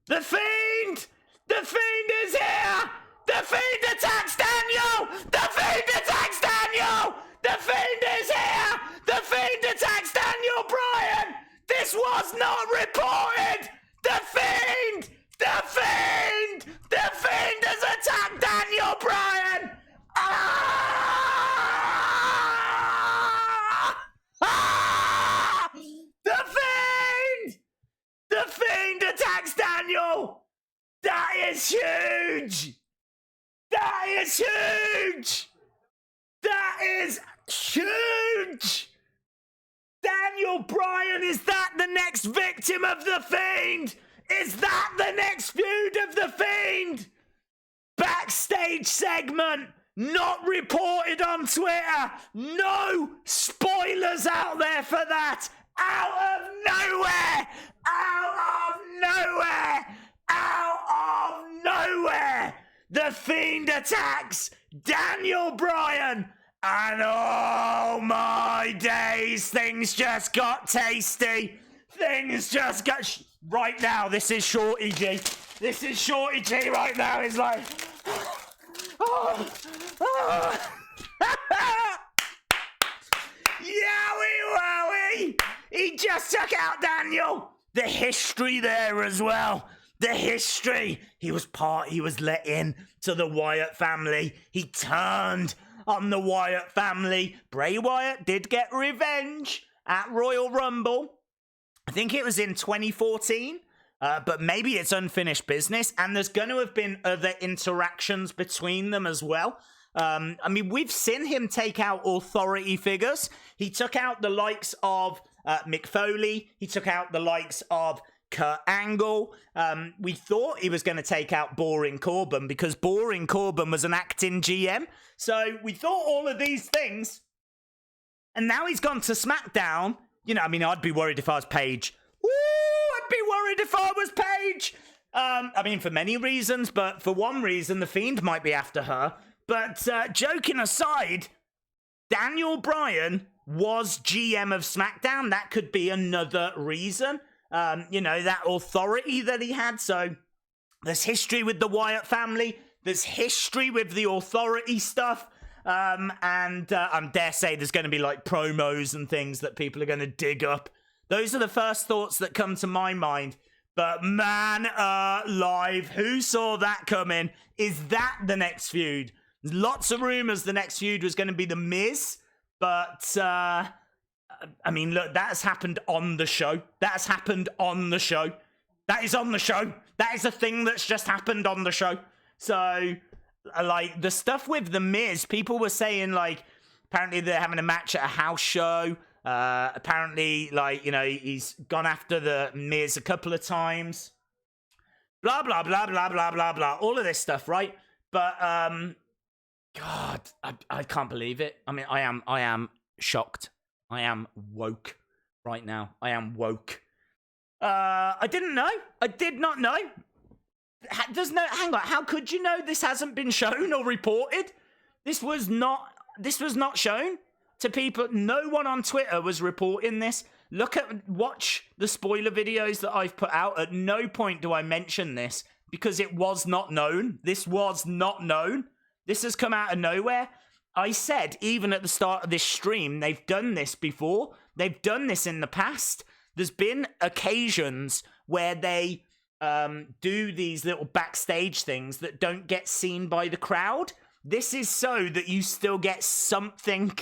Speaker 1: The Fiend! The Fiend is here! The Fiend attacks Daniel! The Fiend attacks Daniel! The Fiend is here! The Fiend attacks Daniel Bryan! This was not reported! The Fiend! The Fiend! The Fiend has attacked Daniel Bryan! Ah! Ah! The Fiend! The Fiend attacks Daniel! That is huge! That is huge! That is huge! Daniel Bryan, is that the next victim of the Fiend? Is that the next feud of the Fiend? Backstage segment, not reported on Twitter. No spoilers out there for that. Out of nowhere! Out of nowhere! Out of nowhere! The Fiend attacks Daniel Bryan. And oh my days, things just got tasty. Things just got... Right now, this is Shorty G. This is Shorty G right now. He's like... Oh, oh. Yowie wowie! He just took out Daniel. The history there as well. The history. He was let in to the Wyatt family. He turned on the Wyatt family. Bray Wyatt did get revenge at Royal Rumble. I think it was in 2014, but maybe it's unfinished business, and there's going to have been other interactions between them as well. I mean, we've seen him take out authority figures. He took out the likes of Mick Foley. He took out the likes of Kurt Angle. We thought he was going to take out Boring Corbin because Boring Corbin was an acting GM. So we thought all of these things, and now he's gone to SmackDown. You know, I mean, I'd be worried if I was Paige. Woo! I'd be worried if I was Paige. I mean, for many reasons, but for one reason, the Fiend might be after her. But joking aside, Daniel Bryan was GM of SmackDown. That could be another reason. You know, that authority that he had. So there's history with the Wyatt family. There's history with the authority stuff. And I dare say there's going to be like promos and things that people are going to dig up. Those are the first thoughts that come to my mind. But man alive, who saw that coming? Is that the next feud? Lots of rumors the next feud was going to be The Miz, but I mean, look, that's happened on the show. That's happened on the show. That is on the show. That is a thing that's just happened on the show. So, like, the stuff with The Miz, people were saying, like, apparently they're having a match at a house show. Apparently, like, you know, he's gone after The Miz a couple of times. Blah, blah, blah, blah, blah, blah, blah. All of this stuff, right? But, God, I can't believe it. I mean, I am shocked. I am woke right now. I am woke. I didn't know. I did not know. Hang on. How could you know this hasn't been shown or reported? This was not shown to people. No one on Twitter was reporting this. Watch the spoiler videos that I've put out. At no point do I mention this because it was not known. This was not known. This has come out of nowhere. I said, even at the start of this stream, they've done this before. They've done this in the past. There's been occasions where they do these little backstage things that don't get seen by the crowd. This is so that you still get something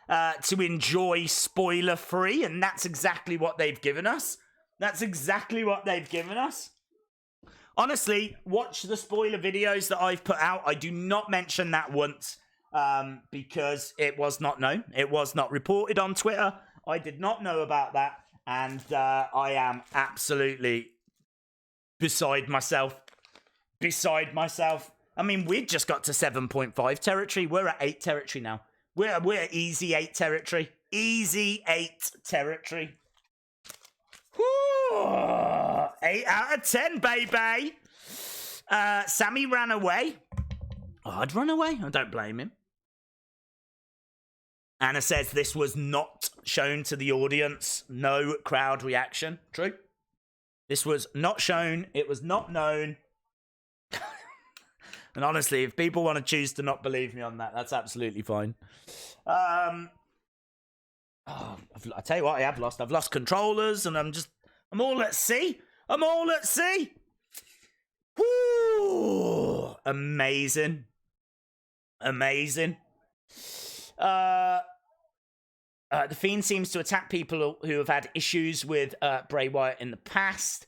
Speaker 1: to enjoy spoiler-free, and that's exactly what they've given us. That's exactly what they've given us. Honestly, watch the spoiler videos that I've put out. I do not mention that once because it was not known. It was not reported on Twitter. I did not know about that, and I am absolutely beside myself. Beside myself. I mean, we just got to 7.5 territory. We're at 8 territory now. We're easy 8 territory. Easy 8 territory. Whew, 8 out of 10, baby. Sammy ran away. Oh, I'd run away. I don't blame him. Anna says this was not shown to the audience. No crowd reaction. True. This was not shown. It was not known. And honestly, if people want to choose to not believe me on that, that's absolutely fine. I tell you what, I have lost. I've lost controllers, and I'm all at sea. I'm all at sea. Woo! Amazing. Amazing. The Fiend seems to attack people who have had issues with Bray Wyatt in the past.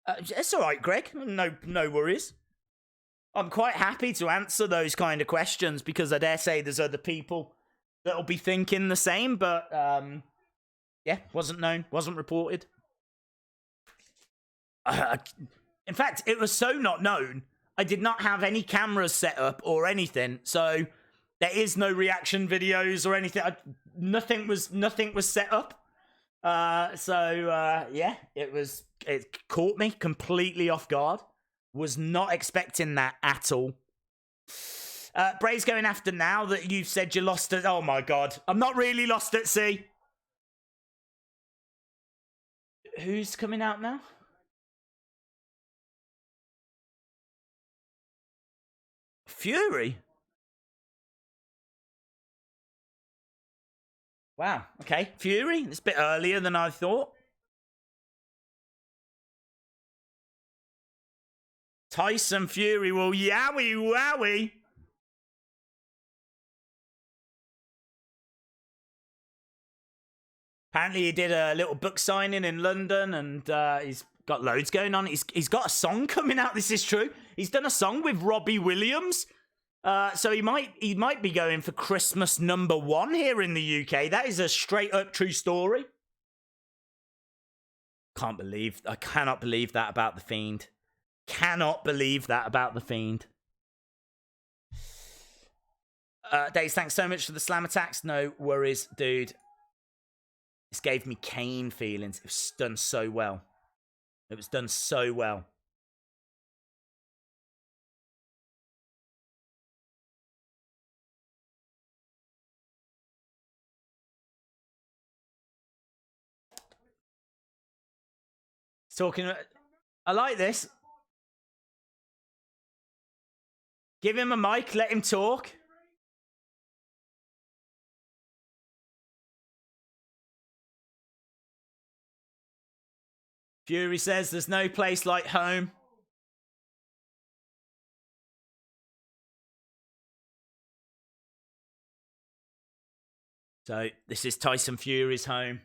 Speaker 1: It's all right, Greg. No worries. I'm quite happy to answer those kind of questions because I dare say there's other people that'll be thinking the same, but yeah, wasn't known, wasn't reported. In fact, it was so not known, I did not have any cameras set up or anything, so there is no reaction videos or anything. Nothing was set up. Yeah, it caught me completely off guard. Was not expecting that at all. Bray's going after now that you've said you lost at... Oh my God. I'm not really lost at sea. Who's coming out now? Fury? Wow. Okay. Fury? It's a bit earlier than I thought. Tyson Fury will yowie wowie. Apparently he did a little book signing in London, and he's got loads going on. He's got a song coming out. This is true. He's done a song with Robbie Williams. So he might be going for Christmas #1 here in the UK. That is a straight up true story. I cannot believe that about the Fiend. Cannot believe that about the Fiend. Days, thanks so much for the slam attacks. No worries, dude. This gave me Kane feelings. It was done so well. It was done so well. Talking... I like this. Give him a mic, let him talk. Fury says there's no place like home. So this is Tyson Fury's home.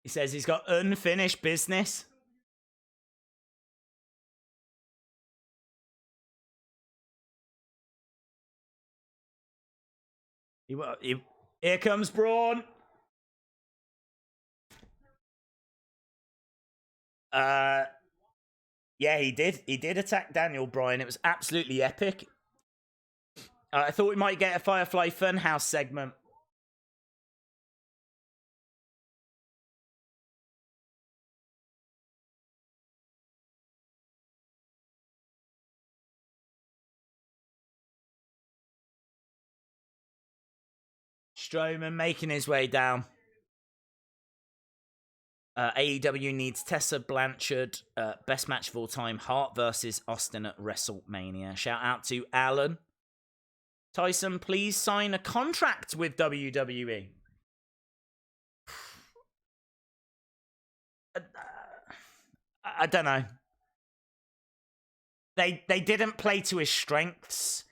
Speaker 1: He says he's got unfinished business. Here comes Braun. Yeah, he did. He did attack Daniel Bryan. It was absolutely epic. I thought we might get a Firefly Funhouse segment. Strowman making his way down. AEW needs Tessa Blanchard. Best match of all time. Hart versus Austin at WrestleMania. Shout out to Alan. Tyson, please sign a contract with WWE. I don't know. They didn't play to his strengths.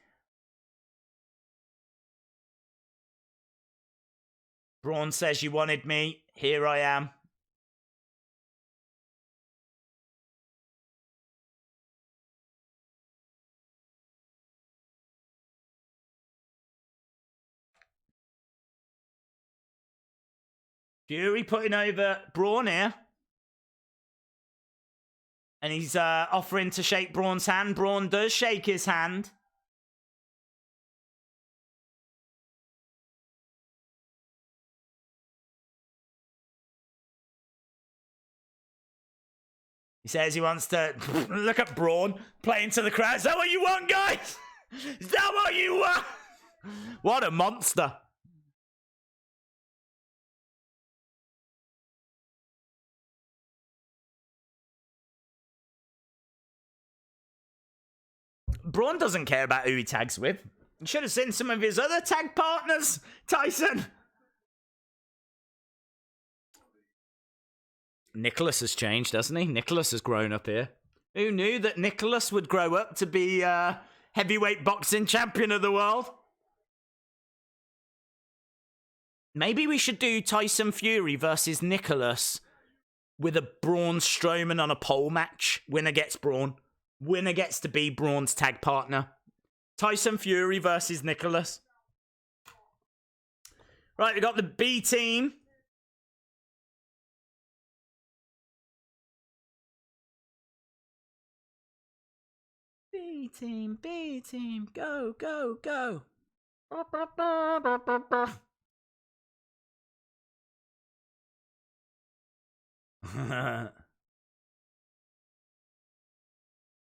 Speaker 1: Braun says you wanted me. Here I am. Fury putting over Braun here. And he's offering to shake Braun's hand. Braun does shake his hand. He says he wants to look at Braun playing to the crowd. Is that what you want, guys? Is that what you want? What a monster. Braun doesn't care about who he tags with. You should have seen some of his other tag partners, Tyson. Nicholas has changed, hasn't he? Nicholas has grown up here. Who knew that Nicholas would grow up to be heavyweight boxing champion of the world? Maybe we should do Tyson Fury versus Nicholas with a Braun Strowman on a pole match. Winner gets Braun. Winner gets to be Braun's tag partner. Tyson Fury versus Nicholas. Right, we got the B team. B team, B team, go, go, go.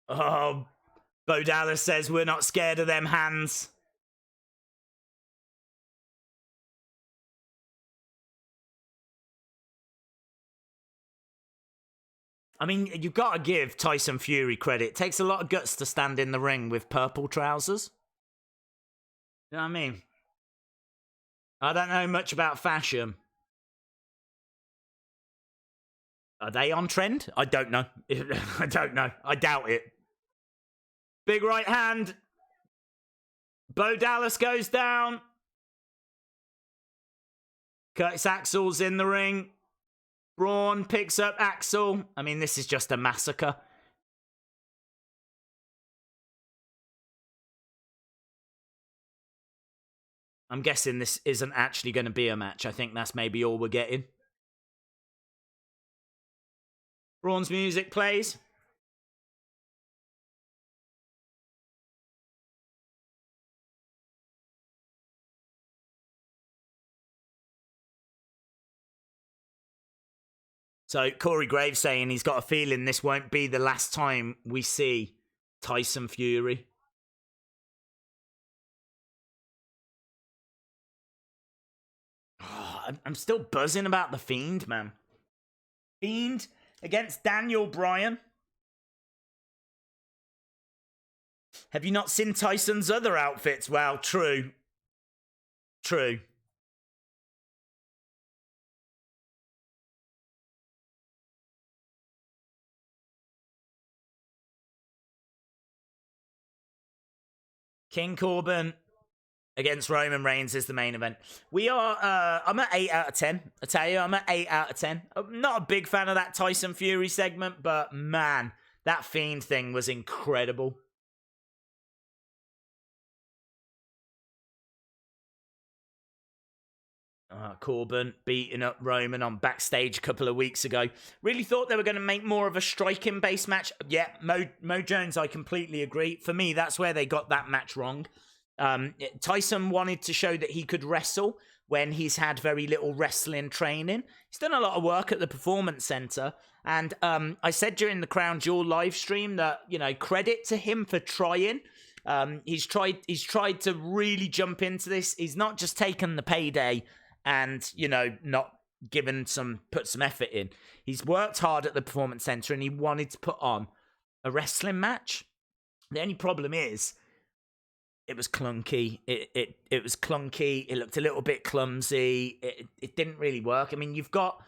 Speaker 1: Oh, Bo Dallas says we're not scared of them hands. I mean, you've got to give Tyson Fury credit. It takes a lot of guts to stand in the ring with purple trousers. You know what I mean? I don't know much about fashion. Are they on trend? I don't know. I don't know. I doubt it. Big right hand. Bo Dallas goes down. Curtis Axel's in the ring. Braun picks up Axel. I mean, this is just a massacre. I'm guessing this isn't actually going to be a match. I think that's maybe all we're getting. Braun's music plays. So Corey Graves saying he's got a feeling this won't be the last time we see Tyson Fury. Oh, I'm still buzzing about the Fiend, man. Fiend against Daniel Bryan. Have you not seen Tyson's other outfits? Well, true. True. King Corbin against Roman Reigns is the main event. We are, I'm at 8 out of 10. I tell you, I'm at 8 out of 10. I'm not a big fan of that Tyson Fury segment, but man, that Fiend thing was incredible. Corbin beating up Roman on backstage a couple of weeks ago. Really thought they were going to make more of a striking-based match. Yeah, Mo Jones, I completely agree. For me, that's where they got that match wrong. Tyson wanted to show that he could wrestle when he's had very little wrestling training. He's done a lot of work at the Performance Center. And I said during the Crown Jewel live stream that, you know, credit to him for trying. He's tried to really jump into this. He's not just taken the payday and, you know, not put some effort in. He's worked hard at the Performance Center and he wanted to put on a wrestling match. The only problem is it was clunky. It was clunky. It looked a little bit clumsy. It didn't really work. I mean, you've got,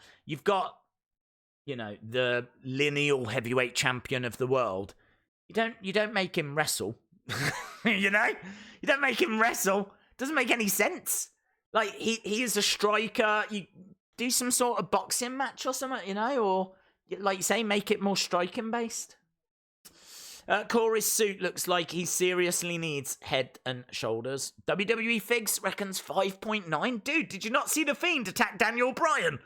Speaker 1: you know, the lineal heavyweight champion of the world. You don't make him wrestle. You know? You don't make him wrestle. Doesn't make any sense. Like, he is a striker. You do some sort of boxing match or something, you know? Or, like you say, make it more striking-based. Corey's suit looks like he seriously needs head and shoulders. WWE Figs reckons 5.9. Dude, did you not see the Fiend attack Daniel Bryan?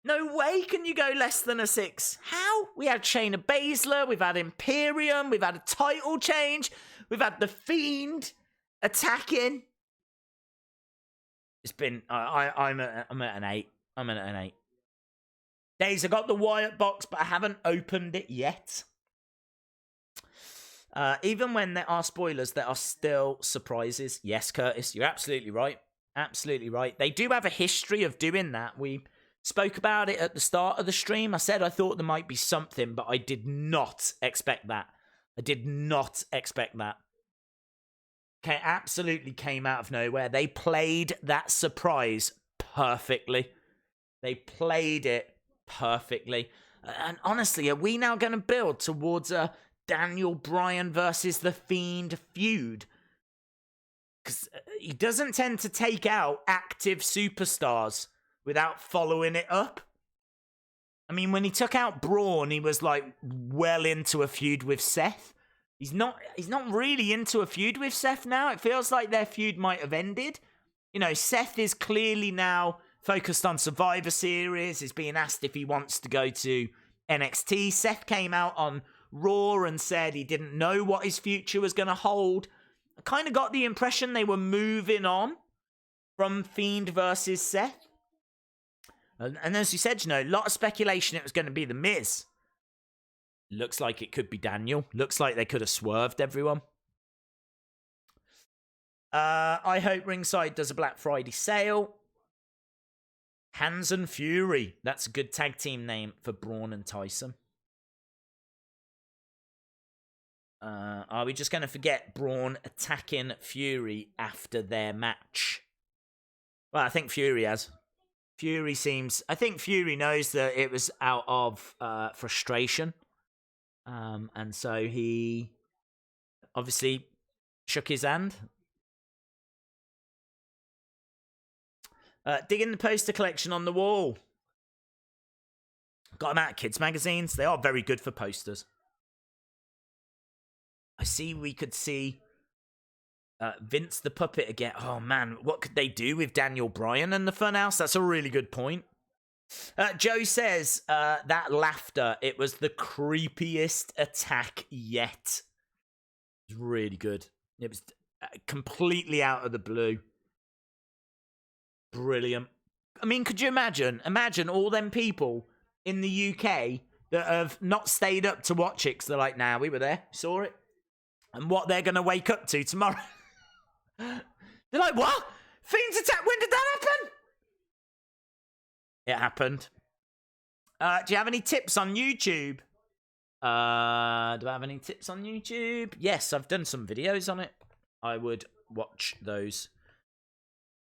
Speaker 1: No way can you go less than a 6. How? We had Shayna Baszler, we've had Imperium, we've had a title change, we've had the Fiend attacking. It's been, I'm at an 8. I'm at an 8. Days, I got the Wyatt box, but I haven't opened it yet. Even when there are spoilers, there are still surprises. Yes, Curtis, you're absolutely right. Absolutely right. They do have a history of doing that. We spoke about it at the start of the stream. I said I thought there might be something, but I did not expect that. I did not expect that. Okay, absolutely came out of nowhere. They played that surprise perfectly. They played it perfectly. And honestly, are we now going to build towards a Daniel Bryan versus The Fiend feud? Because he doesn't tend to take out active superstars without following it up. I mean, when he took out Braun, he was like well into a feud with Seth. He's not really into a feud with Seth now. It feels like their feud might have ended. You know, Seth is clearly now focused on Survivor Series. He's being asked if he wants to go to NXT. Seth came out on Raw and said he didn't know what his future was going to hold. I kind of got the impression they were moving on from Fiend versus Seth. And as you said, you know, a lot of speculation it was going to be The Miz. Looks like it could be Daniel. Looks like they could have swerved everyone. I hope Ringside does a Black Friday sale. Hands and Fury. That's a good tag team name for Braun and Tyson. Are we just going to forget Braun attacking Fury after their match? Well, I think Fury has. I think Fury knows that it was out of frustration. And so he obviously shook his hand. Digging the poster collection on the wall. Got them out of kids' magazines. They are very good for posters. I see we could see Vince the Puppet again. Oh man, what could they do with Daniel Bryan and the Funhouse? That's a really good point. Joe says, that laughter, it was the creepiest attack yet. It was really good. It was completely out of the blue. Brilliant. I mean, could you imagine? Imagine all them people in the UK that have not stayed up to watch it because they're like, nah, we were there, saw it. And what they're going to wake up to tomorrow. They're like, what? Fiend's attack, when did that happen? It happened. Do you have any tips on YouTube? Do I have any tips on YouTube? Yes, I've done some videos on it. I would watch those.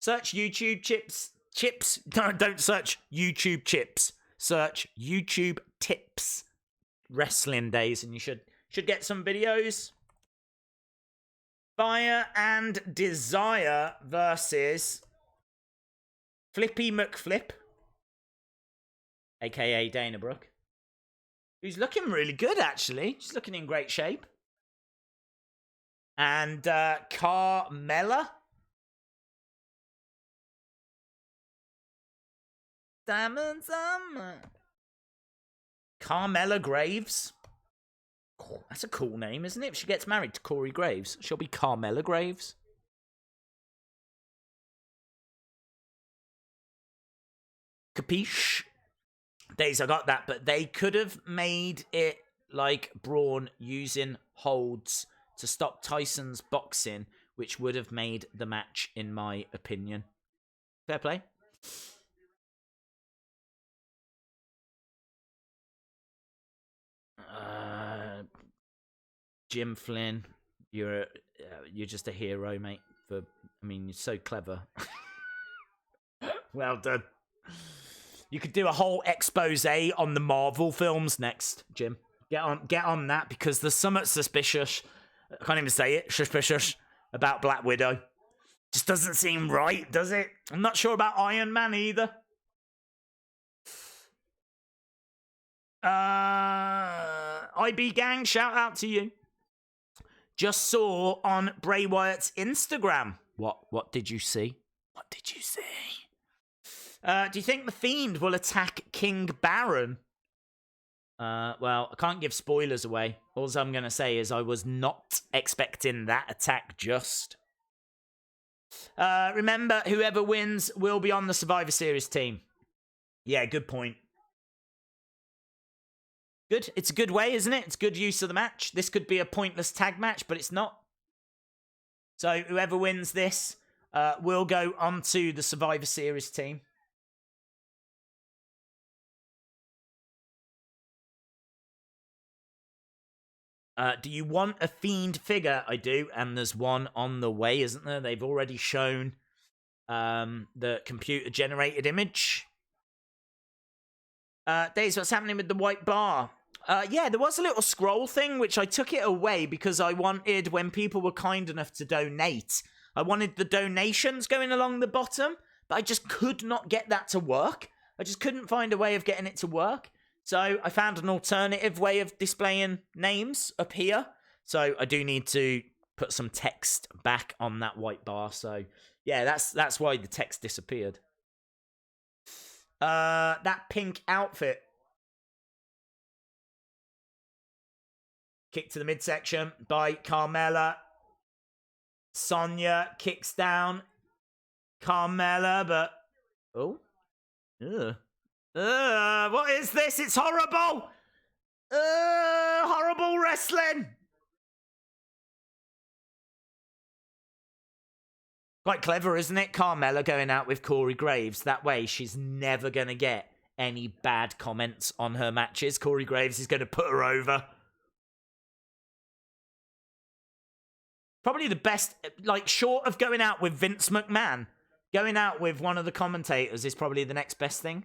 Speaker 1: Search YouTube chips. Chips? No, don't search YouTube chips. Search YouTube tips. Wrestling days, and you should get some videos. Fire and Desire versus Flippy McFlip, aka Dana Brooke, who's looking really good, actually. She's looking in great shape. And Carmella. Diamond Summer. Carmella Graves. Oh, that's a cool name, isn't it? If she gets married to Corey Graves, she'll be Carmella Graves. Capiche? Days, I got that, but they could have made it like Braun using holds to stop Tyson's boxing, which would have made the match, in my opinion. Fair play. Jim Flynn, you're just a hero, mate. You're so clever. Well done. You could do a whole expose on the Marvel films next, Jim. Get on that, because there's something suspicious. I can't even say it. Suspicious about Black Widow. Just doesn't seem right, does it? I'm not sure about Iron Man either. IB Gang, shout out to you. Just saw on Bray Wyatt's Instagram. What did you see? What did you see? Do you think the Fiend will attack King Baron? Well, I can't give spoilers away. All I'm going to say is I was not expecting that attack just. Remember, whoever wins will be on the Survivor Series team. Yeah, good point. Good. It's a good way, isn't it? It's good use of the match. This could be a pointless tag match, but it's not. So whoever wins this will go onto the Survivor Series team. Do you want a Fiend figure? I do, and there's one on the way, isn't there? They've already shown the computer-generated image. Days, what's happening with the white bar? Yeah, there was a little scroll thing, which I took it away because I wanted, when people were kind enough to donate, I wanted the donations going along the bottom, but I just could not get that to work. I just couldn't find a way of getting it to work. So I found an alternative way of displaying names up here. So I do need to put some text back on that white bar. So yeah, that's why the text disappeared. That pink outfit. Kick to the midsection by Carmella. Sonya kicks down Carmella, but... Oh. Ugh. What is this? It's horrible! Horrible wrestling! Quite clever, isn't it? Carmella going out with Corey Graves. That way, she's never going to get any bad comments on her matches. Corey Graves is going to put her over. Probably the best, like, short of going out with Vince McMahon, going out with one of the commentators is probably the next best thing.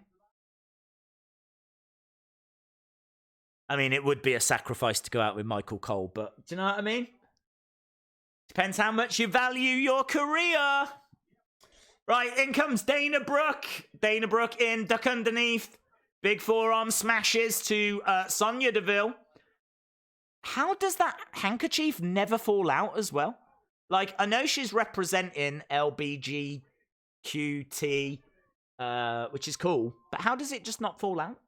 Speaker 1: I mean, it would be a sacrifice to go out with Michael Cole, but do you know what I mean? Depends how much you value your career. Right, in comes Dana Brooke. Dana Brooke in, duck underneath. Big forearm smashes to Sonya Deville. How does that handkerchief never fall out as well? Like, I know she's representing LBGQT, which is cool, but how does it just not fall out?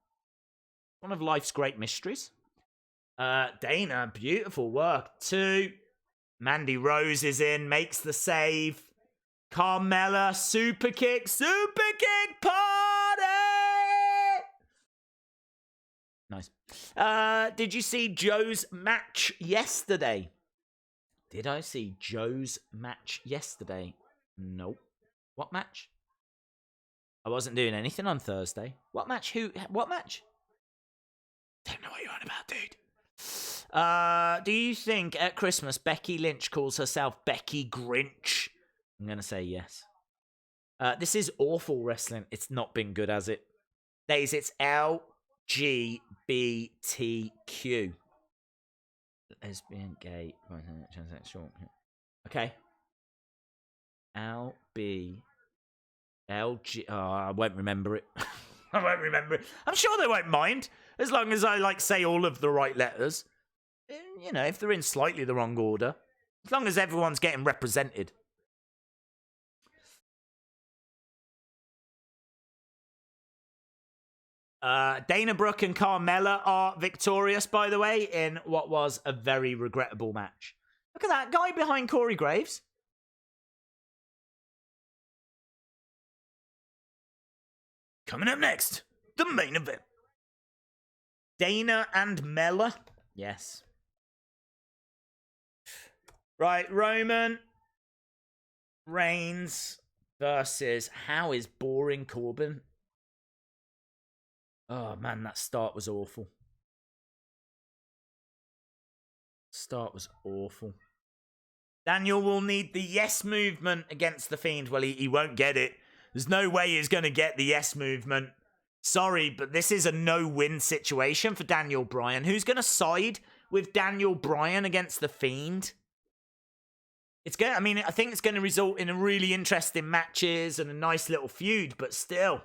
Speaker 1: One of life's great mysteries. Dana, beautiful work. 2. Mandy Rose is in, makes the save. Carmella, super kick party! Nice. Did you see Joe's match yesterday? Did I see Joe's match yesterday? Nope. What match? I wasn't doing anything on Thursday. What match? What match? Don't know what you're on about, dude. Do you think at Christmas Becky Lynch calls herself Becky Grinch? I'm going to say yes. This is awful wrestling. It's not been good, has it? Days, it's LGBTQ. Lesbian, gay, transsexual. Okay. LG. Oh, I won't remember it. I won't remember it. I'm sure they won't mind as long as I say all of the right letters. You know, if they're in slightly the wrong order, as long as everyone's getting represented. Dana Brooke and Carmella are victorious, by the way, in what was a very regrettable match. Look at that guy behind Corey Graves. Coming up next, the main event. Dana and Mella. Yes. Right, Roman Reigns versus how is boring Corbin. Oh, man, that start was awful. Start was awful. Daniel will need the yes movement against the Fiend. Well, he won't get it. There's no way he's going to get the yes movement. Sorry, but this is a no-win situation for Daniel Bryan. Who's going to side with Daniel Bryan against the Fiend? It's going. I mean, I think it's going to result in a really interesting matches and a nice little feud, but still.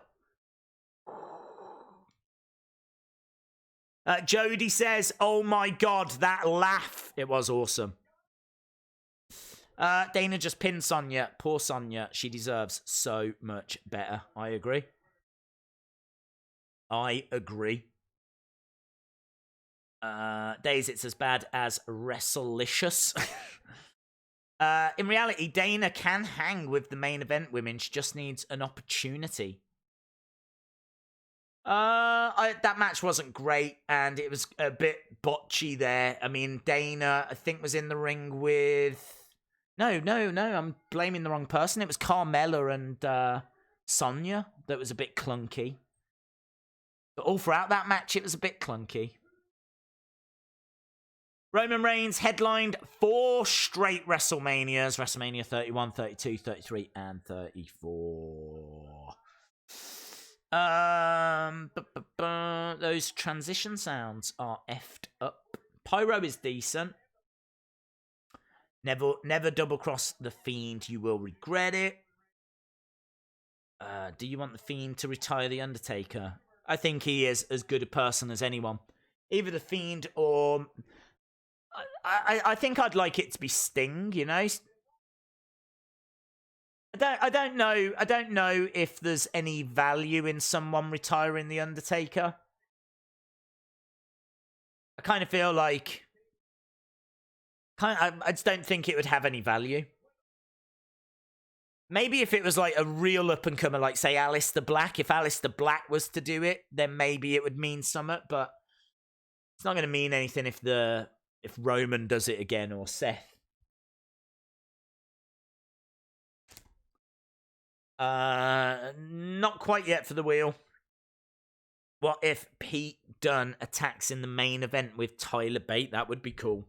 Speaker 1: Jody says, "Oh my God, that laugh! It was awesome." Dana just pinned Sonya. Poor Sonya. She deserves so much better. I agree. Days, it's as bad as Wrestlelicious. In reality, Dana can hang with the main event women. She just needs an opportunity. That match wasn't great, and it was a bit botchy there. I mean, Dana, I think, was in the ring with... No, I'm blaming the wrong person. It was Carmella and Sonya that was a bit clunky. But all throughout that match, it was a bit clunky. Roman Reigns headlined 4 straight WrestleManias. WrestleMania 31, 32, 33, and 34. Those transition sounds are effed up. Pyro is decent. Never double cross the Fiend. You will regret it. Do you want the Fiend to retire the Undertaker? I think he is as good a person as anyone. Either the Fiend or... I think I'd like it to be Sting, you know? I don't know if there's any value in someone retiring the Undertaker. I kind of feel like... I just don't think it would have any value. Maybe if it was like a real up-and-comer, like, say, Aleister Black. If Aleister Black was to do it, then maybe it would mean something. But it's not going to mean anything if Roman does it again or Seth. Not quite yet for the wheel. What if Pete Dunne attacks in the main event with Tyler Bate? That would be cool.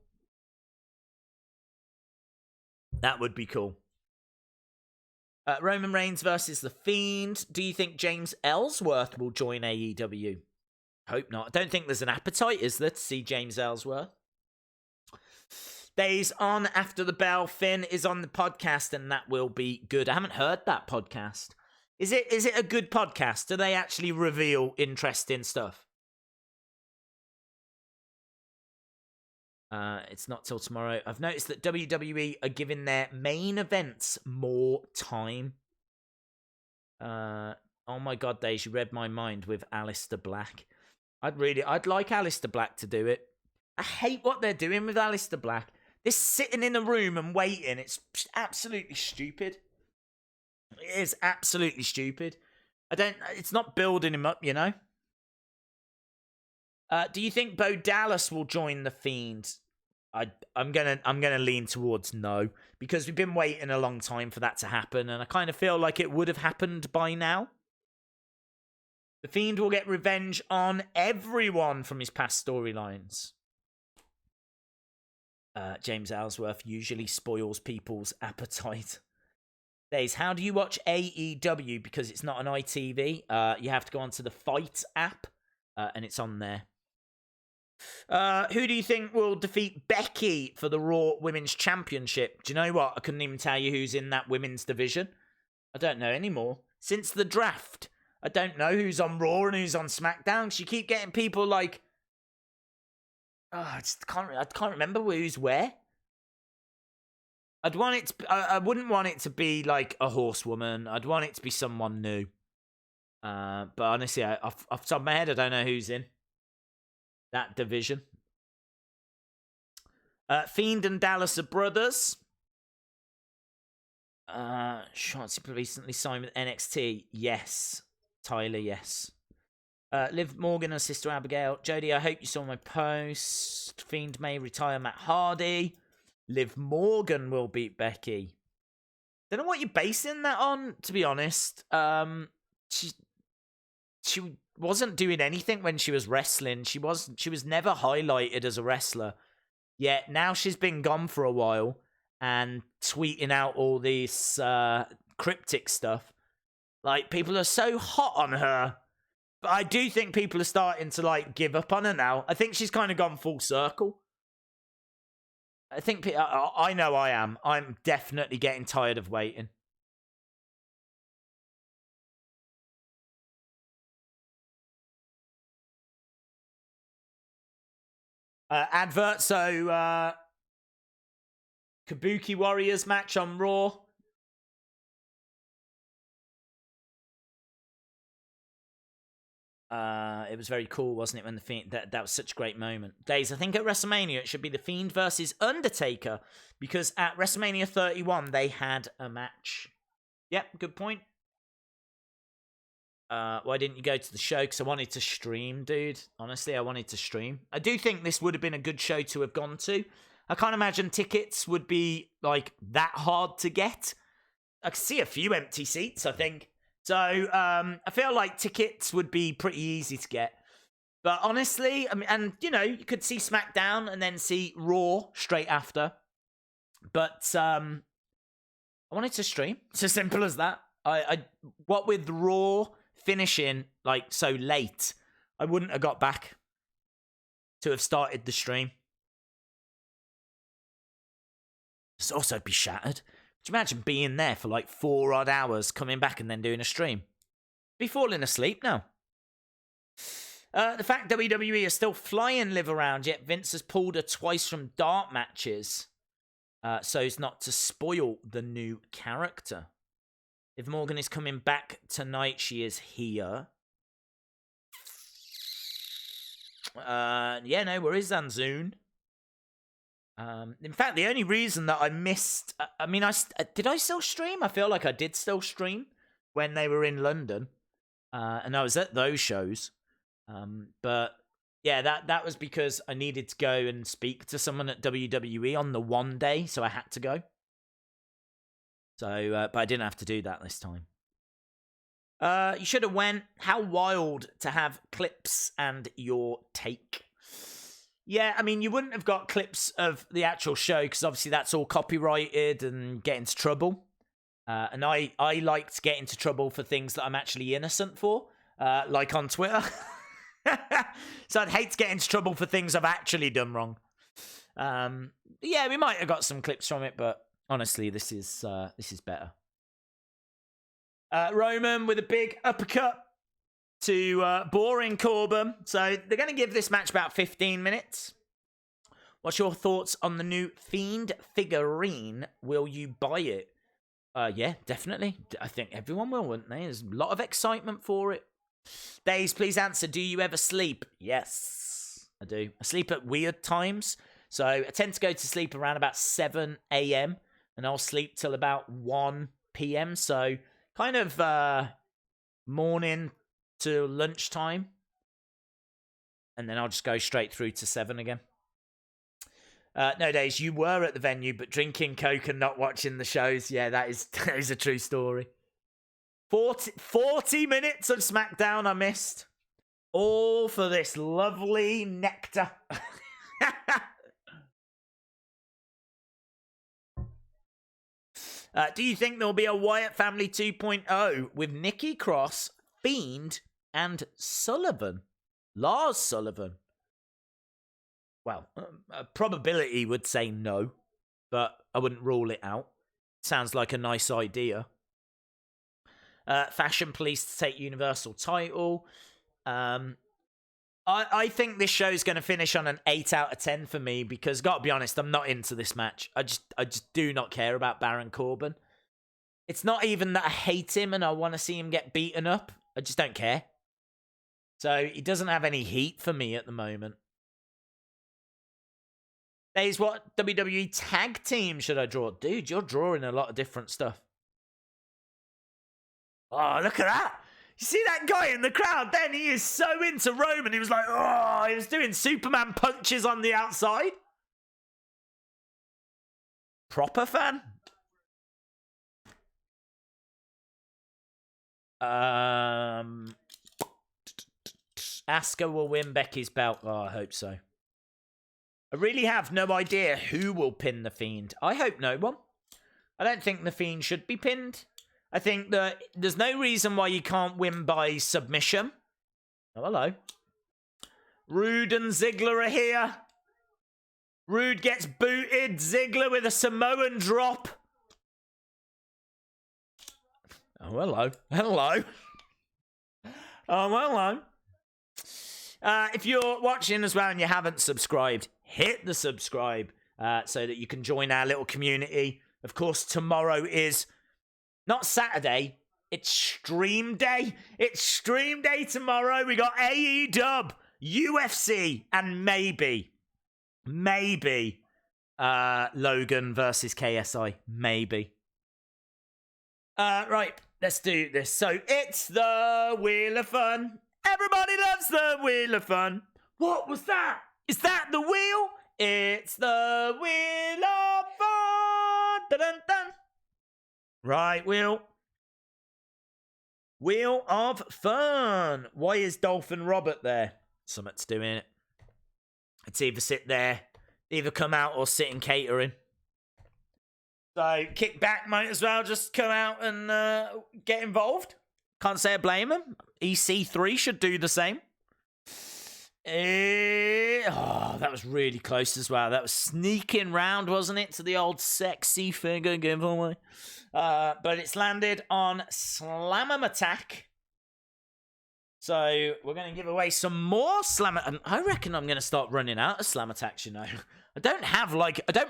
Speaker 1: That would be cool. Roman Reigns versus The Fiend. Do you think James Ellsworth will join AEW? Hope not. I don't think there's an appetite, is there, to see James Ellsworth? Days on After the Bell. Finn is on the podcast, and that will be good. I haven't heard that podcast. Is it a good podcast? Do they actually reveal interesting stuff? It's not till tomorrow. I've noticed that WWE are giving their main events more time. Oh my God, Days, you read my mind with Aleister Black. I'd like Aleister Black to do it. I hate what they're doing with Aleister Black. This sitting in a room and waiting, it's absolutely stupid. It is absolutely stupid. It's not building him up, you know? Do you think Bo Dallas will join the Fiend? I'm gonna lean towards no, because we've been waiting a long time for that to happen, and I kind of feel like it would have happened by now. The Fiend will get revenge on everyone from his past storylines. James Ellsworth usually spoils people's appetite. Days, how do you watch AEW? Because it's not an ITV. You have to go onto the Fight app, and it's on there. Who do you think will defeat Becky for the Raw Women's Championship? Do you know what? I couldn't even tell you who's in that women's division. I don't know anymore. Since the draft, I don't know who's on Raw and who's on SmackDown. You keep getting people like... I can't remember who's where. I wouldn't want it to be like a horsewoman. I'd want it to be someone new. But honestly, off the top of my head, I don't know who's in that division. Fiend and Dallas are brothers. Shotzi recently signed with NXT. Yes. Tyler, yes. Liv Morgan and Sister Abigail. Jody, I hope you saw my post. Fiend may retire Matt Hardy. Liv Morgan will beat Becky. Don't know what you're basing that on, to be honest. She wasn't doing anything when she was wrestling. She was never highlighted as a wrestler. Yet now she's been gone for a while and tweeting out all this cryptic stuff. Like, people are so hot on her. But I do think people are starting to, like, give up on her now. I think she's kind of gone full circle. I think... I know I am. I'm definitely getting tired of waiting. Advert, so... Kabuki Warriors match on Raw. It was very cool, wasn't it, when the Fiend... That was such a great moment. Days, I think at WrestleMania it should be the Fiend versus Undertaker, because at WrestleMania 31 they had a match. Yep, good point. Why didn't you go to the show? Because I wanted to stream, dude. Honestly, I wanted to stream. I do think this would have been a good show to have gone to. I can't imagine tickets would be, like, that hard to get. I could see a few empty seats, I think. So, I feel like tickets would be pretty easy to get. But honestly, I mean, and, you know, you could see SmackDown and then see Raw straight after. But, I wanted to stream. It's as simple as that. What with Raw finishing, like, so late, I wouldn't have got back to have started the stream. Just also be shattered. Could you imagine being there for like 4 odd hours, coming back and then doing a stream? Be falling asleep now. The fact WWE is still flying Liv around, yet Vince has pulled her twice from dark matches, so as not to spoil the new character. If Morgan is coming back tonight, she is here. Yeah, no worries, Zanzoon. In fact, the only reason that I missed... I mean, did I still stream? I feel like I did still stream when they were in London. And I was at those shows. But, yeah, that was because I needed to go and speak to someone at WWE on the one day, so I had to go. So, but I didn't have to do that this time. You should have went. How wild to have clips and your take. Yeah, I mean, you wouldn't have got clips of the actual show because obviously that's all copyrighted and get into trouble. And I like to get into trouble for things that I'm actually innocent for, like on Twitter. So I'd hate to get into trouble for things I've actually done wrong. Yeah, we might have got some clips from it, but honestly, this is better. Roman with a big uppercut to boring Corbin. So they're going to give this match about 15 minutes. What's your thoughts on the new Fiend figurine? Will you buy it? Yeah, definitely. I think everyone will, wouldn't they? There's a lot of excitement for it. Days, please answer. Do you ever sleep? Yes, I do. I sleep at weird times. So I tend to go to sleep around about 7 a.m. and I'll sleep till about 1 p.m. So kind of morning to lunchtime, and then I'll just go straight through to 7 again. No, Days, you were at the venue, but drinking Coke and not watching the shows. Yeah, that is a true story. 40 minutes of SmackDown I missed. All for this lovely nectar. Do you think there'll be a Wyatt Family 2.0 with Nikki Cross, Fiend, and Sullivan? Lars Sullivan? Well, probability would say no, but I wouldn't rule it out. Sounds like a nice idea. Fashion Police to take Universal title. I think this show's going to finish on an 8 out of 10 for me because, gotta be honest, I'm not into this match. I just do not care about Baron Corbin. It's not even that I hate him and I want to see him get beaten up. I just don't care. So he doesn't have any heat for me at the moment. Days, what WWE tag team should I draw? Dude, you're drawing a lot of different stuff. Oh, look at that. You see that guy in the crowd then? He is so into Roman. He was like, oh, he was doing Superman punches on the outside. Proper fan? Asuka will win Becky's belt. Oh, I hope so. I really have no idea who will pin the Fiend. I hope no one. I don't think the Fiend should be pinned. I think that there's no reason why you can't win by submission. Oh, hello. Rude and Ziggler are here. Rude gets booted. Ziggler with a Samoan drop. Oh, hello. Hello. Oh, hello. If you're watching as well and you haven't subscribed, hit the subscribe so that you can join our little community. Of course, tomorrow is not Saturday. It's stream day. It's stream day tomorrow. We got AEW, UFC, and maybe Logan versus KSI. Maybe. Right, let's do this. So it's the Wheel of Fun. Everybody loves the Wheel of Fun. What was that? Is that the wheel? It's the Wheel of Fun. Dun, dun, dun. Right, Wheel. Wheel of Fun. Why is Dolphin Robert there? Something to do in it. It's either sit there, either come out or sit in catering. So, Kickback might as well just come out and get involved. Can't say I blame him. EC3 should do the same. Oh, that was really close as well. That was sneaking round, wasn't it, to the old sexy figure giveaway. But it's landed on Slam Attack. So we're going to give away some more Slam. I reckon I'm going to start running out of Slam Attacks, you know. I don't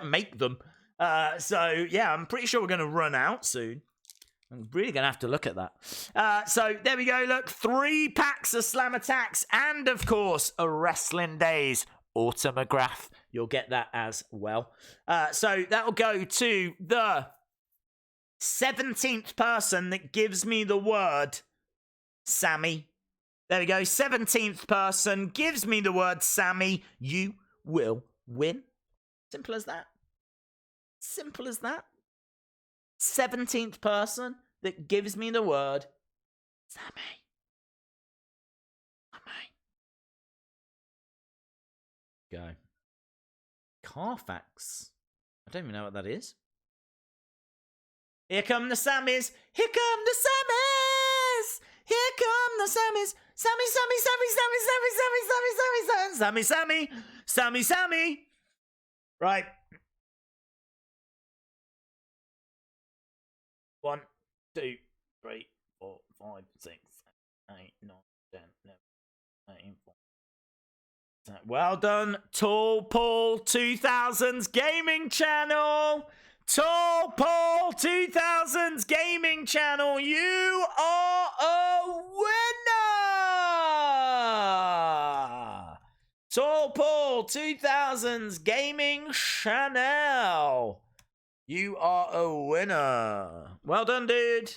Speaker 1: make them. So yeah, I'm pretty sure we're going to run out soon. I'm really going to have to look at that. So there we go. Look, 3 packs of Slam Attacks and, of course, a Wrestling Days autograph. You'll get that as well. So that'll go to the 17th person that gives me the word Sammy. There we go. 17th person gives me the word Sammy. You will win. Simple as that. Simple as that. 17th person that gives me the word Sammy. Go. Carfax. I don't even know what that is. Here come the Sammys. Here come the Sammys. Here come the Sammys. Sammy, Sammy, Sammy, Sammy, Sammy, Sammy, Sammy, Sammy, Sammy, Sammy, Sammy, Sammy. Right. 1, 2, 3, 4, 5, 6, 7, 8, 9, 10, 11, 13, 14. Well done, Tall Paul 2000s Gaming Channel. Tall Paul 2000s Gaming Channel. You are a winner. Tall Paul 2000s Gaming Channel. You are a winner. Well done, dude.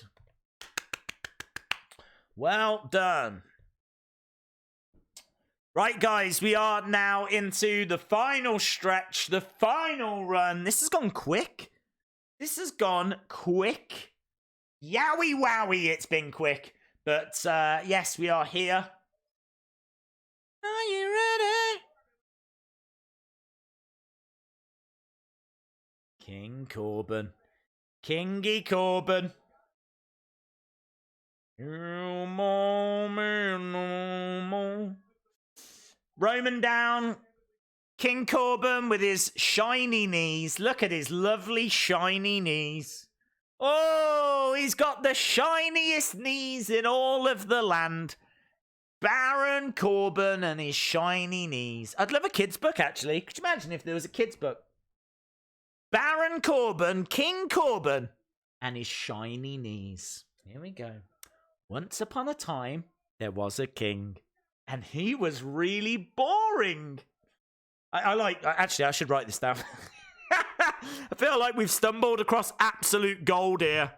Speaker 1: Well done. Right, guys, we are now into the final stretch, the final run. This has gone quick. This has gone quick. Yowie wowie, it's been quick. But yes, we are here. Are you ready? King Corbin. Kingy Corbin. Roman down. King Corbin with his shiny knees. Look at his lovely shiny knees. Oh, he's got the shiniest knees in all of the land. Baron Corbin and his shiny knees. I'd love a kid's book, actually. Could you imagine if there was a kid's book? Baron Corbin, King Corbin, and his shiny knees. Here we go. Once upon a time, there was a king, and he was really boring. Actually, I should write this down. I feel like we've stumbled across absolute gold here.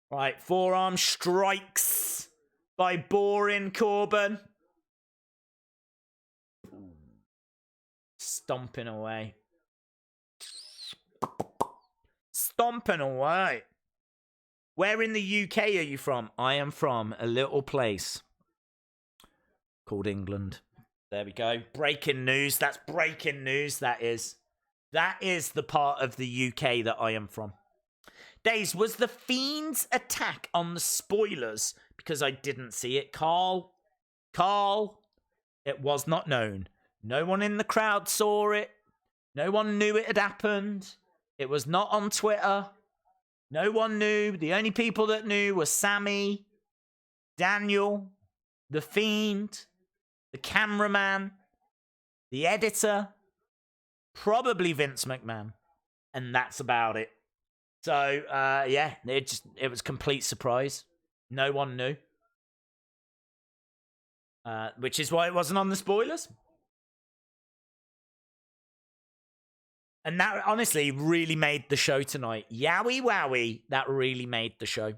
Speaker 1: Right, forearm strikes by boring Corbin. Stomping away. Stomping away. Where in the UK are you from? I am from a little place called England. There we go. Breaking news. That's breaking news. That is the part of the UK that I am from. Days, was the Fiend's attack on the spoilers? Because I didn't see it. Carl, it was not known. No one in the crowd saw it. No one knew it had happened. It was not on Twitter. No one knew. The only people that knew were Sammy, Daniel, the Fiend, the cameraman, the editor, probably Vince McMahon. And that's about it. So, yeah, it was complete surprise. No one knew. Which is why it wasn't on the spoilers. And that honestly really made the show tonight. Yowie wowie, that really made the show. He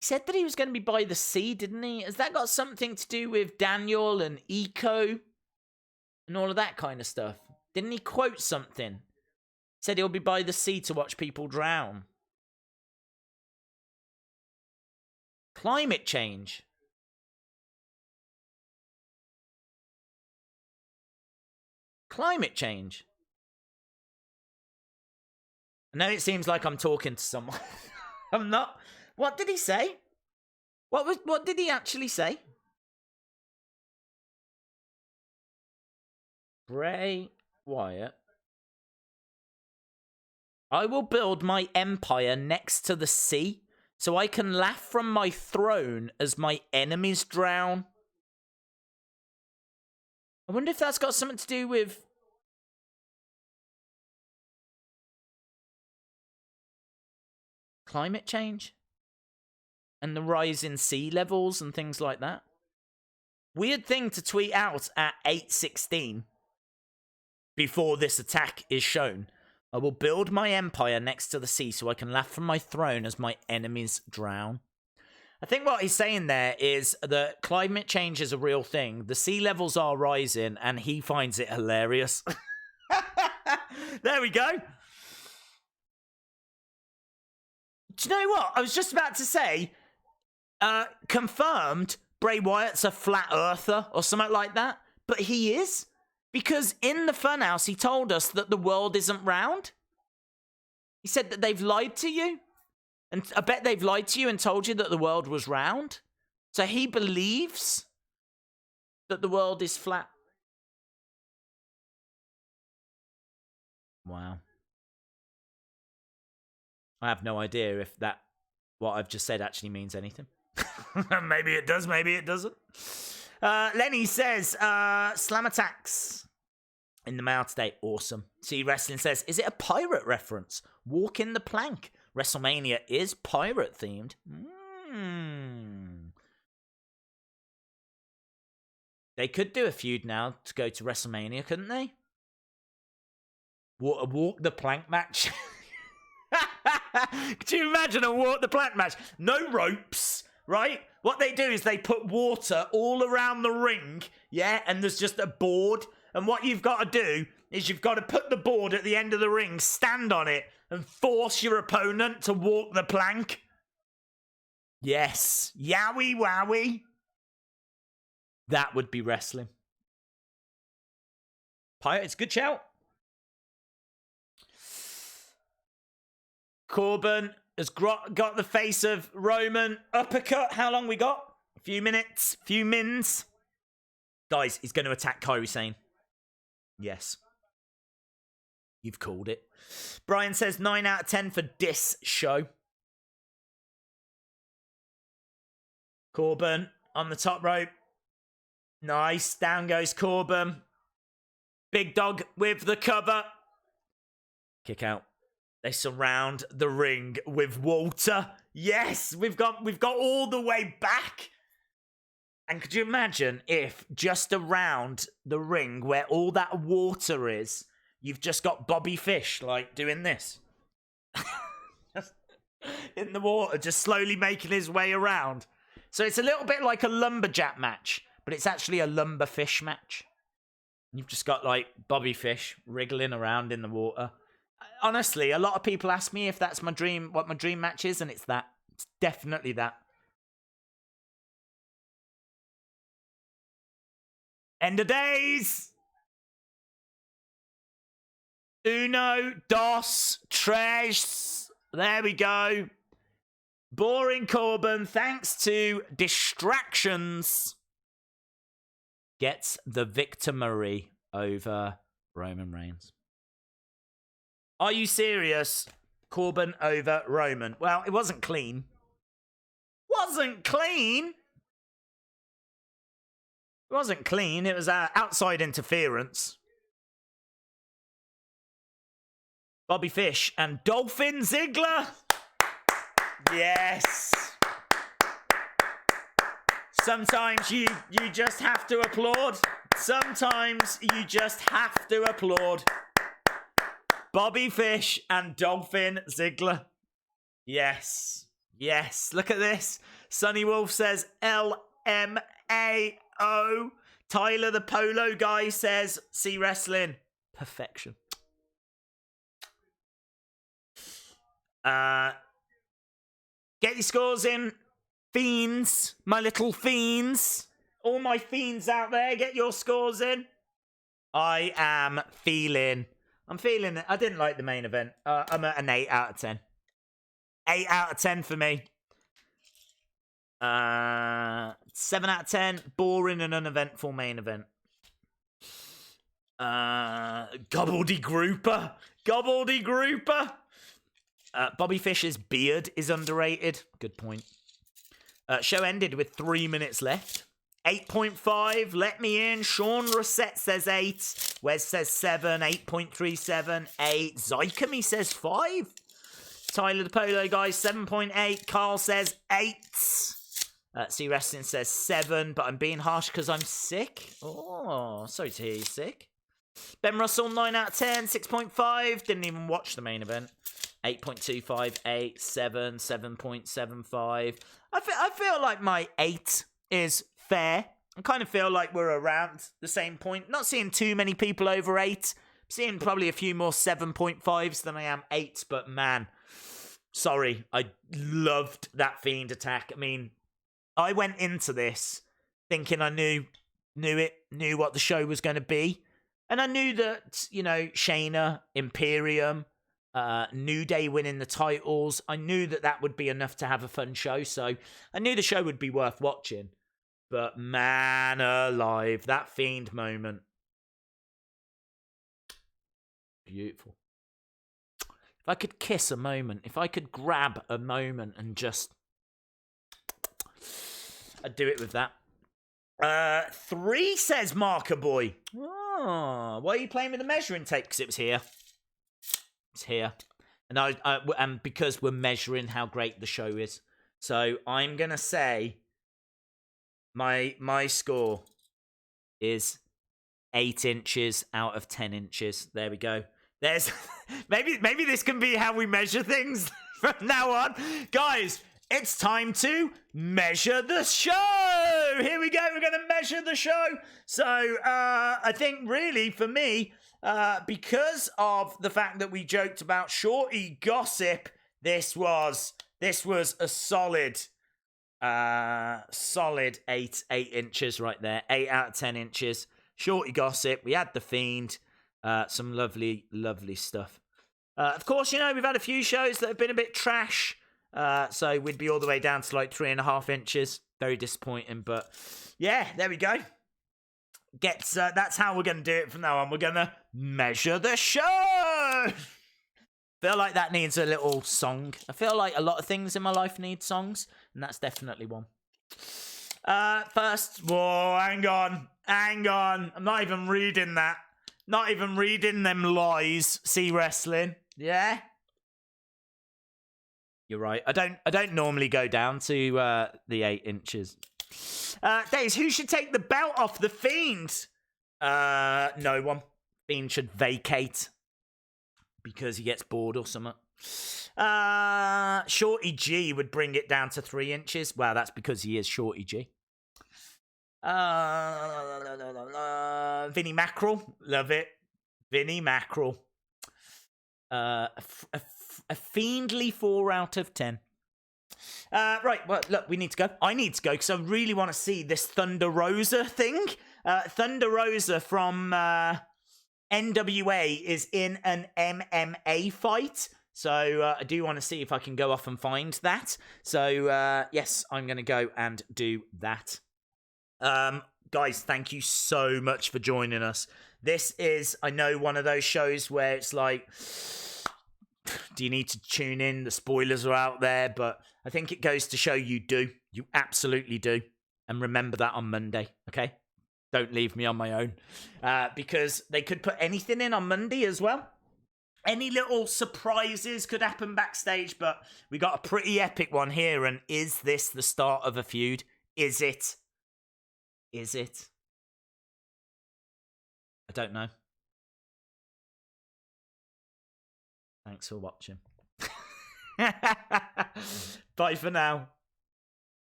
Speaker 1: said that he was going to be by the sea, didn't he? Has that got something to do with Daniel and Eco and all of that kind of stuff? Didn't he quote something? He said he'll be by the sea to watch people drown. Climate change. Climate change. I know it seems like I'm talking to someone. I'm not. What did he say? What did he actually say? Bray Wyatt. I will build my empire next to the sea so I can laugh from my throne as my enemies drown. I wonder if that's got something to do with climate change and the rise in sea levels and things like that. Weird thing to tweet out at 8:16 before this attack is shown. I will build my empire next to the sea so I can laugh from my throne as my enemies drown. I think what he's saying there is that climate change is a real thing. The sea levels are rising, and he finds it hilarious. There we go. Do you know what? I was just about to say, confirmed Bray Wyatt's a flat earther or something like that. But he is. Because in the Funhouse, he told us that the world isn't round. He said that they've lied to you. And I bet they've lied to you and told you that the world was round. So he believes that the world is flat. Wow. I have no idea if what I've just said actually means anything. Maybe it does, maybe it doesn't. Lenny says, slam attacks in the mail today. Awesome. See Wrestling says, is it a pirate reference? Walk in the plank. WrestleMania is pirate themed. They could do a feud now to go to WrestleMania, couldn't they? Walk the plank match. Could you imagine a walk the plank match? No ropes, right? What they do is they put water all around the ring, yeah, and there's just a board, And what you've got to do is you've got to put the board at the end of the ring, stand on it, and force your opponent to walk the plank. Yes. Yowie wowie. That would be wrestling. Pirate, it's a good shout. Corbin has got the face of Roman. Uppercut. How long we got? A few minutes. Few mins. Guys, he's going to attack Kairi Sane. Yes. You've called it. Brian says 9 out of 10 for this show. Corbin on the top rope. Nice. Down goes Corbin. Big Dog with the cover. Kick out. They surround the ring with Walter. Yes, we've got all the way back. And could you imagine if just around the ring where all that water is, you've just got Bobby Fish, like, doing this. In the water, just slowly making his way around. So it's a little bit like a lumberjack match, but it's actually a lumberfish match. You've just got, like, Bobby Fish wriggling around in the water. Honestly, a lot of people ask me if that's my dream, what my dream match is, and it's that. It's definitely that. End of days! Uno, dos, tres. There we go. Boring Corbin, thanks to distractions, gets the victory over Roman Reigns. Are you serious? Corbin over Roman. Well, it wasn't clean. Wasn't clean? It wasn't clean. It was outside interference. Bobby Fish and Dolphin Ziggler. Yes. Sometimes you just have to applaud. Sometimes you just have to applaud. Bobby Fish and Dolphin Ziggler. Yes. Yes. Look at this. Sonny Wolf says LMAO. Tyler the Polo Guy says see wrestling. Perfection. Get your scores in. Fiends. My little fiends. All my fiends out there, get your scores in. I'm feeling it. I didn't like the main event. I'm at an 8 out of 10. 8 out of 10 for me. 7 out of 10. Boring and uneventful main event. Gobbledygrouper. Bobby Fish's beard is underrated. Good point. Show ended with 3 minutes left. 8.5, let me in. Sean Rossett says 8. Wes says 7. 8.37, 8. Zycamy says 5. Tyler the Polo Guy, 7.8. Carl says 8. C Wrestling says 7, but I'm being harsh because I'm sick. Oh, sorry to hear you're sick. Ben Russell, 9 out of 10. 6.5. Didn't even watch the main event. 8.25, 8, 7, 7.75. I feel like my 8 is fair. I kind of feel like we're around the same point. Not seeing too many people over 8. Seeing probably a few more 7.5s than I am 8s, but man, sorry. I loved that Fiend attack. I mean, I went into this thinking I knew what the show was going to be. And I knew that, you know, Shayna, Imperium, New Day winning the titles. I knew that would be enough to have a fun show. So I knew the show would be worth watching. But man alive, that Fiend moment. Beautiful. If I could kiss a moment, if I could grab a moment and just... I'd do it with that. 3 says Marker Boy. Oh, why are you playing with the measuring tape? Because it was here. It's here. And because we're measuring how great the show is. So I'm going to say my score is 8 inches out of 10 inches. There we go. There's maybe this can be how we measure things from now on. Guys, it's time to measure the show. here we go. We're going to measure the show. So I think really for me, because of the fact that we joked about shorty gossip, this was a solid 8 inches right there. 8 out of 10 inches. Shorty gossip. We had the Fiend. Some lovely stuff. Of course, you know, we've had a few shows that have been a bit trash. So we'd be all the way down to like 3.5 inches. Very disappointing, but yeah, there we go. That's how we're going to do it from now on. We're going to measure the show. Feel like that needs a little song. I feel like a lot of things in my life need songs, and that's definitely one. First, whoa, hang on. I'm not even reading that. Not even reading them lies. See wrestling. Yeah? You're right. I don't normally go down to the 8 inches. Days, who should take the belt off the Fiend? No one. Fiend should vacate because he gets bored or something. Shorty G would bring it down to 3 inches. Well, that's because he is Shorty G. Vinnie Mackerel, love it. Vinnie Mackerel. A fiendly 4 out of 10. Right, well, look, we need to go. I need to go because I really want to see this Thunder Rosa thing. Thunder Rosa from NWA is in an MMA fight. So I do want to see if I can go off and find that. So, yes, I'm going to go and do that. Guys, thank you so much for joining us. This is, I know, one of those shows where it's like, do you need to tune in? The spoilers are out there, but I think it goes to show you do. You absolutely do. And remember that on Monday, okay? Don't leave me on my own. Because they could put anything in on Monday as well. Any little surprises could happen backstage, but we got a pretty epic one here. And is this the start of a feud? Is it? Is it? I don't know. Thanks for watching. Bye for now.